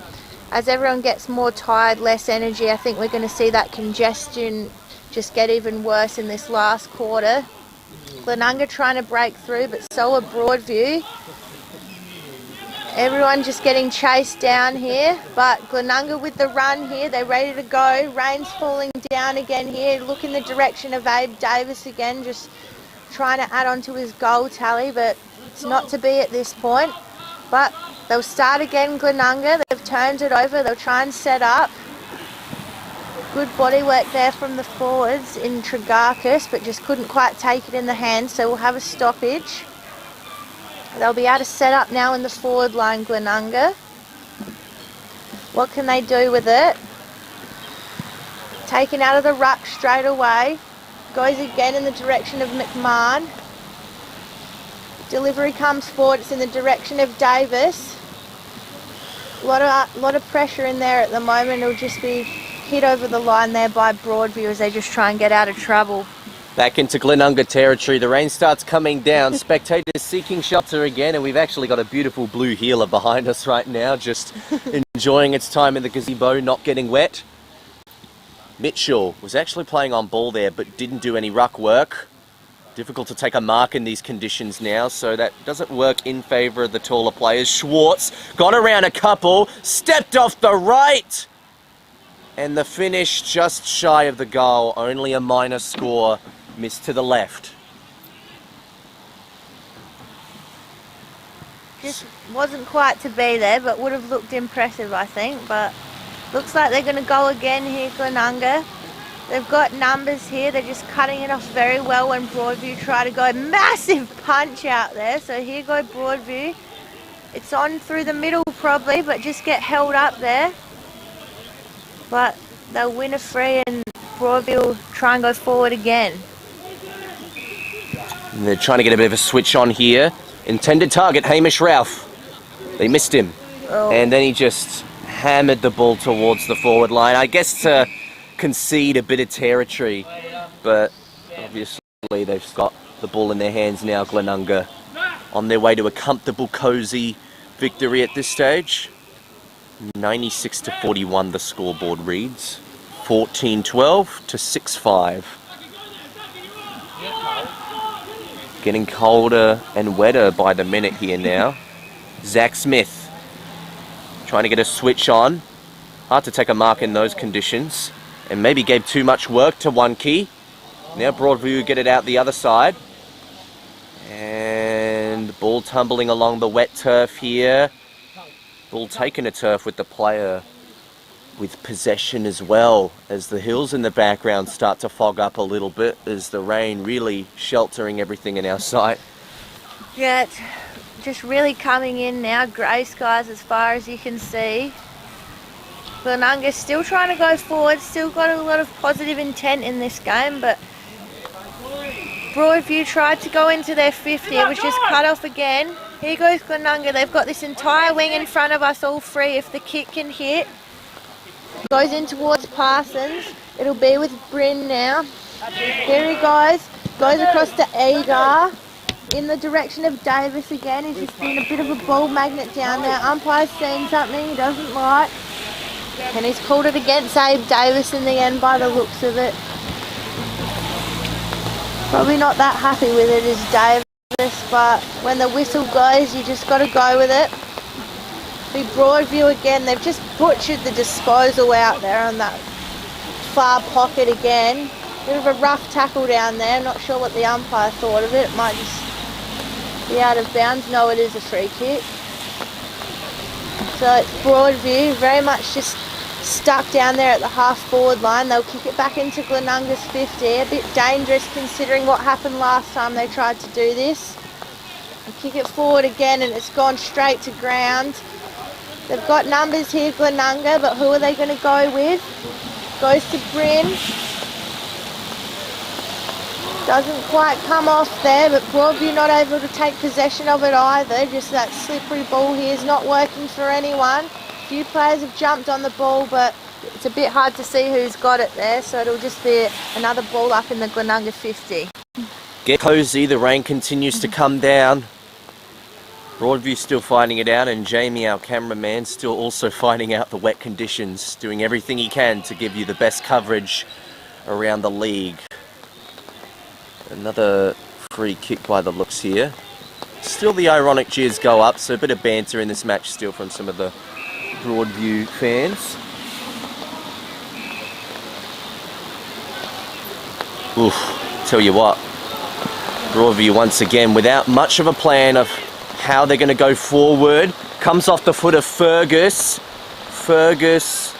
A: as everyone gets more tired, less energy, I think we're going to see that congestion just get even worse in this last quarter. Glenunga trying to break through, but so are Broadview. Everyone just getting chased down here, but Glenunga with the run here, they're ready to go. Rain's falling down again here. Look in the direction of Abe Davis again, just trying to add on to his goal tally, but it's not to be at this point. But they'll start again, Glenunga. They've turned it over. They'll try and set up. Good body work there from the forwards in Tregarchus, but just couldn't quite take it in the hand, so we'll have a stoppage. They'll be able to set up now in the forward line, Glenunga. What can they do with it? Taken out of the ruck straight away. Goes again in the direction of McMahon. Delivery comes forward, it's in the direction of Davis. A lot of pressure in there at the moment. It'll just be hit over the line there by Broadview as they just try and get out of trouble.
B: Back into Glenunga territory. The rain starts coming down. Spectators seeking shelter again, and we've actually got a beautiful blue heeler behind us right now, just enjoying its time in the gazebo, not getting wet. Mitchell was actually playing on ball there, but didn't do any ruck work. Difficult to take a mark in these conditions now, so that doesn't work in favour of the taller players. Schwartz got around a couple, stepped off the right, and the finish just shy of the goal. Only a minor score, missed to the left.
A: Just wasn't quite to be there, but would have looked impressive, I think. But looks like they're going to go again here, Glenunga. They've got numbers here. They're just cutting it off very well when Broadview try to go. Massive punch out there. So here go Broadview. It's on through the middle probably, but just get held up there. But they'll win a free and Broadview will try and go forward again.
B: And they're trying to get a bit of a switch on here. Intended target, Hamish Ralph. They missed him.
A: Oh.
B: And then he just hammered the ball towards the forward line. I guess to concede a bit of territory, but obviously they've got the ball in their hands now. Glenunga on their way to a comfortable, cosy victory at this stage. 96-41 the scoreboard reads. 14-12 to 6-5. Getting colder and wetter by the minute here now. Zach Smith trying to get a switch on. Hard to take a mark in those conditions. And maybe gave too much work to one key. Now Broadview get it out the other side. And the ball tumbling along the wet turf here. Ball taken to turf with the player with possession as well, as the hills in the background start to fog up a little bit as the rain really sheltering everything in our sight.
A: Yeah, it's just really coming in now. Grey skies as far as you can see. Glenunga's still trying to go forward, still got a lot of positive intent in this game, but Broadview tried to go into their 50, it was just cut off again. Here goes Glenunga, they've got this entire wing in front of us, all free if the kick can hit. Goes in towards Parsons, it'll be with Bryn now. Here he goes across to Agar, in the direction of Davis again. He's just been a bit of a ball magnet down there. Umpire's seen something he doesn't like. And he's called it against Abe Davis in the end by the looks of it. Probably not that happy with it is Davis, but when the whistle goes, you just got to go with it. Big Broadview again, they've just butchered the disposal out there on that far pocket again. Bit of a rough tackle down there, not sure what the umpire thought of it. It might just be out of bounds. No, it is a free kick. So it's Broadview, very much just stuck down there at the half forward line. They'll kick it back into Glenunga's 50. A bit dangerous considering what happened last time they tried to do this. They kick it forward again and it's gone straight to ground. They've got numbers here, Glenunga, but who are they going to go with? Goes to Bryn. Doesn't quite come off there, but Broadview not able to take possession of it either. Just that slippery ball here is not working for anyone. A few players have jumped on the ball, but it's a bit hard to see who's got it there, so it'll just be another ball up in the Glenunga 50.
B: Get cozy, the rain continues to come down. Broadview still finding it out, and Jamie, our cameraman, still also finding out the wet conditions, doing everything he can to give you the best coverage around the league. Another free kick by the looks here. Still the ironic cheers go up, so a bit of banter in this match still from some of the Broadview fans. Oof, tell you what, Broadview once again without much of a plan of how they're going to go forward. Comes off the foot of Fergus. Fergus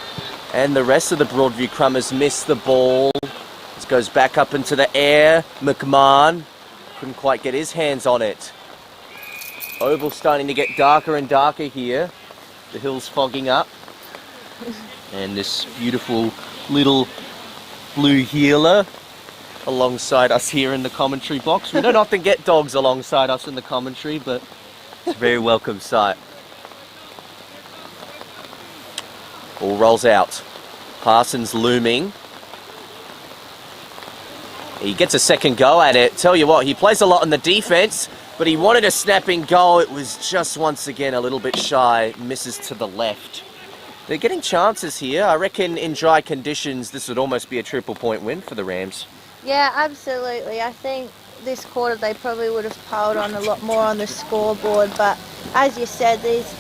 B: and the rest of the Broadview Crummers miss the ball. This goes back up into the air. McMahon couldn't quite get his hands on it. Oval starting to get darker and darker here. The hill's fogging up. And this beautiful little blue heeler alongside us here in the commentary box. We don't often get dogs alongside us in the commentary, but it's a very welcome sight. Ball rolls out. Parsons looming. He gets a second go at it. Tell you what, he plays a lot in the defense, but he wanted a snapping goal. It was just once again a little bit shy. Misses to the left. They're getting chances here. I reckon in dry conditions, this would almost be a triple point win for the Rams.
A: Yeah, absolutely. I think this quarter they probably would have piled on a lot more on the scoreboard, but as you said, these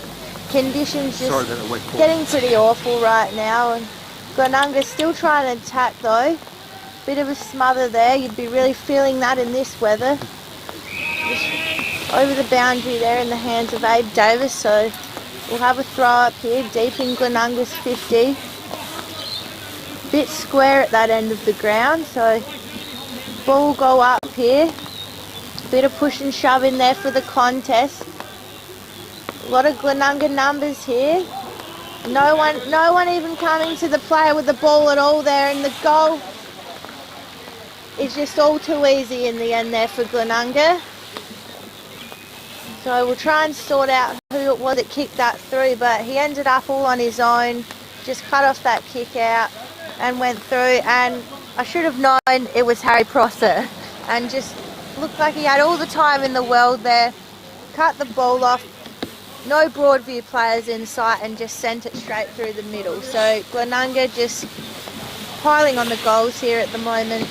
A: conditions just getting pretty awful right now. And Glenunga's still trying to attack though. Bit of a smother there. You'd be really feeling that in this weather. Just over the boundary there in the hands of Abe Davis, so we'll have a throw up here, deep in Glenunga's 50. Bit square at that end of the ground, so ball will go up here. Bit of push and shove in there for the contest. A lot of Glenunga numbers here. No one even coming to the player with the ball at all there, and the goal is just all too easy in the end there for Glenunga. So we'll try and sort out who it was that kicked that through, but he ended up all on his own, just cut off that kick out and went through, and I should have known it was Harry Prosser, and just looked like he had all the time in the world there. Cut the ball off, no Broadview players in sight, and just sent it straight through the middle. So Glenunga just piling on the goals here at the moment,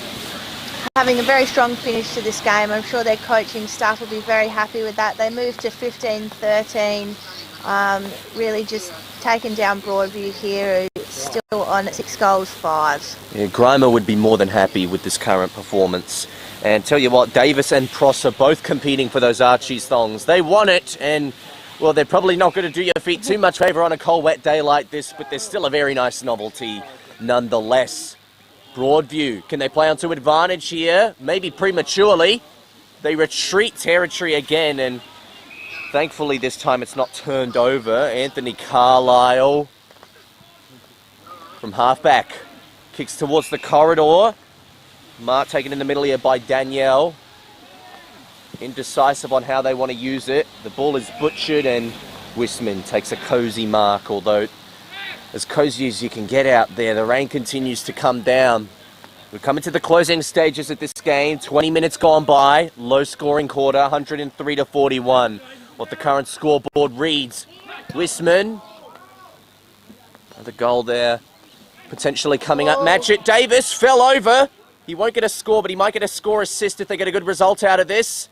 A: having a very strong finish to this game. I'm sure their coaching staff will be very happy with that. They moved to 15-13, really just taking down Broadview here, who's still on 6 goals, 5.
B: Yeah, Grimer would be more than happy with this current performance. And tell you what, Davis and Prosser both competing for those Archie's thongs. They want it, and well, they're probably not going to do your feet too much favour on a cold, wet day like this, but they're still a very nice novelty nonetheless. Broadview, can they play onto advantage here? Maybe prematurely. They retreat territory again, and thankfully this time it's not turned over. Anthony Carlisle from halfback kicks towards the corridor. Mark taken in the middle here by Danielle. Indecisive on how they want to use it. The ball is butchered, and Wisman takes a cosy mark, although as cozy as you can get out there. The rain continues to come down. We're coming to the closing stages of this game. 20 minutes gone by. Low scoring quarter, 103-41. What the current scoreboard reads. Wisman. Another goal there. Potentially coming up. Match it. Davis fell over. He won't get a score, but he might get a score assist if they get a good result out of this.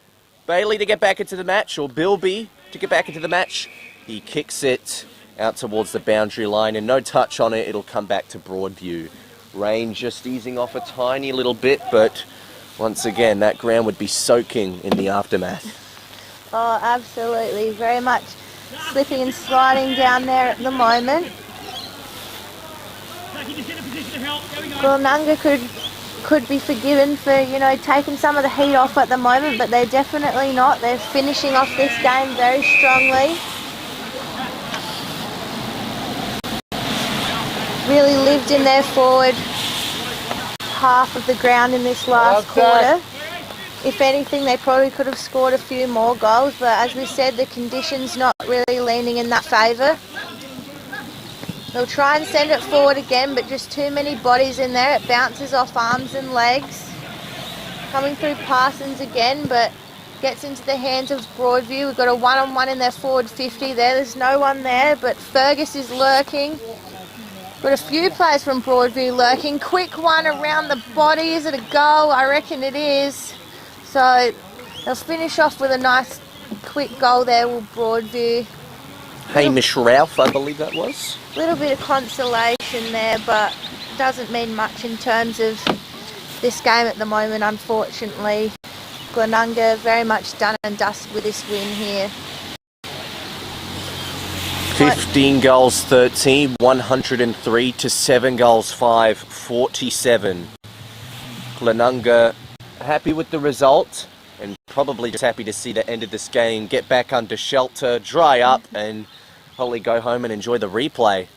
B: Bailey to get back into the match, or Bilby to get back into the match. He kicks it out towards the boundary line, and no touch on it. It'll come back to Broadview. Rain just easing off a tiny little bit, but once again, that ground would be soaking in the aftermath.
A: Oh, absolutely. Very much slipping and sliding down there at the moment. Glenunga could be forgiven for, taking some of the heat off at the moment, but they're definitely not. They're finishing off this game very strongly. Really lived in their forward half of the ground in this last quarter. If anything, they probably could have scored a few more goals, but as we said, the conditions not really leaning in that favour. They'll try and send it forward again, but just too many bodies in there. It bounces off arms and legs. Coming through Parsons again, but gets into the hands of Broadview. We've got a one-on-one in their forward 50 there. There's no one there, but Fergus is lurking. Got a few players from Broadview lurking. Quick one around the body. Is it a goal? I reckon it is. So they'll finish off with a nice quick goal there with Broadview.
B: Hamish Ralph, I believe that was.
A: A little bit of consolation there, but doesn't mean much in terms of this game at the moment, unfortunately. Glenunga very much done and dusted with this win here.
B: 15 goals 13, 103 to 7 goals 5, 47. Glenunga happy with the result and probably just happy to see the end of this game, get back under shelter, dry up and hopefully go home and enjoy the replay.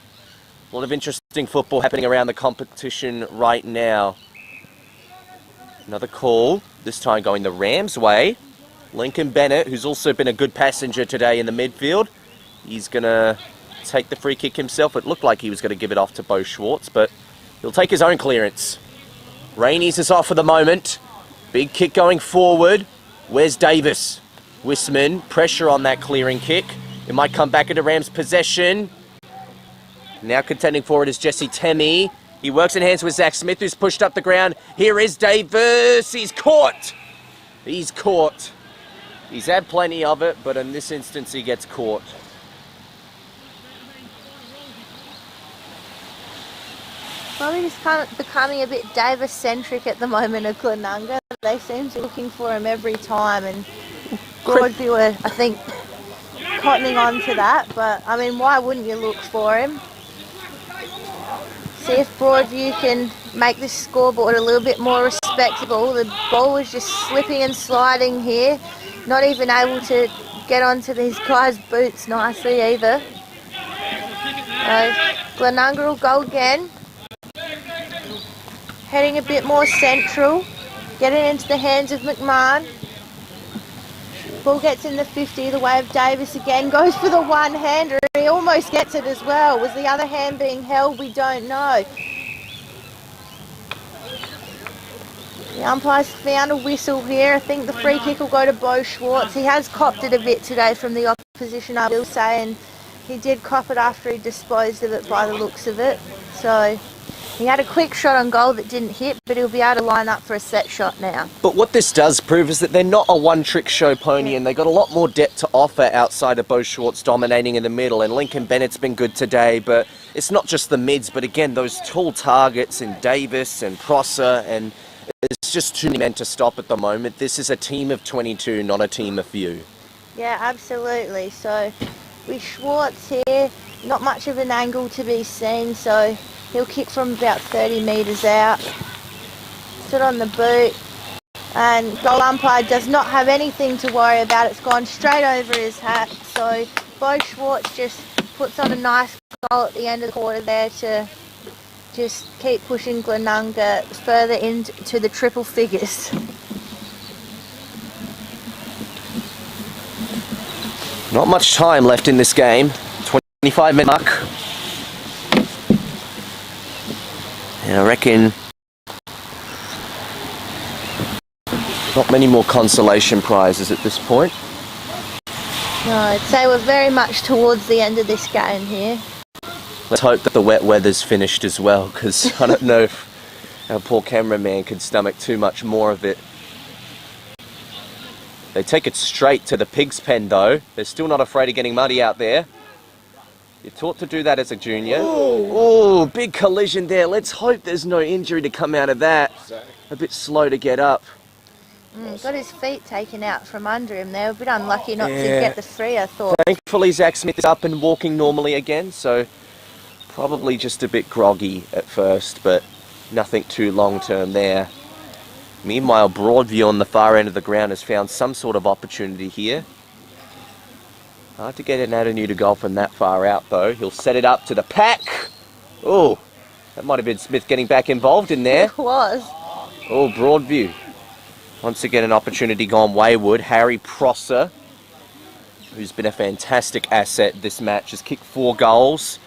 B: A lot of interesting football happening around the competition right now. Another call, this time going the Rams' way. Lincoln Bennett, who's also been a good passenger today in the midfield, he's going to take the free kick himself. It looked like he was going to give it off to Bo Schwartz, but he'll take his own clearance. Rainey's is off for the moment. Big kick going forward. Where's Davis? Wisman, pressure on that clearing kick. It might come back into Rams' possession. Now contending forward is Jesse Temi. He works in hands with Zach Smith, who's pushed up the ground. Here is Davis. He's caught. He's caught. He's had plenty of it, but in this instance, he gets caught.
A: Probably just kind of becoming a bit Davis-centric at the moment at Glenunga. They seem to be looking for him every time, and Broadview are, I think, cottoning on to that. But, I mean, why wouldn't you look for him? See if Broadview can make this scoreboard a little bit more respectable. The ball was just slipping and sliding here. Not even able to get onto these guys' boots nicely either. Glenunga will go again. Heading a bit more central. Getting into the hands of McMahon. Ball gets in the 50, the way of Davis again. Goes for the one-hander. He almost gets it as well. Was the other hand being held? We don't know. The umpire's found a whistle here. I think the free kick will go to Bo Schwartz. He has copped it a bit today from the opposition, I will say, and he did cop it after he disposed of it by the looks of it. So he had a quick shot on goal that didn't hit, but he'll be able to line up for a set shot now.
B: But what this does prove is that they're not a one-trick show pony, and they got a lot more depth to offer outside of Bo Schwartz dominating in the middle. And Lincoln Bennett's been good today, but it's not just the mids, but again, those tall targets in Davis and Prosser, and it's just too many men to stop at the moment. This is a team of 22, not a team of few.
A: Yeah, absolutely. So with Schwartz here, not much of an angle to be seen, so he'll kick from about 30 metres out. Sit on the boot, and goal umpire does not have anything to worry about. It's gone straight over his hat, so Bo Schwartz just puts on a nice goal at the end of the quarter there to just keep pushing Glenunga further into the triple figures.
B: Not much time left in this game. 25-minute mark. And I reckon not many more consolation prizes at this point.
A: No, I'd say we're very much towards the end of this game here.
B: Let's hope that the wet weather's finished as well, because I don't know if our poor cameraman could stomach too much more of it. They take it straight to the pig's pen though. They're still not afraid of getting muddy out there. You're taught to do that as a junior. Oh, big collision there. Let's hope there's no injury to come out of that. A bit slow to get up.
A: Got his feet taken out from under him there. A bit unlucky not to get the free, I thought.
B: Thankfully, Zach Smith is up and walking normally again, so probably just a bit groggy at first, but nothing too long-term there. Meanwhile, Broadview on the far end of the ground has found some sort of opportunity here. Hard to get an avenue to goal from that far out, though. He'll set it up to the pack. Oh, that might have been Smith getting back involved in there.
A: It was.
B: Oh, Broadview. Once again, an opportunity gone wayward. Harry Prosser, who's been a fantastic asset this match, has kicked 4 goals.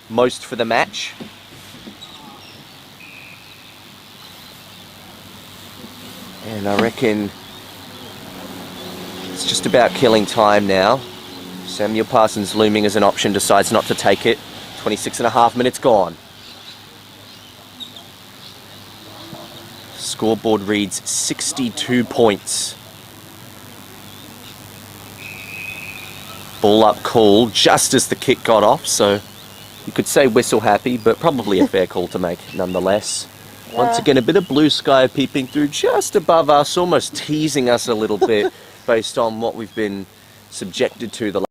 B: Most for the match. And I reckon it's just about killing time now. Samuel Parsons looming as an option, decides not to take it. 26.5 minutes gone. Scoreboard reads 62 points. Ball up call just as the kick got off, so you could say whistle happy, but probably a fair call to make nonetheless. Yeah. Once again, a bit of blue sky peeping through just above us, almost teasing us a little bit based on what we've been subjected to the